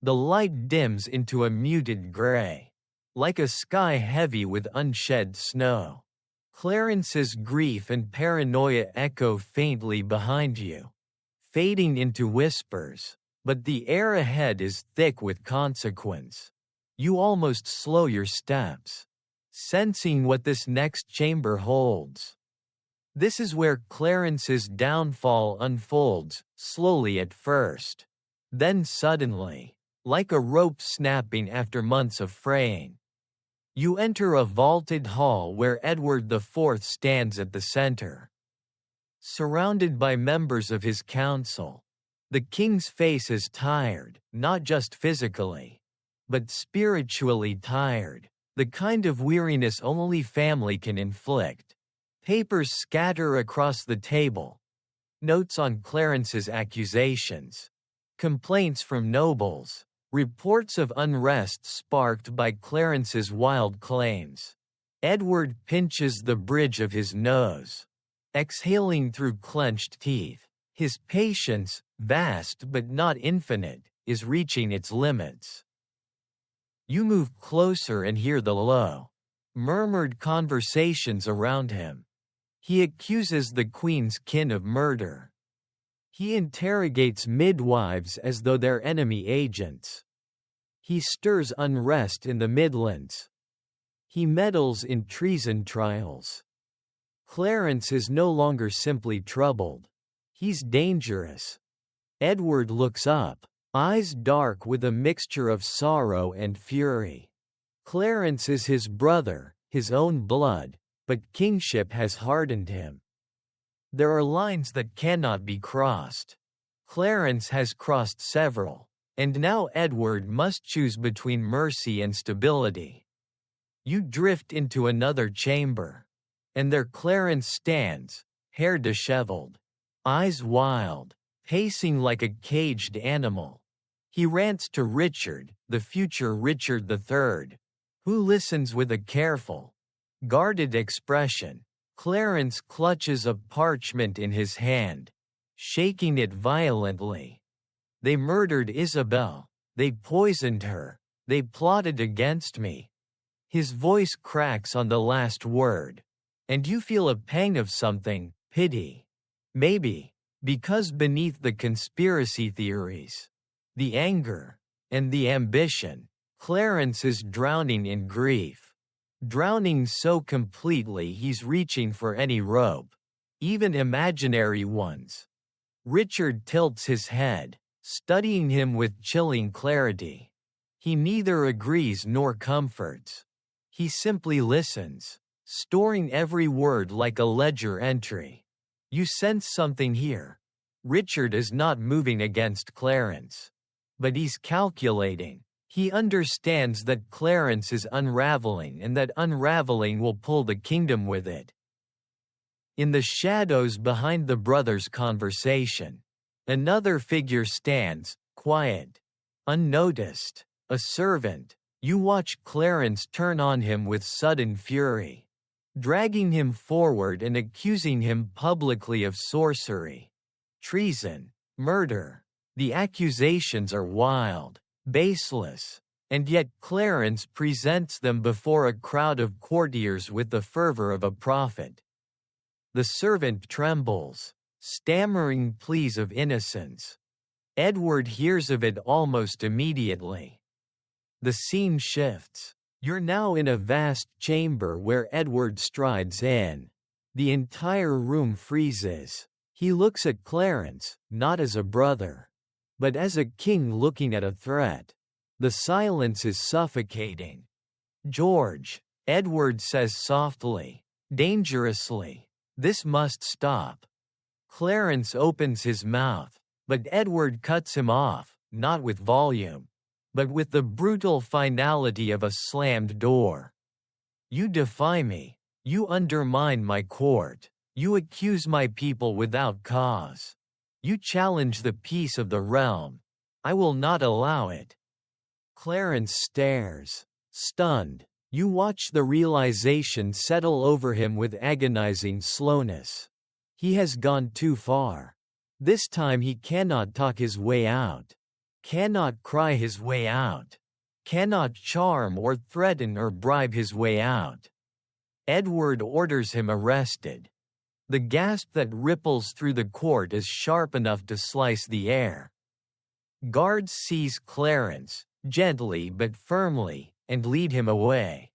The light dims into a muted gray, like a sky heavy with unshed snow. Clarence's grief and paranoia echo faintly behind you, fading into whispers, but the air ahead is thick with consequence. You almost slow your steps, sensing what this next chamber holds. This is where Clarence's downfall unfolds, slowly at first. Then suddenly, like a rope snapping after months of fraying. You enter a vaulted hall where Edward IV stands at the center. Surrounded by members of his council, the king's face is tired, not just physically, but spiritually tired. The kind of weariness only family can inflict. Papers scatter across the table. Notes on Clarence's accusations. Complaints from nobles. Reports of unrest sparked by Clarence's wild claims. Edward pinches the bridge of his nose, exhaling through clenched teeth. His patience, vast but not infinite, is reaching its limits. You move closer and hear the low, murmured conversations around him. He accuses the Queen's kin of murder. He interrogates midwives as though they're enemy agents. He stirs unrest in the Midlands. He meddles in treason trials. Clarence is no longer simply troubled. He's dangerous. Edward looks up, eyes dark with a mixture of sorrow and fury. Clarence is his brother, his own blood, but kingship has hardened him. There are lines that cannot be crossed. Clarence has crossed several, and now Edward must choose between mercy and stability. You drift into another chamber, and there Clarence stands, hair disheveled, eyes wild, pacing like a caged animal. He rants to Richard, the future Richard III, who listens with a careful, guarded expression. Clarence clutches a parchment in his hand, shaking it violently. They murdered Isabel. They poisoned her. They plotted against me. His voice cracks on the last word, and you feel a pang of something, pity. Maybe, because beneath the conspiracy theories, the anger, and the ambition, Clarence is drowning in grief. Drowning so completely he's reaching for any rope, even imaginary ones. Richard tilts his head, studying him with chilling clarity. He neither agrees nor comforts. He simply listens, storing every word like a ledger entry. You sense something here. Richard is not moving against Clarence. But he's calculating. He understands that Clarence is unraveling and that unraveling will pull the kingdom with it. In the shadows behind the brothers' conversation, another figure stands, quiet, unnoticed, a servant. You watch Clarence turn on him with sudden fury, dragging him forward and accusing him publicly of sorcery, treason, murder. The accusations are wild, baseless, and yet Clarence presents them before a crowd of courtiers with the fervor of a prophet. The servant trembles, stammering pleas of innocence. Edward hears of it almost immediately. The scene shifts. You're now in a vast chamber where Edward strides in. The entire room freezes. He looks at Clarence, not as a brother, but as a king looking at a threat. The silence is suffocating. "George," Edward says softly, dangerously, "this must stop." Clarence opens his mouth, but Edward cuts him off, not with volume, but with the brutal finality of a slammed door. "You defy me. You undermine my court. You accuse my people without cause. You challenge the peace of the realm. I will not allow it." Clarence stares, stunned. You watch the realization settle over him with agonizing slowness. He has gone too far. This time he cannot talk his way out. Cannot cry his way out. Cannot charm or threaten or bribe his way out. Edward orders him arrested. The gasp that ripples through the court is sharp enough to slice the air. Guards seize Clarence, gently but firmly, and lead him away.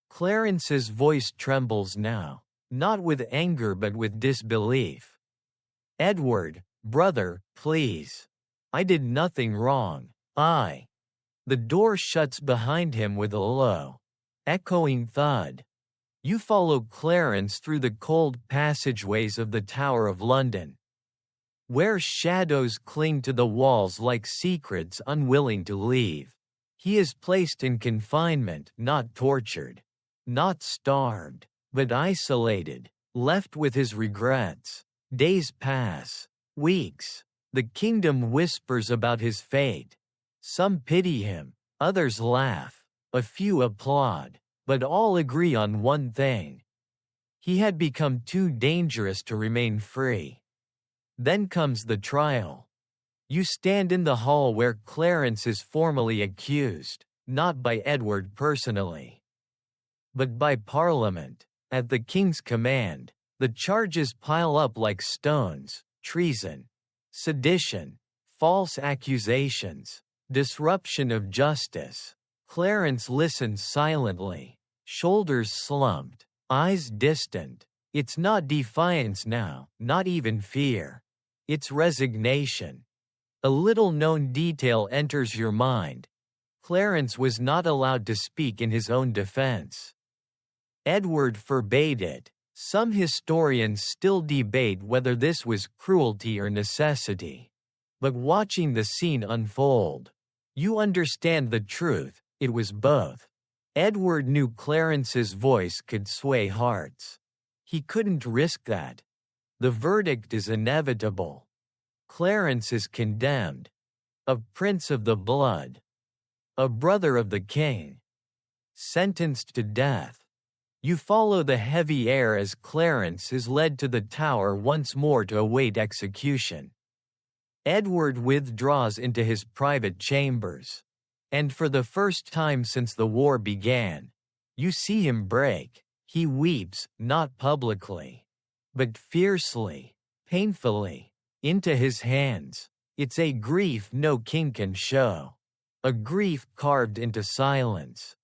Clarence's voice trembles now, not with anger but with disbelief. "Edward, brother, please. I did nothing wrong. I." The door shuts behind him with a low, echoing thud. You follow Clarence through the cold passageways of the Tower of London, where shadows cling to the walls like secrets unwilling to leave. He is placed in confinement, not tortured, not starved, but isolated, left with his regrets. Days pass, weeks. The kingdom whispers about his fate. Some pity him, others laugh, a few applaud, but all agree on one thing. He had become too dangerous to remain free. Then comes the trial. You stand in the hall where Clarence is formally accused, not by Edward personally, but by Parliament. At the king's command, the charges pile up like stones: treason, sedition, false accusations, disruption of justice. Clarence listens silently, shoulders slumped, eyes distant. It's not defiance now, not even fear. It's resignation. A little-known detail enters your mind. Clarence was not allowed to speak in his own defense. Edward forbade it. Some historians still debate whether this was cruelty or necessity. But watching the scene unfold, you understand the truth: it was both. Edward knew Clarence's voice could sway hearts. He couldn't risk that. The verdict is inevitable. Clarence is condemned. A prince of the blood. A brother of the king. Sentenced to death. You follow the heavy air as Clarence is led to the tower once more to await execution. Edward withdraws into his private chambers. And for the first time since the war began, you see him break. He weeps, not publicly, but fiercely, painfully, into his hands. It's a grief no king can show. A grief carved into silence.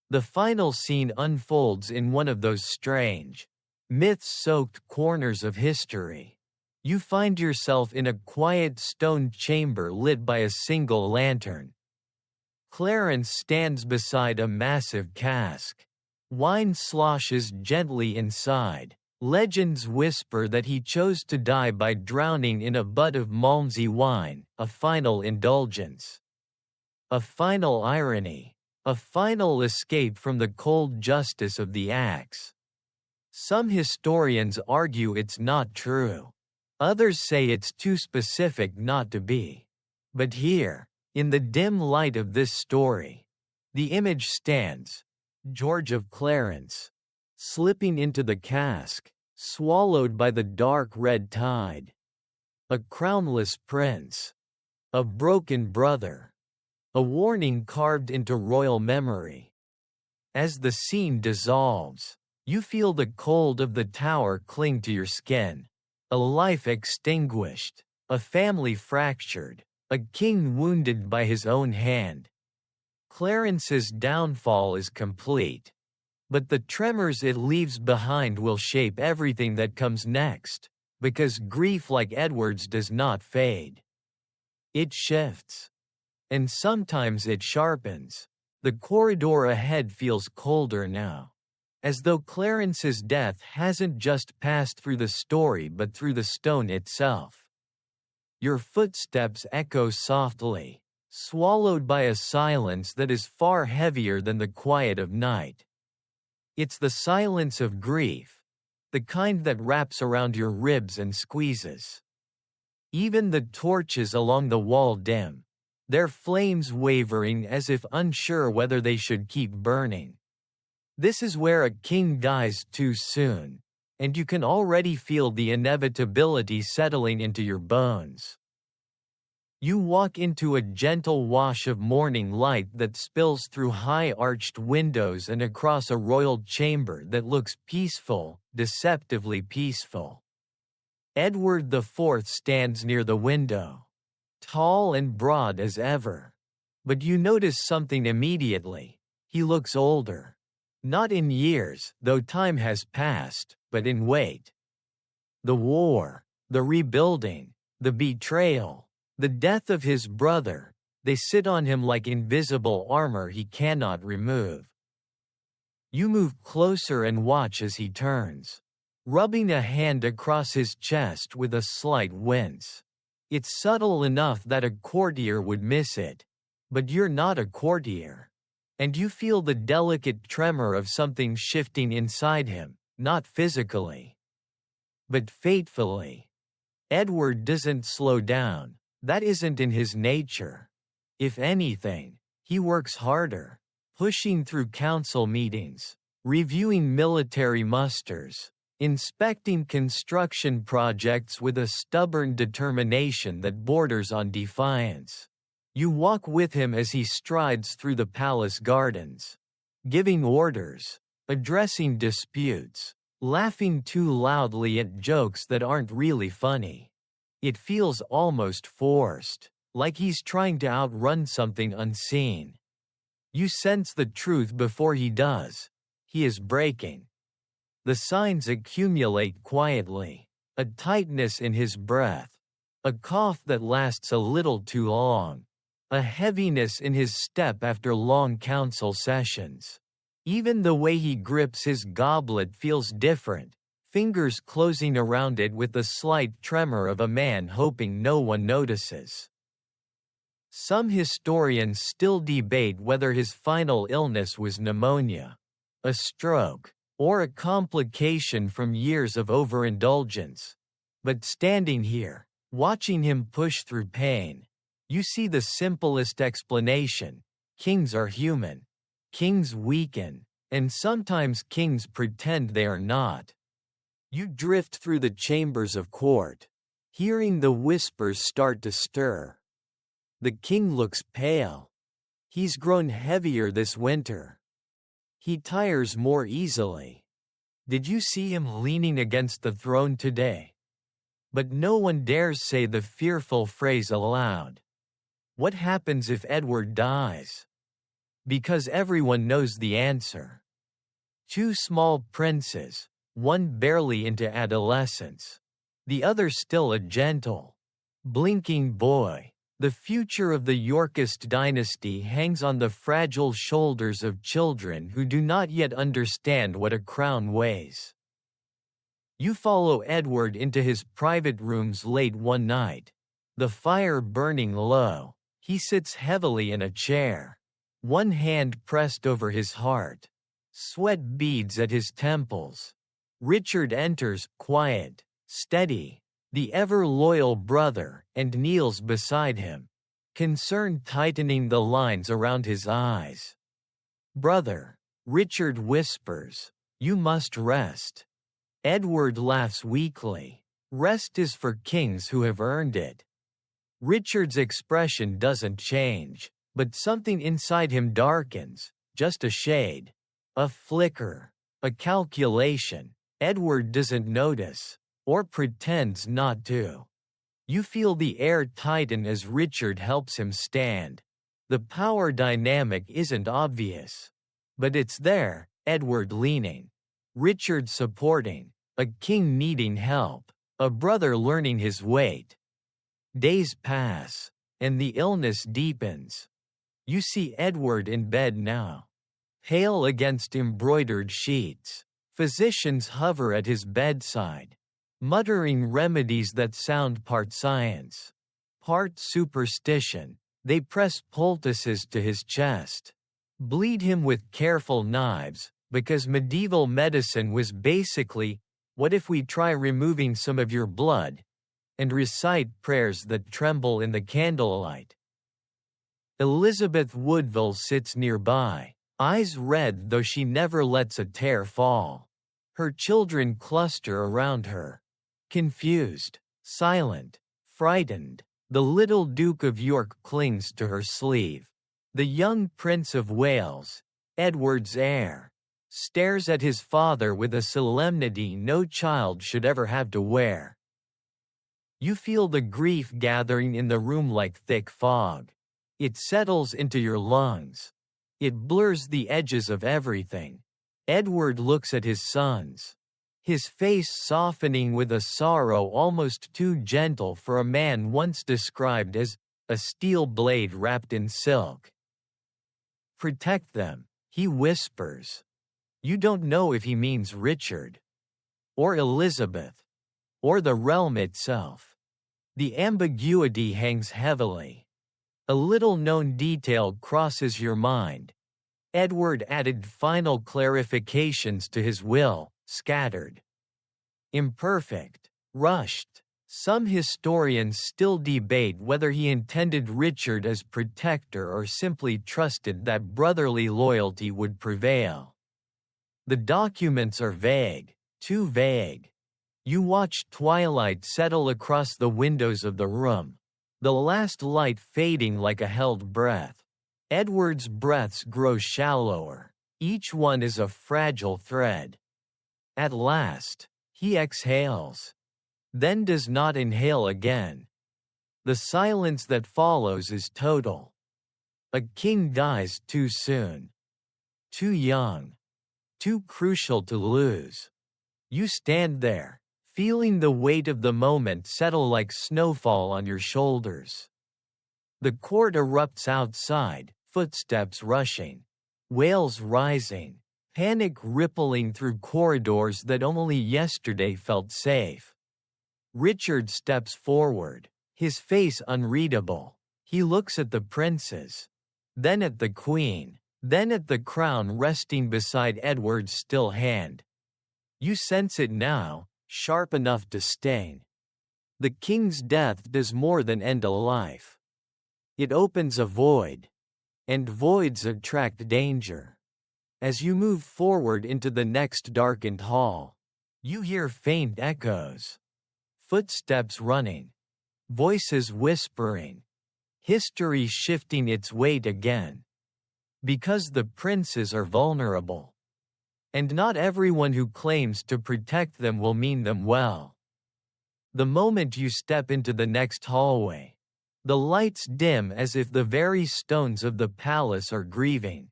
The final scene unfolds in one of those strange, myth-soaked corners of history. You find yourself in a quiet stone chamber lit by a single lantern. Clarence stands beside a massive cask. Wine sloshes gently inside, Legends whisper that he chose to die by drowning in a butt of Malmsey wine, a final indulgence. A final irony. A final escape from the cold justice of the axe. Some historians argue it's not true. Others say it's too specific not to be. But here, in the dim light of this story, the image stands: George of Clarence, slipping into the cask, swallowed by the dark red tide. A crownless prince. A broken brother. A warning carved into royal memory. As the scene dissolves, you feel the cold of the tower cling to your skin. A life extinguished. A family fractured. A king wounded by his own hand. Clarence's downfall is complete. But the tremors it leaves behind will shape everything that comes next, because grief like Edward's does not fade. It shifts. And sometimes it sharpens. The corridor ahead feels colder now. As though Clarence's death hasn't just passed through the story but through the stone itself. Your footsteps echo softly, swallowed by a silence that is far heavier than the quiet of night. It's the silence of grief, the kind that wraps around your ribs and squeezes. Even the torches along the wall dim, their flames wavering as if unsure whether they should keep burning. This is where a king dies too soon, and you can already feel the inevitability settling into your bones. You walk into a gentle wash of morning light that spills through high-arched windows and across a royal chamber that looks peaceful, deceptively peaceful. Edward IV stands near the window, tall and broad as ever. But you notice something immediately. He looks older. Not in years, though time has passed, but in weight. The war, the rebuilding, the betrayal, the death of his brother, they sit on him like invisible armor he cannot remove. You move closer and watch as he turns, rubbing a hand across his chest with a slight wince. It's subtle enough that a courtier would miss it. But you're not a courtier. And you feel the delicate tremor of something shifting inside him, not physically, but fatefully. Edward doesn't slow down. That isn't in his nature. If anything, he works harder, pushing through council meetings, reviewing military musters, inspecting construction projects with a stubborn determination that borders on defiance. You walk with him as he strides through the palace gardens, giving orders, addressing disputes, laughing too loudly at jokes that aren't really funny. It feels almost forced, like he's trying to outrun something unseen. You sense the truth before he does. He is breaking. The signs accumulate quietly, a tightness in his breath, a cough that lasts a little too long, a heaviness in his step after long council sessions. Even the way he grips his goblet feels different, fingers closing around it with the slight tremor of a man hoping no one notices. Some historians still debate whether his final illness was pneumonia, a stroke, or a complication from years of overindulgence. But standing here, watching him push through pain, you see the simplest explanation. Kings are human. Kings weaken, and sometimes kings pretend they are not. You drift through the chambers of court, hearing the whispers start to stir. The king looks pale. He's grown heavier this winter. He tires more easily. Did you see him leaning against the throne today? But no one dares say the fearful phrase aloud. What happens if Edward dies? Because everyone knows the answer. Two small princes, one barely into adolescence, the other still a gentle, blinking boy. The future of the Yorkist dynasty hangs on the fragile shoulders of children who do not yet understand what a crown weighs. You follow Edward into his private rooms late one night. The fire burning low. He sits heavily in a chair. One hand pressed over his heart. Sweat beads at his temples. Richard enters, quiet, steady, the ever-loyal brother, and kneels beside him, concern tightening the lines around his eyes. "Brother," Richard whispers, "you must rest." Edward laughs weakly. "Rest is for kings who have earned it." Richard's expression doesn't change, but something inside him darkens, just a shade. A flicker. A calculation. Edward doesn't notice, or pretends not to. You feel the air tighten as Richard helps him stand. The power dynamic isn't obvious. But it's there, Edward leaning. Richard supporting. A king needing help. A brother learning his weight. Days pass, and the illness deepens. You see Edward in bed now. Pale against embroidered sheets. Physicians hover at his bedside, muttering remedies that sound part science, part superstition. They press poultices to his chest, bleed him with careful knives, because medieval medicine was basically, what if we try removing some of your blood, and recite prayers that tremble in the candlelight. Elizabeth Woodville sits nearby, eyes red though she never lets a tear fall. Her children cluster around her. Confused, silent, frightened. The little Duke of York clings to her sleeve. The young Prince of Wales, Edward's heir, stares at his father with a solemnity no child should ever have to wear. You feel the grief gathering in the room like thick fog. It settles into your lungs. It blurs the edges of everything. Edward looks at his sons, his face softening with a sorrow almost too gentle for a man once described as a steel blade wrapped in silk. "Protect them," he whispers. You don't know if he means Richard, or Elizabeth, or the realm itself. The ambiguity hangs heavily. A little-known detail crosses your mind. Edward added final clarifications to his will, scattered, imperfect, rushed. Some historians still debate whether he intended Richard as protector or simply trusted that brotherly loyalty would prevail. The documents are vague, too vague. You watch twilight settle across the windows of the room, the last light fading like a held breath. Edward's breaths grow shallower. Each one is a fragile thread. At last, he exhales, then does not inhale again. The silence that follows is total. A king dies too soon, too young, too crucial to lose. You stand there, feeling the weight of the moment settle like snowfall on your shoulders. The court erupts outside, footsteps rushing, wails rising, panic rippling through corridors that only yesterday felt safe. Richard steps forward, his face unreadable. He looks at the princes, then at the queen, then at the crown resting beside Edward's still hand. You sense it now, sharp enough to sting. The king's death does more than end a life. It opens a void, and voids attract danger. As you move forward into the next darkened hall, you hear faint echoes, footsteps running, voices whispering, history shifting its weight again. Because the princes are vulnerable. And not everyone who claims to protect them will mean them well. The moment you step into the next hallway, the lights dim as if the very stones of the palace are grieving.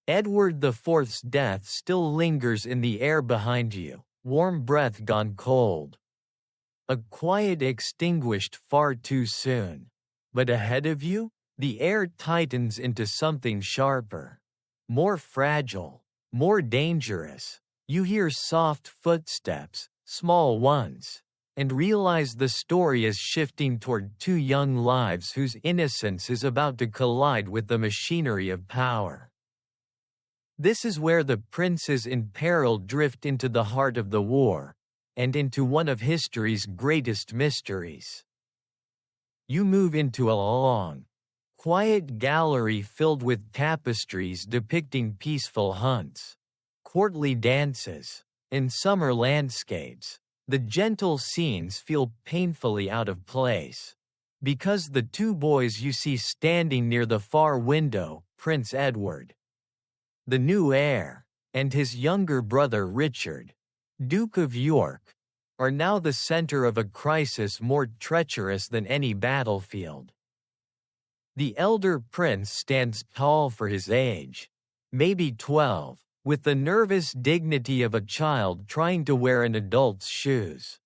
Edward IV's death still lingers in the air behind you, warm breath gone cold. A quiet extinguished far too soon. But ahead of you, the air tightens into something sharper, more fragile, more dangerous. You hear soft footsteps, small ones, and realize the story is shifting toward two young lives whose innocence is about to collide with the machinery of power. This is where the princes in peril drift into the heart of the war, and into one of history's greatest mysteries. You move into a long, quiet gallery filled with tapestries depicting peaceful hunts, courtly dances, and summer landscapes. The gentle scenes feel painfully out of place, because the two boys you see standing near the far window, Prince Edward, the new heir, and his younger brother Richard, Duke of York, are now the center of a crisis more treacherous than any battlefield. The elder prince stands tall for his age, maybe 12, with the nervous dignity of a child trying to wear an adult's shoes.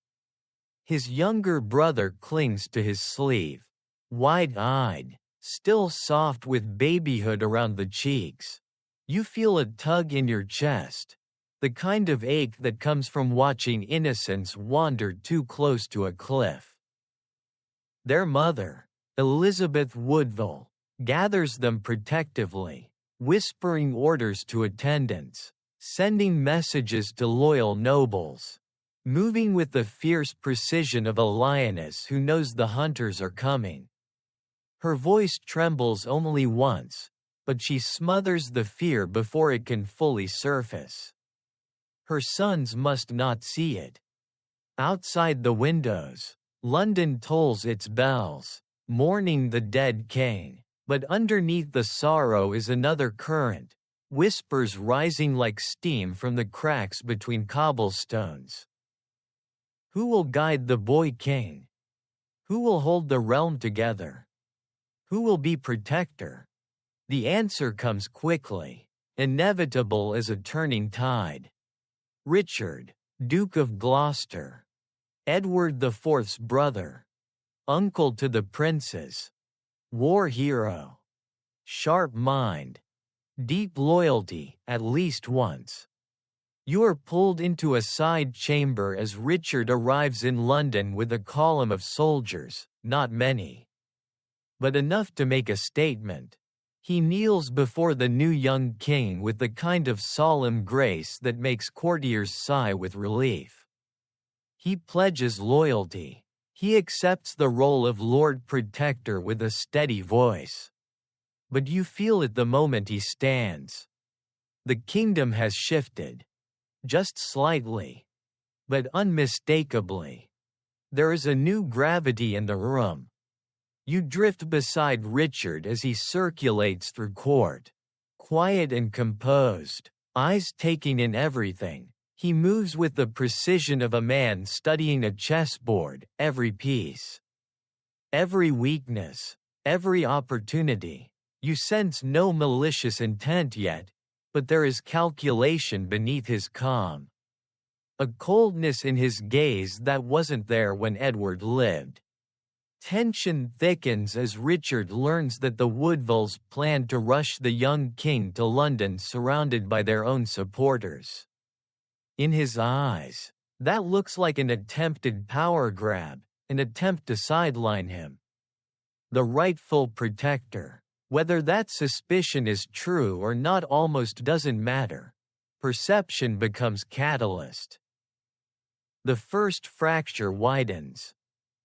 His younger brother clings to his sleeve, wide-eyed, still soft with babyhood around the cheeks. You feel a tug in your chest, the kind of ache that comes from watching innocence wander too close to a cliff. Their mother, Elizabeth Woodville, gathers them protectively, whispering orders to attendants, sending messages to loyal nobles, moving with the fierce precision of a lioness who knows the hunters are coming. Her voice trembles only once, but she smothers the fear before it can fully surface. Her sons must not see it. Outside the windows, London tolls its bells, mourning the dead king, but underneath the sorrow is another current, whispers rising like steam from the cracks between cobblestones. Who will guide the boy king? Who will hold the realm together? Who will be protector? The answer comes quickly, inevitable as a turning tide. Richard, Duke of Gloucester, Edward IV's brother, uncle to the princes, war hero, sharp mind, deep loyalty, at least once. You are pulled into a side chamber as Richard arrives in London with a column of soldiers, not many, but enough to make a statement. He kneels before the new young king with the kind of solemn grace that makes courtiers sigh with relief. He pledges loyalty. He accepts the role of Lord Protector with a steady voice. But you feel it the moment he stands. The kingdom has shifted. Just slightly. But unmistakably. There is a new gravity in the room. You drift beside Richard as he circulates through court. Quiet and composed, eyes taking in everything, he moves with the precision of a man studying a chessboard, every piece, every weakness, every opportunity. You sense no malicious intent yet, but there is calculation beneath his calm. A coldness in his gaze that wasn't there when Edward lived. Tension thickens as Richard learns that the Woodvilles plan to rush the young king to London surrounded by their own supporters. In his eyes, that looks like an attempted power grab, an attempt to sideline him. The rightful protector, whether that suspicion is true or not almost doesn't matter. Perception becomes catalyst. The first fracture widens.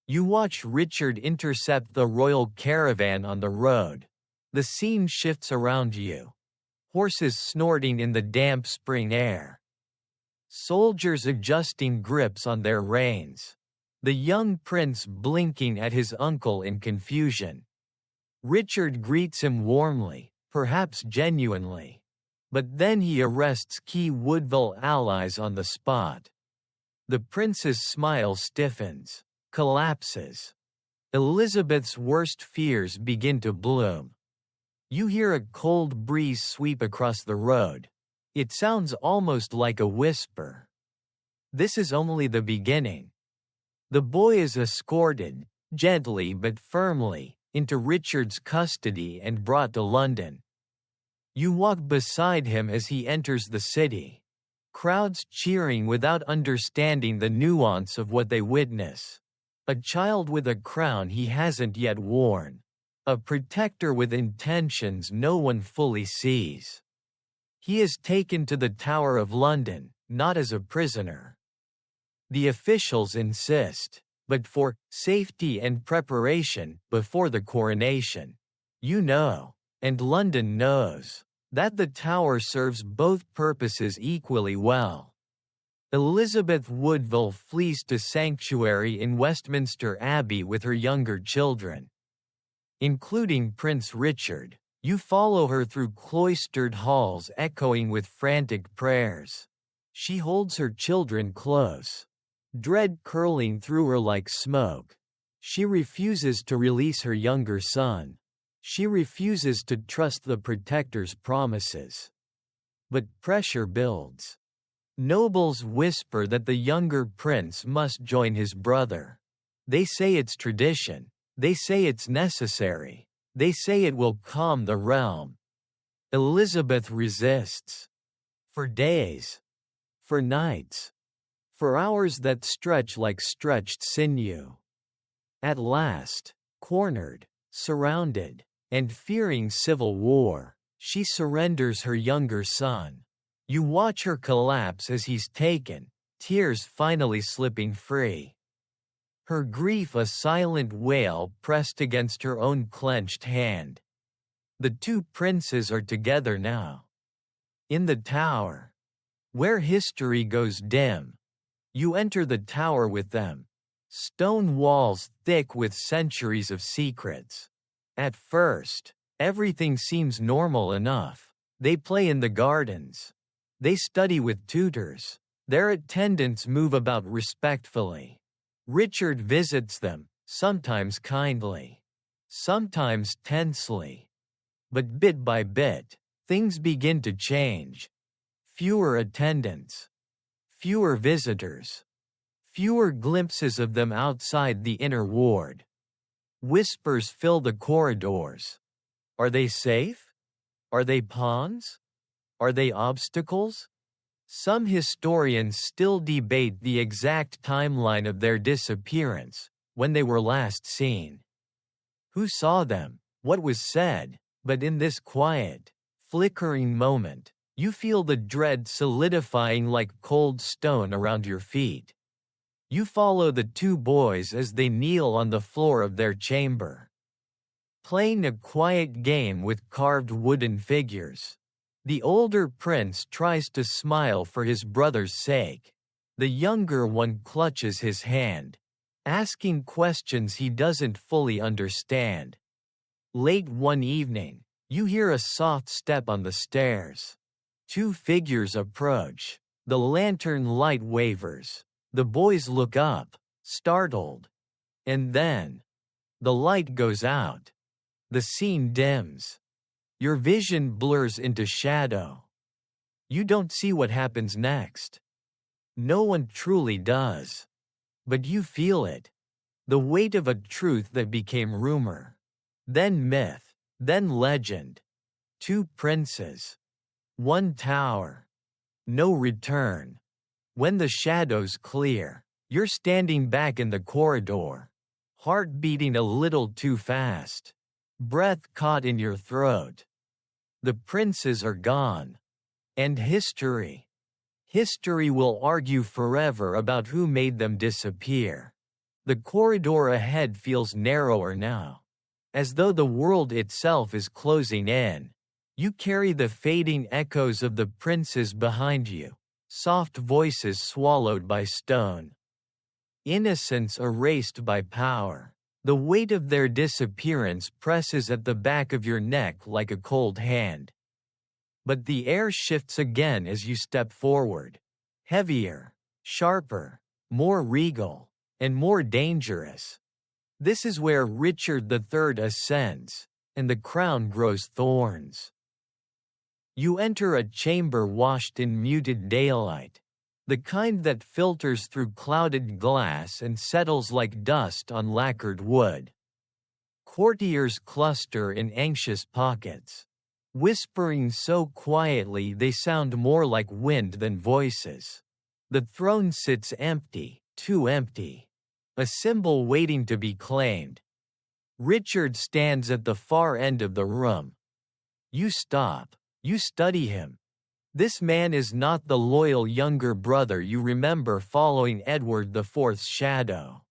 You watch Richard intercept the royal caravan on the road. The scene shifts around you. Horses snorting in the damp spring air. Soldiers adjusting grips on their reins. The young prince blinking at his uncle in confusion. Richard greets him warmly, perhaps genuinely. But then he arrests key Woodville allies on the spot. The prince's smile stiffens. Collapses. Elizabeth's worst fears begin to bloom. You hear a cold breeze sweep across the road. It sounds almost like a whisper. This is only the beginning. The boy is escorted, gently but firmly, into Richard's custody and brought to London. You walk beside him as he enters the city. Crowds cheering without understanding the nuance of what they witness. A child with a crown he hasn't yet worn. A protector with intentions no one fully sees. He is taken to the Tower of London, not as a prisoner. The officials insist, but for safety and preparation before the coronation. You know, and London knows, that the Tower serves both purposes equally well. Elizabeth Woodville flees to sanctuary in Westminster Abbey with her younger children, including Prince Richard. You follow her through cloistered halls echoing with frantic prayers. She holds her children close, dread curling through her like smoke. She refuses to release her younger son. She refuses to trust the protector's promises. But pressure builds. Nobles whisper that the younger prince must join his brother. They say it's tradition. They say it's necessary. They say it will calm the realm. Elizabeth resists. For days. For nights. For hours that stretch like stretched sinew. At last, cornered, surrounded, and fearing civil war, she surrenders her younger son. You watch her collapse as he's taken, tears finally slipping free. Her grief a silent wail pressed against her own clenched hand. The two princes are together now. In the Tower. Where history goes dim. You enter the Tower with them. Stone walls thick with centuries of secrets. At first, everything seems normal enough. They play in the gardens. They study with tutors. Their attendants move about respectfully. Richard visits them, sometimes kindly, sometimes tensely. But bit by bit, things begin to change. Fewer attendants. Fewer visitors. Fewer glimpses of them outside the inner ward. Whispers fill the corridors. Are they safe? Are they pawns? Are they obstacles? Some historians still debate the exact timeline of their disappearance, when they were last seen. Who saw them? What was said? But in this quiet, flickering moment, you feel the dread solidifying like cold stone around your feet. You follow the two boys as they kneel on the floor of their chamber, playing a quiet game with carved wooden figures. The older prince tries to smile for his brother's sake. The younger one clutches his hand, asking questions he doesn't fully understand. Late one evening, you hear a soft step on the stairs. Two figures approach. The lantern light wavers. The boys look up, startled. And then, the light goes out. The scene dims. Your vision blurs into shadow. You don't see what happens next. No one truly does. But you feel it. The weight of a truth that became rumor. Then myth. Then legend. Two princes. One tower. No return. When the shadows clear, you're standing back in the corridor. Heart beating a little too fast. Breath caught in your throat. The princes are gone. And history. History will argue forever about who made them disappear. The corridor ahead feels narrower now. As though the world itself is closing in. You carry the fading echoes of the princes behind you. Soft voices swallowed by stone. Innocence erased by power. The weight of their disappearance presses at the back of your neck like a cold hand. But the air shifts again as you step forward. Heavier, sharper, more regal, and more dangerous. This is where Richard III ascends, and the crown grows thorns. You enter a chamber washed in muted daylight. The kind that filters through clouded glass and settles like dust on lacquered wood. Courtiers cluster in anxious pockets. whispering so quietly they sound more like wind than voices. The throne sits empty, too empty. A symbol waiting to be claimed. Richard stands at the far end of the room. You stop. You study him. This man is not the loyal younger brother you remember following Edward IV's shadow.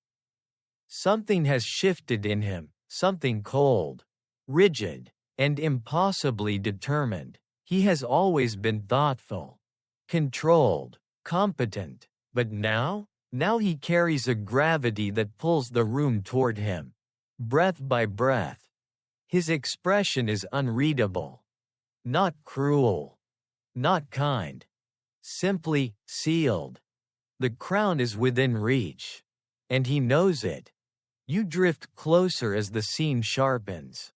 Something has shifted in him, something cold, rigid, and impossibly determined. He has always been thoughtful, controlled, competent, but now he carries a gravity that pulls the room toward him, breath by breath. His expression is unreadable. Not cruel. Not kind. Simply sealed. The crown is within reach. And he knows it. You drift closer as the scene sharpens.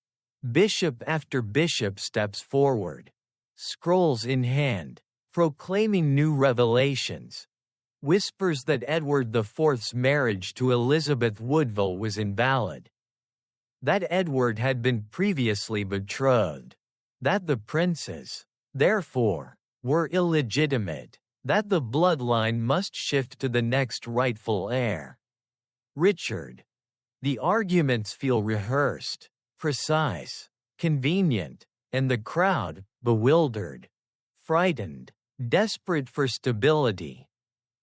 Bishop after bishop steps forward. Scrolls in hand, proclaiming new revelations. Whispers that Edward IV's marriage to Elizabeth Woodville was invalid. That Edward had been previously betrothed. That the princes, therefore, were illegitimate. That the bloodline must shift to the next rightful heir. Richard. The arguments feel rehearsed, precise, convenient, and the crowd, bewildered, frightened, desperate for stability,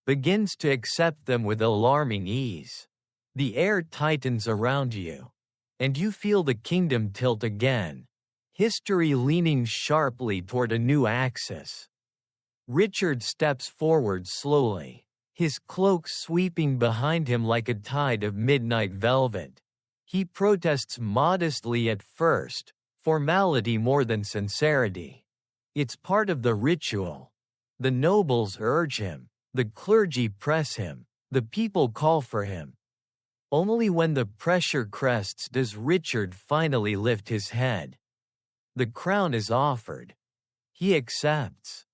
begins to accept them with alarming ease. The air tightens around you, and you feel the kingdom tilt again, history leaning sharply toward a new axis. Richard steps forward slowly, his cloak sweeping behind him like a tide of midnight velvet. He protests modestly at first, formality more than sincerity. It's part of the ritual. The nobles urge him, the clergy press him, the people call for him. Only when the pressure crests does Richard finally lift his head. The crown is offered. He accepts.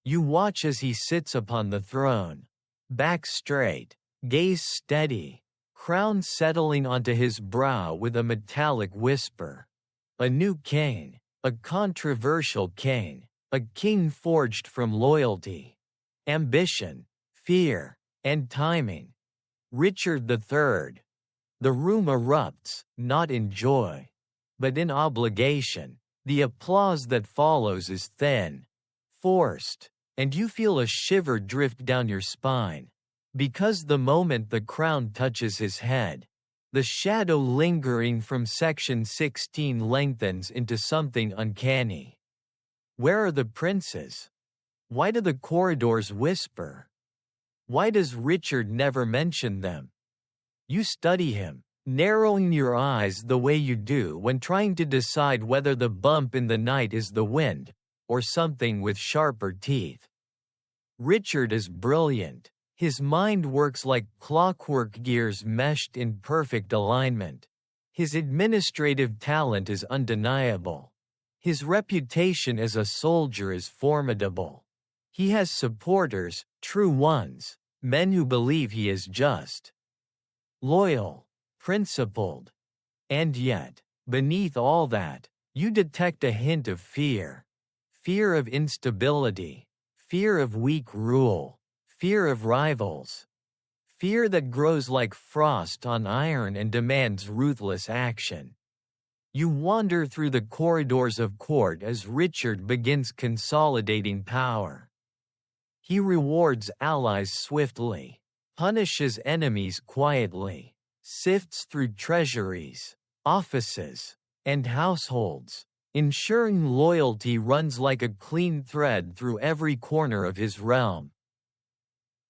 You watch as he sits upon the throne. Back straight, gaze steady, crown settling onto his brow with a metallic whisper. A new king, a controversial king, a king forged from loyalty, ambition, fear, and timing. Richard III. The room erupts, not in joy, but in obligation. The applause that follows is thin, forced, and you feel a shiver drift down your spine. Because the moment the crown touches his head, the shadow lingering from section 16 lengthens into something uncanny. Where are the princes? Why do the corridors whisper? Why does Richard never mention them? You study him, narrowing your eyes the way you do when trying to decide whether the bump in the night is the wind, or something with sharper teeth. Richard is brilliant. His mind works like clockwork gears meshed in perfect alignment. His administrative talent is undeniable. His reputation as a soldier is formidable. He has supporters, true ones, men who believe he is just, loyal, principled. And yet, beneath all that, you detect a hint of fear. Fear of instability. Fear of weak rule. Fear of rivals. Fear that grows like frost on iron and demands ruthless action. You wander through the corridors of court as Richard begins consolidating power. He rewards allies swiftly, punishes enemies quietly, sifts through treasuries, offices, and households, ensuring loyalty runs like a clean thread through every corner of his realm.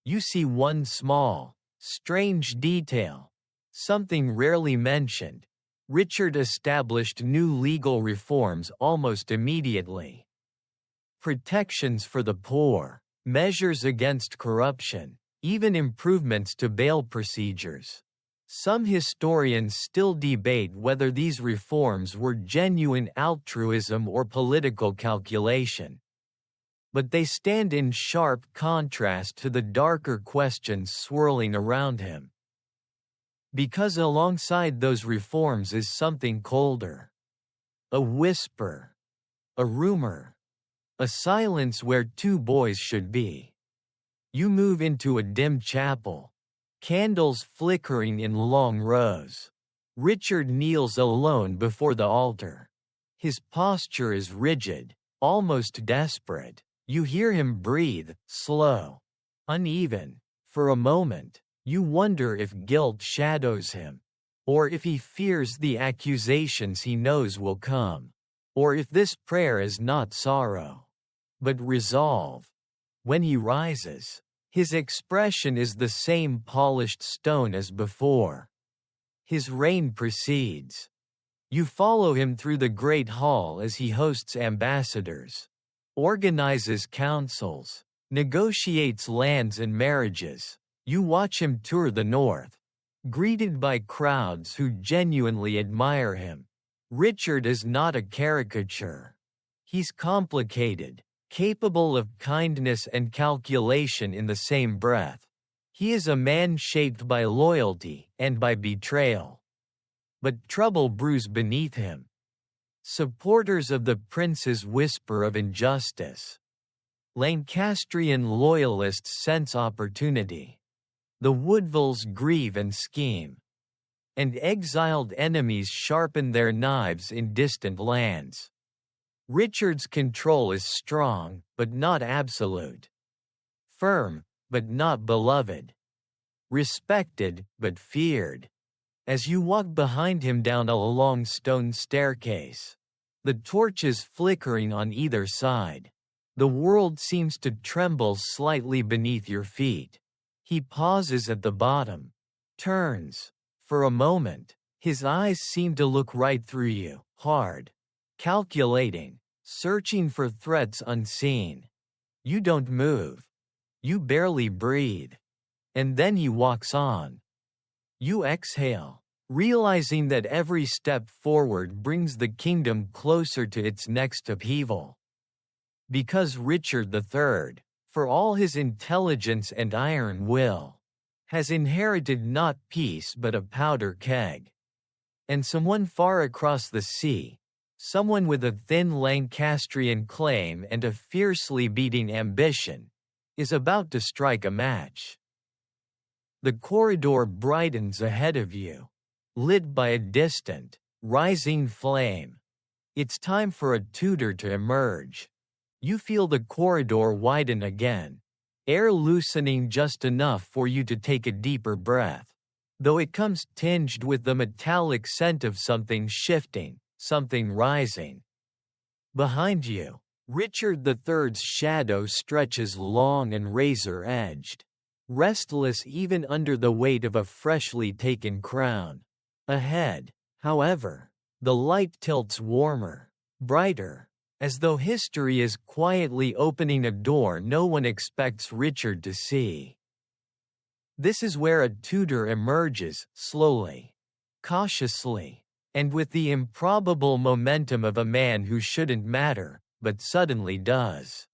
You see one small, strange detail, something rarely mentioned. Richard established new legal reforms almost immediately. Protections for the poor, measures against corruption, even improvements to bail procedures. Some historians still debate whether these reforms were genuine altruism or political calculation. But they stand in sharp contrast to the darker questions swirling around him. Because alongside those reforms is something colder. A whisper. A rumor. A silence where two boys should be. You move into a dim chapel. Candles flickering in long rows. Richard kneels alone before the altar. His posture is rigid, almost desperate. You hear him breathe, slow, uneven. For a moment, you wonder if guilt shadows him, or if he fears the accusations he knows will come, or if this prayer is not sorrow, but resolve. When he rises, his expression is the same polished stone as before. His reign proceeds. You follow him through the great hall as he hosts ambassadors, organizes councils, negotiates lands and marriages. You watch him tour the north, greeted by crowds who genuinely admire him. Richard is not a caricature. He's complicated, capable of kindness and calculation in the same breath. He is a man shaped by loyalty and by betrayal. But trouble brews beneath him. Supporters of the prince's whisper of injustice. Lancastrian loyalists sense opportunity. The Woodvilles grieve and scheme. And exiled enemies sharpen their knives in distant lands. Richard's control is strong, but not absolute. Firm, but not beloved. Respected, but feared. As you walk behind him down a long stone staircase, the torches flickering on either side, the world seems to tremble slightly beneath your feet. He pauses at the bottom, turns. For a moment, his eyes seem to look right through you, hard, calculating, searching for threats unseen. You don't move. You barely breathe. And then he walks on. You exhale, realizing that every step forward brings the kingdom closer to its next upheaval. Because Richard III, for all his intelligence and iron will, has inherited not peace but a powder keg. And someone far across the sea, someone with a thin Lancastrian claim and a fiercely beating ambition, is about to strike a match. The corridor brightens ahead of you, lit by a distant, rising flame. It's time for a Tudor to emerge. You feel the corridor widen again, air loosening just enough for you to take a deeper breath, though it comes tinged with the metallic scent of something shifting, something rising. Behind you, Richard III's shadow stretches long and razor-edged, restless even under the weight of a freshly taken crown. Ahead, however, the light tilts warmer, brighter, as though history is quietly opening a door no one expects Richard to see. This is where a Tudor emerges, slowly, cautiously, and with the improbable momentum of a man who shouldn't matter, but suddenly does.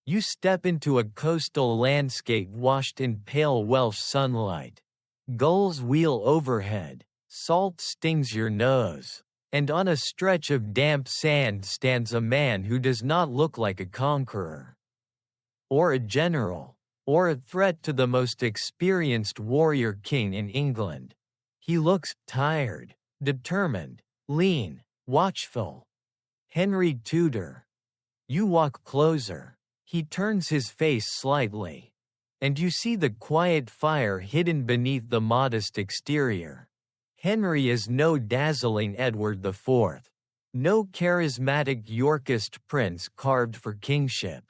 You step into a coastal landscape washed in pale Welsh sunlight. Gulls wheel overhead, salt stings your nose. And on a stretch of damp sand stands a man who does not look like a conqueror, or a general, or a threat to the most experienced warrior king in England. He looks tired, determined, lean, watchful. Henry Tudor. You walk closer. He turns his face slightly, and you see the quiet fire hidden beneath the modest exterior. Henry is no dazzling Edward IV, no charismatic Yorkist prince carved for kingship.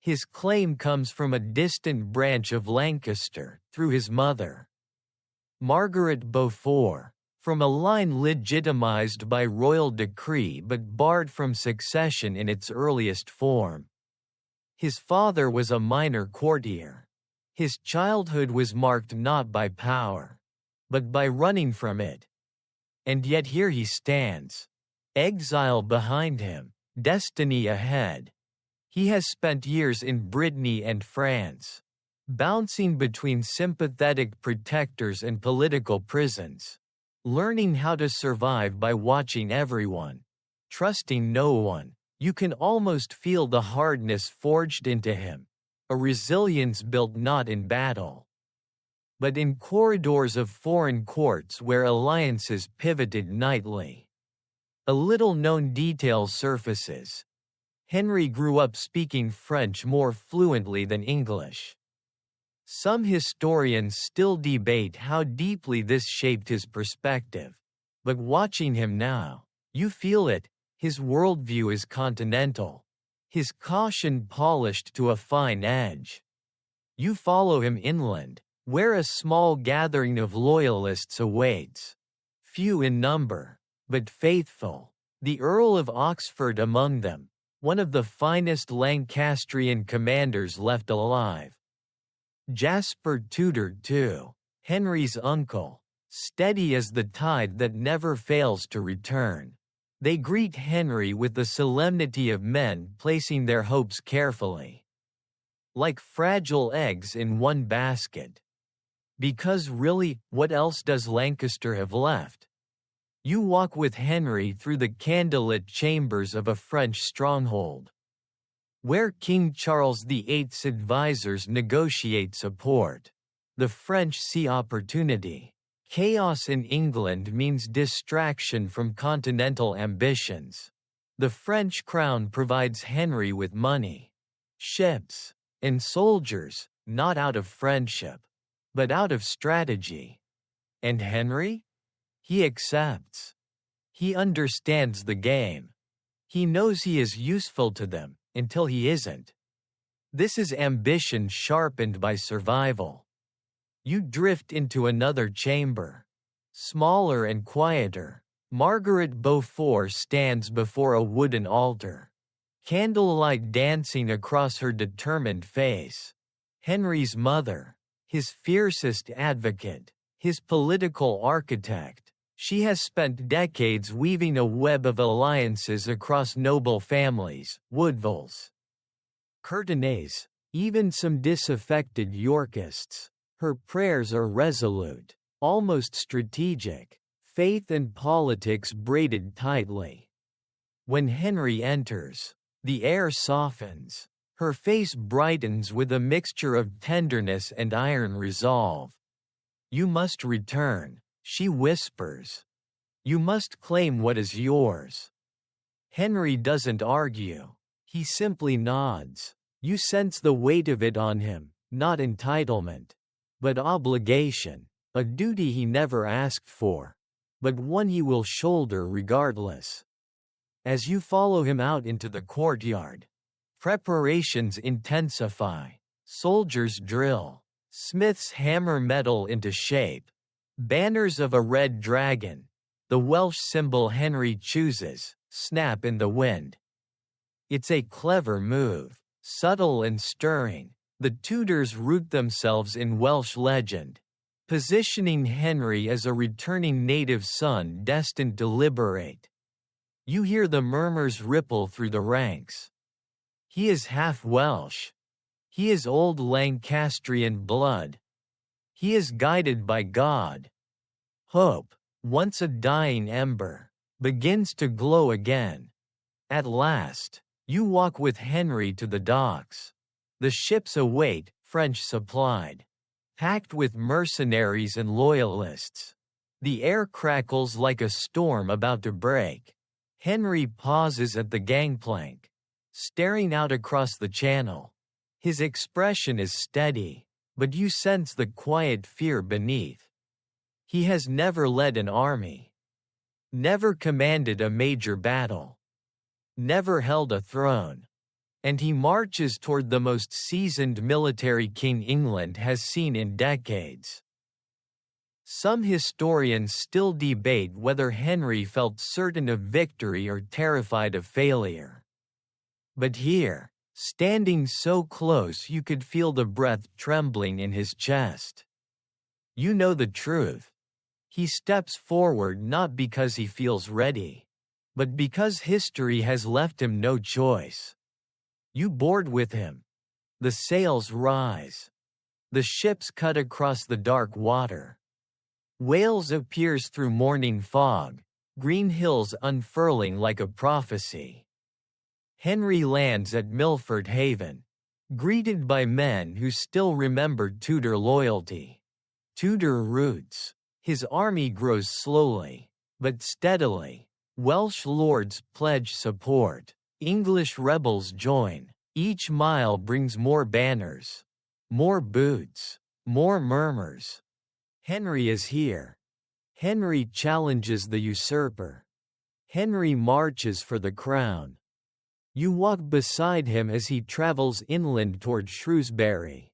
His claim comes from a distant branch of Lancaster, through his mother, Margaret Beaufort, from a line legitimized by royal decree but barred from succession in its earliest form. His father was a minor courtier. His childhood was marked not by power, but by running from it. And yet here he stands. Exile behind him, destiny ahead. He has spent years in Brittany and France, bouncing between sympathetic protectors and political prisons, learning how to survive by watching everyone, trusting no one, You can almost feel the hardness forged into him, a resilience built not in battle, but in corridors of foreign courts where alliances pivoted nightly. A little-known detail surfaces. Henry grew up speaking French more fluently than English. Some historians still debate how deeply this shaped his perspective, but watching him now, you feel it. His worldview is continental, his caution polished to a fine edge. You follow him inland, where a small gathering of loyalists awaits. Few in number, but faithful. The Earl of Oxford among them, one of the finest Lancastrian commanders left alive. Jasper Tudor too, Henry's uncle, steady as the tide that never fails to return. They greet Henry with the solemnity of men placing their hopes carefully, like fragile eggs in one basket. Because really, what else does Lancaster have left? You walk with Henry through the candlelit chambers of a French stronghold, where King Charles VIII's advisors negotiate support. The French see opportunity. Chaos in England means distraction from continental ambitions. The French crown provides Henry with money, ships, and soldiers, not out of friendship, but out of strategy. And Henry? He accepts. He understands the game. He knows he is useful to them, until he isn't. This is ambition sharpened by survival. You drift into another chamber. Smaller and quieter. Margaret Beaufort stands before a wooden altar, candlelight dancing across her determined face. Henry's mother, his fiercest advocate, his political architect. She has spent decades weaving a web of alliances across noble families, Woodvilles, Courtenays, even some disaffected Yorkists. Her prayers are resolute, almost strategic, faith and politics braided tightly. When Henry enters, the air softens, her face brightens with a mixture of tenderness and iron resolve. You must return, she whispers. You must claim what is yours. Henry doesn't argue. He simply nods. You sense the weight of it on him, not entitlement, but obligation, a duty he never asked for, but one he will shoulder regardless. As you follow him out into the courtyard, preparations intensify. Soldiers drill. Smiths hammer metal into shape. Banners of a red dragon, the Welsh symbol Henry chooses, snap in the wind. It's a clever move, subtle and stirring. The Tudors root themselves in Welsh legend, positioning Henry as a returning native son destined to liberate. You hear the murmurs ripple through the ranks. He is half Welsh. He is old Lancastrian blood. He is guided by God. Hope, once a dying ember, begins to glow again. At last, you walk with Henry to the docks. The ships await, French supplied, packed with mercenaries and loyalists. The air crackles like a storm about to break. Henry pauses at the gangplank, staring out across the channel. His expression is steady, but you sense the quiet fear beneath. He has never led an army, never commanded a major battle, never held a throne. And he marches toward the most seasoned military king England has seen in decades. Some historians still debate whether Henry felt certain of victory or terrified of failure. But here, standing so close you could feel the breath trembling in his chest. You know the truth. He steps forward not because he feels ready, but because history has left him no choice. You board with him. The sails rise. The ships cut across the dark water. Wales appears through morning fog, green hills unfurling like a prophecy. Henry lands at Milford Haven, greeted by men who still remembered Tudor loyalty. Tudor roots. His army grows slowly, but steadily. Welsh lords pledge support. English rebels join. Each mile brings more banners, more boots, more murmurs. Henry is here. Henry challenges the usurper. Henry marches for the crown. You walk beside him as he travels inland toward Shrewsbury,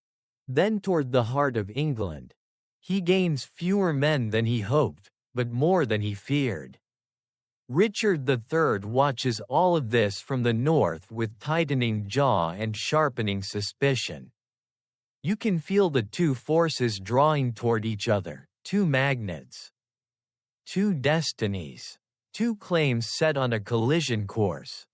then toward the heart of England. He gains fewer men than he hoped, but more than he feared. Richard III watches all of this from the north with tightening jaw and sharpening suspicion. You can feel the two forces drawing toward each other, two magnets, two destinies, two claims set on a collision course.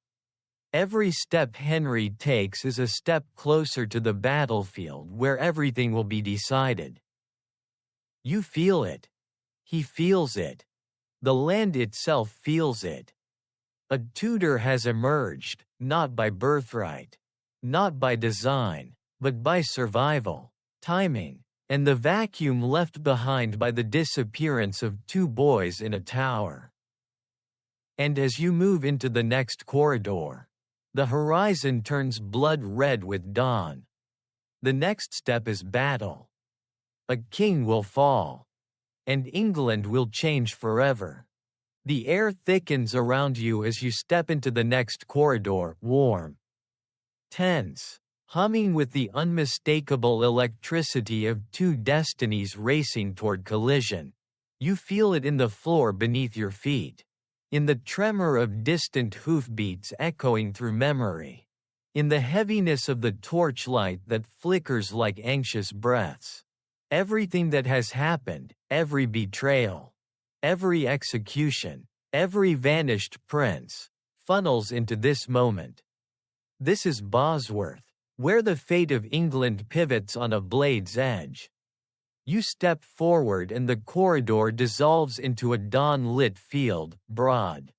Every step Henry takes is a step closer to the battlefield where everything will be decided. You feel it. He feels it. The land itself feels it. A Tudor has emerged, not by birthright, not by design, but by survival, timing, and the vacuum left behind by the disappearance of two boys in a tower. And as you move into the next corridor, the horizon turns blood red with dawn. The next step is battle. A king will fall, and England will change forever. The air thickens around you as you step into the next corridor, warm, tense, humming with the unmistakable electricity of two destinies racing toward collision. You feel it in the floor beneath your feet, in the tremor of distant hoofbeats echoing through memory, in the heaviness of the torchlight that flickers like anxious breaths. Everything that has happened, every betrayal, every execution, every vanished prince, funnels into this moment. This is Bosworth, where the fate of England pivots on a blade's edge. You step forward and the corridor dissolves into a dawn-lit field, broad,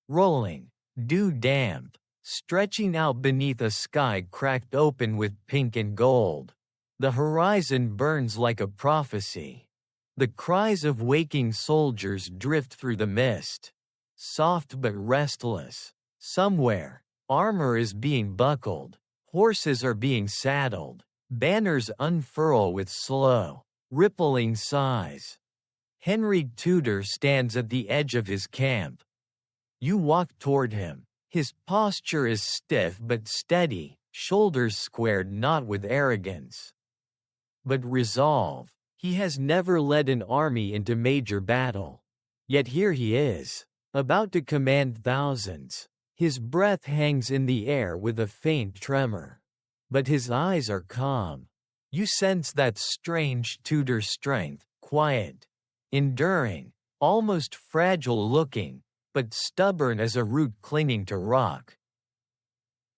rolling, dew-damp, stretching out beneath a sky cracked open with pink and gold. The horizon burns like a prophecy. The cries of waking soldiers drift through the mist, soft but restless. Somewhere, armor is being buckled, horses are being saddled, banners unfurl with slow, rippling sighs. Henry Tudor stands at the edge of his camp. You walk toward him. His posture is stiff but steady, shoulders squared not with arrogance, but resolve. He has never led an army into major battle. Yet here he is, about to command thousands. His breath hangs in the air with a faint tremor. But his eyes are calm. You sense that strange Tudor strength, quiet, enduring, almost fragile-looking, but stubborn as a root clinging to rock.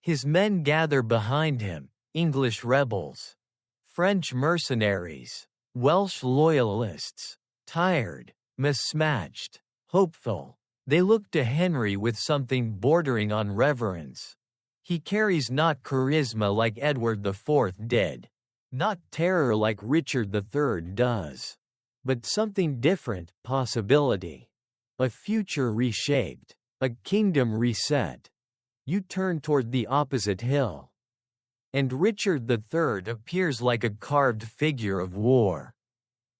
His men gather behind him, English rebels, French mercenaries, Welsh loyalists, tired, mismatched, hopeful. They look to Henry with something bordering on reverence. He carries not charisma like Edward IV did, not terror like Richard III does, but something different, possibility. A future reshaped, a kingdom reset. You turn toward the opposite hill, and Richard III appears like a carved figure of war.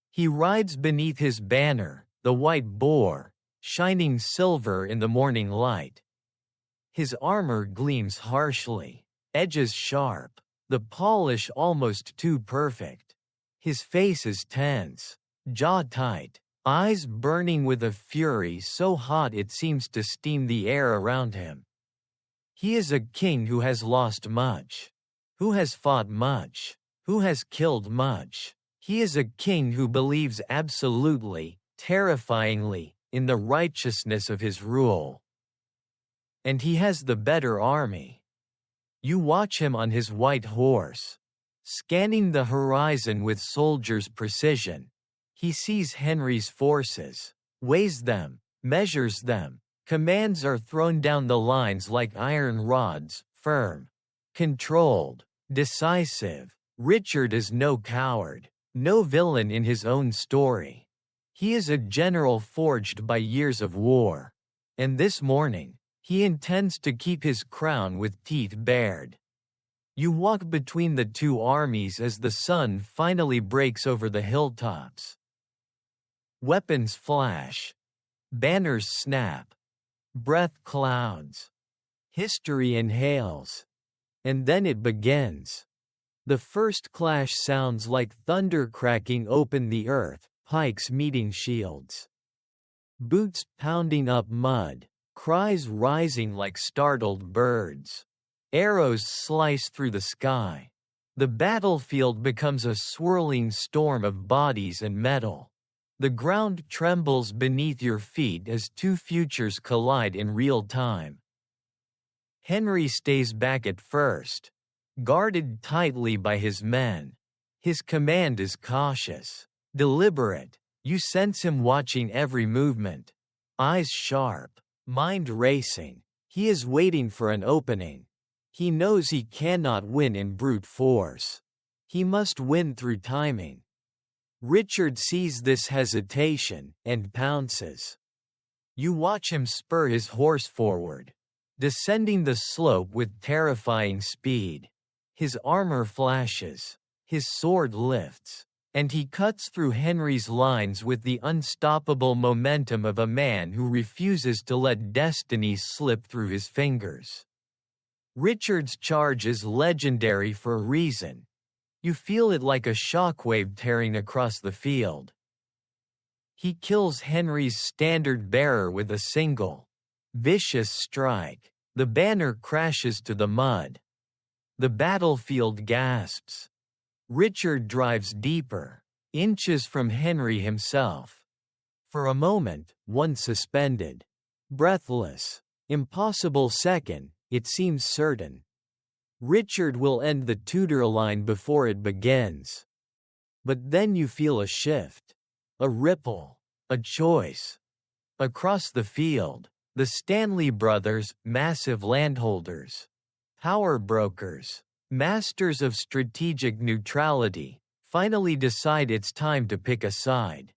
He rides beneath his banner, the white boar, shining silver in the morning light. His armor gleams harshly, edges sharp, the polish almost too perfect. His face is tense, jaw tight, eyes burning with a fury so hot it seems to steam the air around him. He is a king who has lost much, who has fought much, who has killed much. He is a king who believes absolutely, terrifyingly, in the righteousness of his rule. And he has the better army. You watch him on his white horse, scanning the horizon with soldier's precision. He sees Henry's forces, weighs them, measures them, Commands are thrown down the lines like iron rods, firm, controlled, decisive. Richard is no coward, no villain in his own story. He is a general forged by years of war. And this morning, he intends to keep his crown with teeth bared. You walk between the two armies as the sun finally breaks over the hilltops. Weapons flash. Banners snap. Breath clouds. History inhales. And then it begins. The first clash sounds like thunder cracking open the earth, pikes meeting shields. Boots pounding up mud, cries rising like startled birds. Arrows slice through the sky. The battlefield becomes a swirling storm of bodies and metal. The ground trembles beneath your feet as two futures collide in real time. Henry stays back at first, guarded tightly by his men. His command is cautious, deliberate. You sense him watching every movement. Eyes sharp, mind racing. He is waiting for an opening. He knows he cannot win in brute force. He must win through timing. Richard sees this hesitation and pounces. You watch him spur his horse forward, descending the slope with terrifying speed. His armor flashes, his sword lifts, and he cuts through Henry's lines with the unstoppable momentum of a man who refuses to let destiny slip through his fingers. Richard's charge is legendary for a reason. You feel it like a shockwave tearing across the field. He kills Henry's standard-bearer with a single, vicious strike. The banner crashes to the mud. The battlefield gasps. Richard drives deeper, inches from Henry himself. For a moment, one suspended. Breathless, impossible second, it seems certain. Richard will end the Tudor line before it begins. But then you feel a shift, a ripple, a choice. Across the field, the Stanley brothers, massive landholders, power brokers, masters of strategic neutrality, finally decide it's time to pick a side.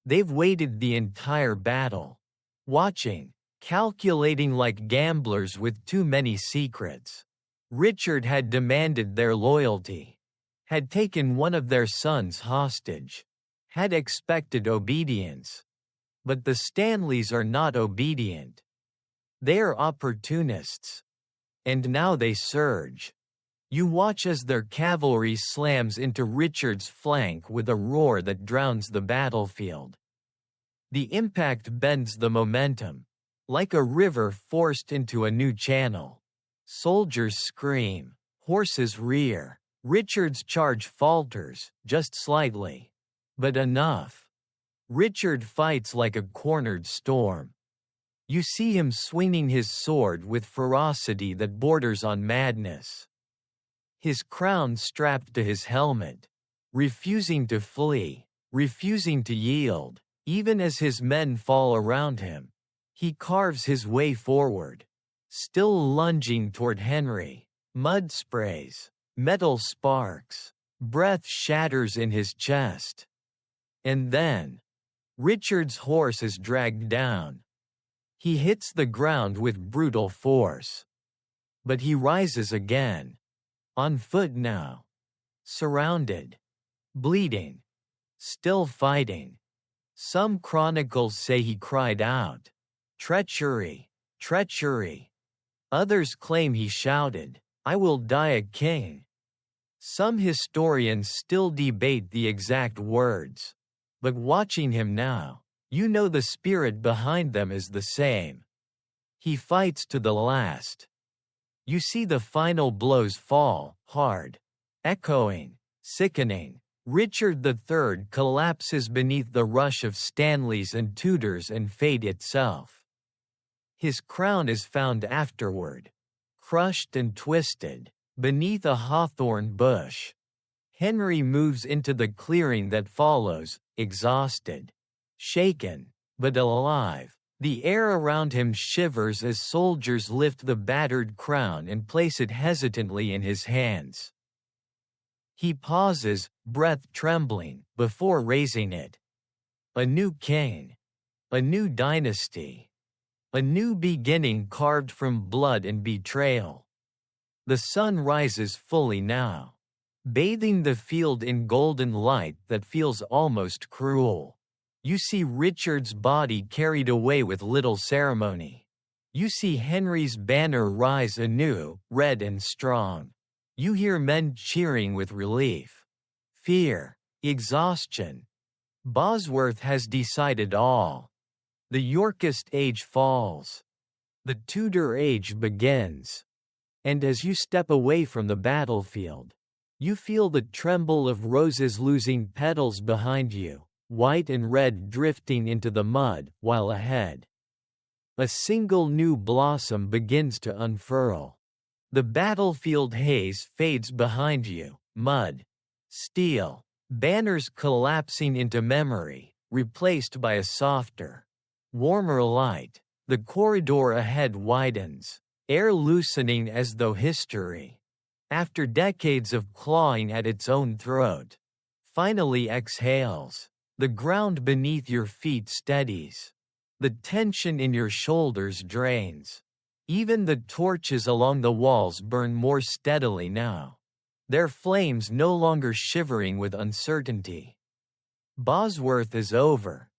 They've waited the entire battle, watching, calculating like gamblers with too many secrets. Richard had demanded their loyalty, had taken one of their sons hostage, had expected obedience. But the Stanleys are not obedient. They are opportunists. And now they surge. You watch as their cavalry slams into Richard's flank with a roar that drowns the battlefield. The impact bends the momentum, like a river forced into a new channel. Soldiers scream, horses rear. Richard's charge falters, just slightly. But enough. Richard fights like a cornered storm. You see him swinging his sword with ferocity that borders on madness. His crown strapped to his helmet, refusing to flee, refusing to yield. Even as his men fall around him, he carves his way forward, still lunging toward Henry. Mud sprays, metal sparks, breath shatters in his chest. And then, Richard's horse is dragged down. He hits the ground with brutal force. But he rises again. On foot now. Surrounded. Bleeding. Still fighting. Some chronicles say he cried out, "Treachery! Treachery!" Others claim he shouted, "I will die a king." Some historians still debate the exact words. But watching him now, you know the spirit behind them is the same. He fights to the last. You see the final blows fall, hard, echoing, sickening. Richard III collapses beneath the rush of Stanleys and Tudors and fate itself. His crown is found afterward, crushed and twisted, beneath a hawthorn bush. Henry moves into the clearing that follows, exhausted, shaken, but alive. The air around him shivers as soldiers lift the battered crown and place it hesitantly in his hands. He pauses, breath trembling, before raising it. A new king. A new dynasty. A new beginning carved from blood and betrayal. The sun rises fully now, bathing the field in golden light that feels almost cruel. You see Richard's body carried away with little ceremony. You see Henry's banner rise anew, red and strong. You hear men cheering with relief, fear, exhaustion. Bosworth has decided all. The Yorkist age falls. The Tudor age begins. And as you step away from the battlefield, you feel the tremble of roses losing petals behind you, white and red drifting into the mud, while ahead, a single new blossom begins to unfurl. The battlefield haze fades behind you, mud, steel, banners collapsing into memory, replaced by a softer, warmer light. The corridor ahead widens, air loosening as though history, after decades of clawing at its own throat, finally exhales. The ground beneath your feet steadies. The tension in your shoulders drains. Even the torches along the walls burn more steadily now, their flames no longer shivering with uncertainty. Bosworth is over.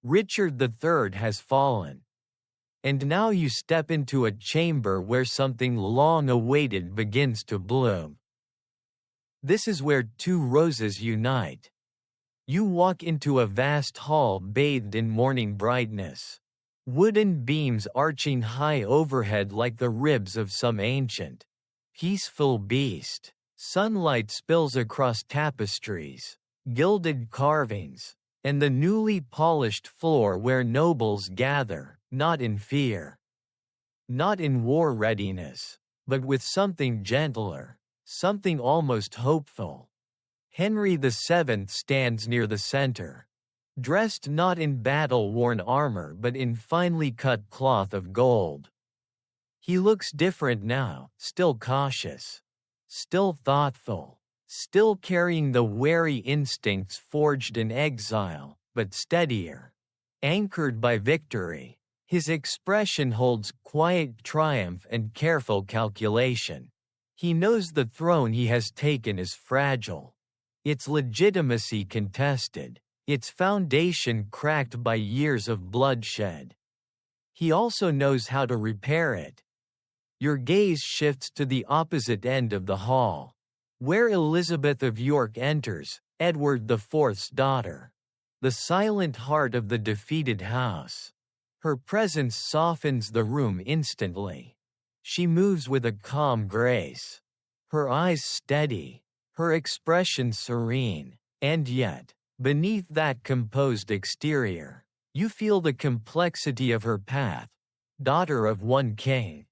Richard III has fallen. And now you step into a chamber where something long awaited begins to bloom. This is where two roses unite. You walk into a vast hall bathed in morning brightness. Wooden beams arching high overhead like the ribs of some ancient, peaceful beast. Sunlight spills across tapestries, gilded carvings, and the newly polished floor where nobles gather, not in fear, not in war readiness, but with something gentler, something almost hopeful. Henry VII stands near the center, dressed not in battle-worn armor but in finely cut cloth of gold. He looks different now, still cautious, still thoughtful, still carrying the wary instincts forged in exile, but steadier, anchored by victory. His expression holds quiet triumph and careful calculation. He knows the throne he has taken is fragile, its legitimacy contested, its foundation cracked by years of bloodshed. He also knows how to repair it. Your gaze shifts to the opposite end of the hall, where Elizabeth of York enters, Edward IV's daughter, the silent heart of the defeated house. Her presence softens the room instantly. She moves with a calm grace, her eyes steady, her expression serene, and yet, beneath that composed exterior, you feel the complexity of her path. Daughter of one king,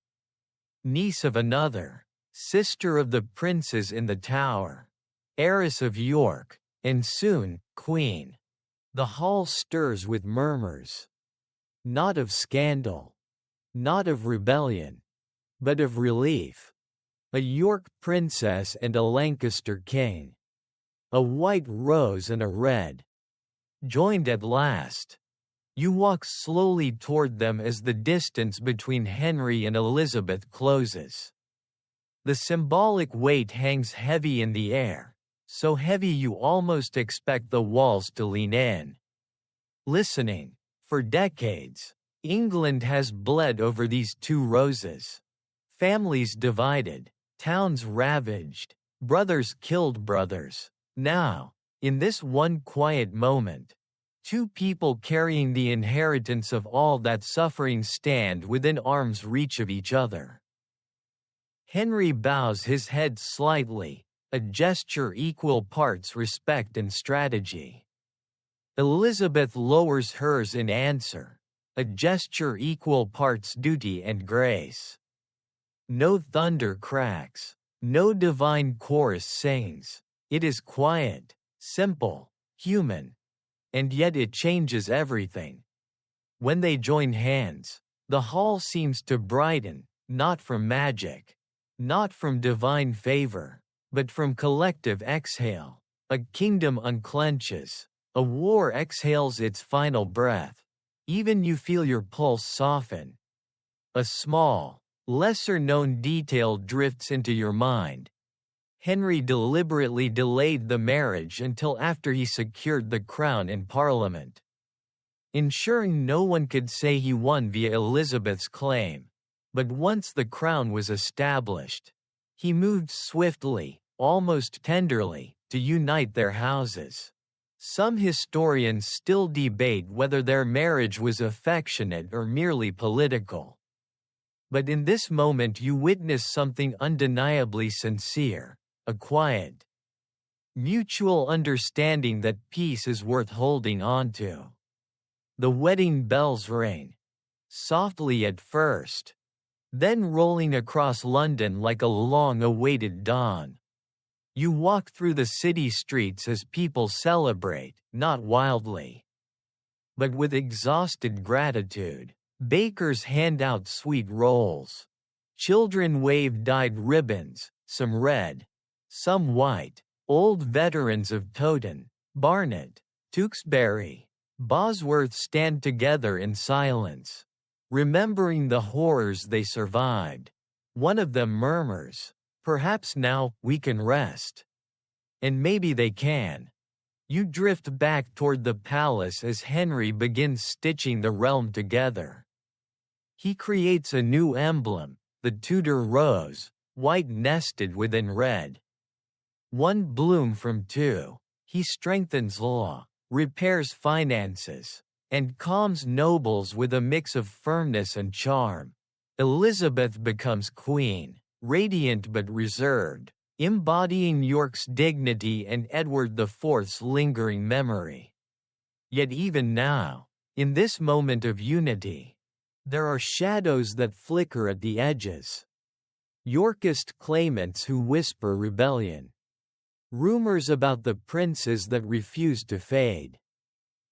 niece of another, sister of the princes in the Tower, heiress of York, and soon, queen. The hall stirs with murmurs. Not of scandal, not of rebellion, but of relief. A York princess and a Lancaster king. A white rose and a red. Joined at last. You walk slowly toward them as the distance between Henry and Elizabeth closes. The symbolic weight hangs heavy in the air, so heavy you almost expect the walls to lean in. Listening, for decades, England has bled over these two roses. Families divided, towns ravaged, brothers killed brothers. Now, in this one quiet moment, two people carrying the inheritance of all that suffering stand within arm's reach of each other. Henry bows his head slightly, a gesture equal parts respect and strategy. Elizabeth lowers hers in answer, a gesture equal parts duty and grace. No thunder cracks, no divine chorus sings. It is quiet, simple, human. And yet it changes everything. When they join hands, the hall seems to brighten, not from magic, not from divine favor, but from collective exhale. A kingdom unclenches. A war exhales its final breath. Even you feel your pulse soften. A small, lesser-known detail drifts into your mind. Henry deliberately delayed the marriage until after he secured the crown in Parliament, ensuring no one could say he won via Elizabeth's claim. But once the crown was established, he moved swiftly, almost tenderly, to unite their houses. Some historians still debate whether their marriage was affectionate or merely political. But in this moment you witness something undeniably sincere, a quiet, mutual understanding that peace is worth holding on to. The wedding bells ring, softly at first, then rolling across London like a long-awaited dawn. You walk through the city streets as people celebrate, not wildly, but with exhausted gratitude. Bakers hand out sweet rolls. Children wave dyed ribbons, some red, some white. Old veterans of Towton, Barnet, Tewkesbury, Bosworth stand together in silence, remembering the horrors they survived. One of them murmurs, "Perhaps now we can rest." And maybe they can. You drift back toward the palace as Henry begins stitching the realm together. He creates a new emblem, the Tudor rose, white nested within red. One bloom from two. He strengthens law, repairs finances, and calms nobles with a mix of firmness and charm. Elizabeth becomes queen, radiant but reserved, embodying York's dignity and Edward IV's lingering memory. Yet even now, in this moment of unity, there are shadows that flicker at the edges. Yorkist claimants who whisper rebellion. Rumors about the princes that refuse to fade.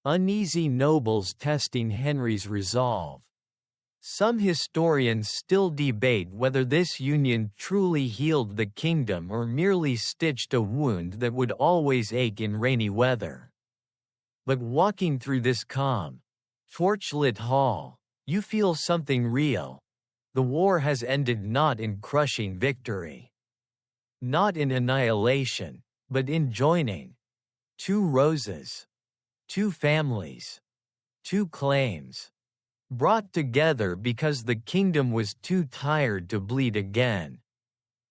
Uneasy nobles testing Henry's resolve. Some historians still debate whether this union truly healed the kingdom or merely stitched a wound that would always ache in rainy weather. But walking through this calm, torchlit hall, you feel something real. The war has ended not in crushing victory, not in annihilation, but in joining. Two roses, two families, two claims, brought together because the kingdom was too tired to bleed again.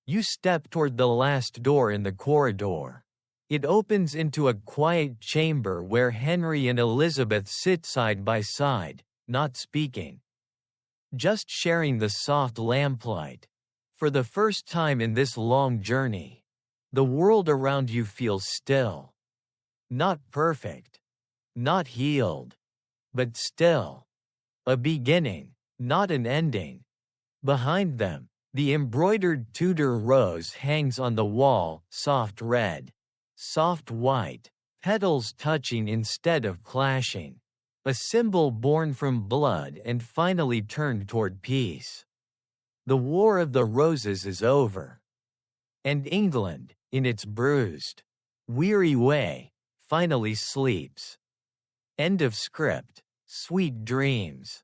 You step toward the last door in the corridor. It opens into a quiet chamber where Henry and Elizabeth sit side by side, not speaking, just sharing the soft lamplight. For the first time in this long journey, the world around you feels still. Not perfect, not healed, but still. A beginning, not an ending. Behind them, the embroidered Tudor rose hangs on the wall, soft red, soft white, petals touching instead of clashing. A symbol born from blood and finally turned toward peace. The War of the Roses is over. And England, in its bruised, weary way, finally sleeps. End of script. Sweet dreams.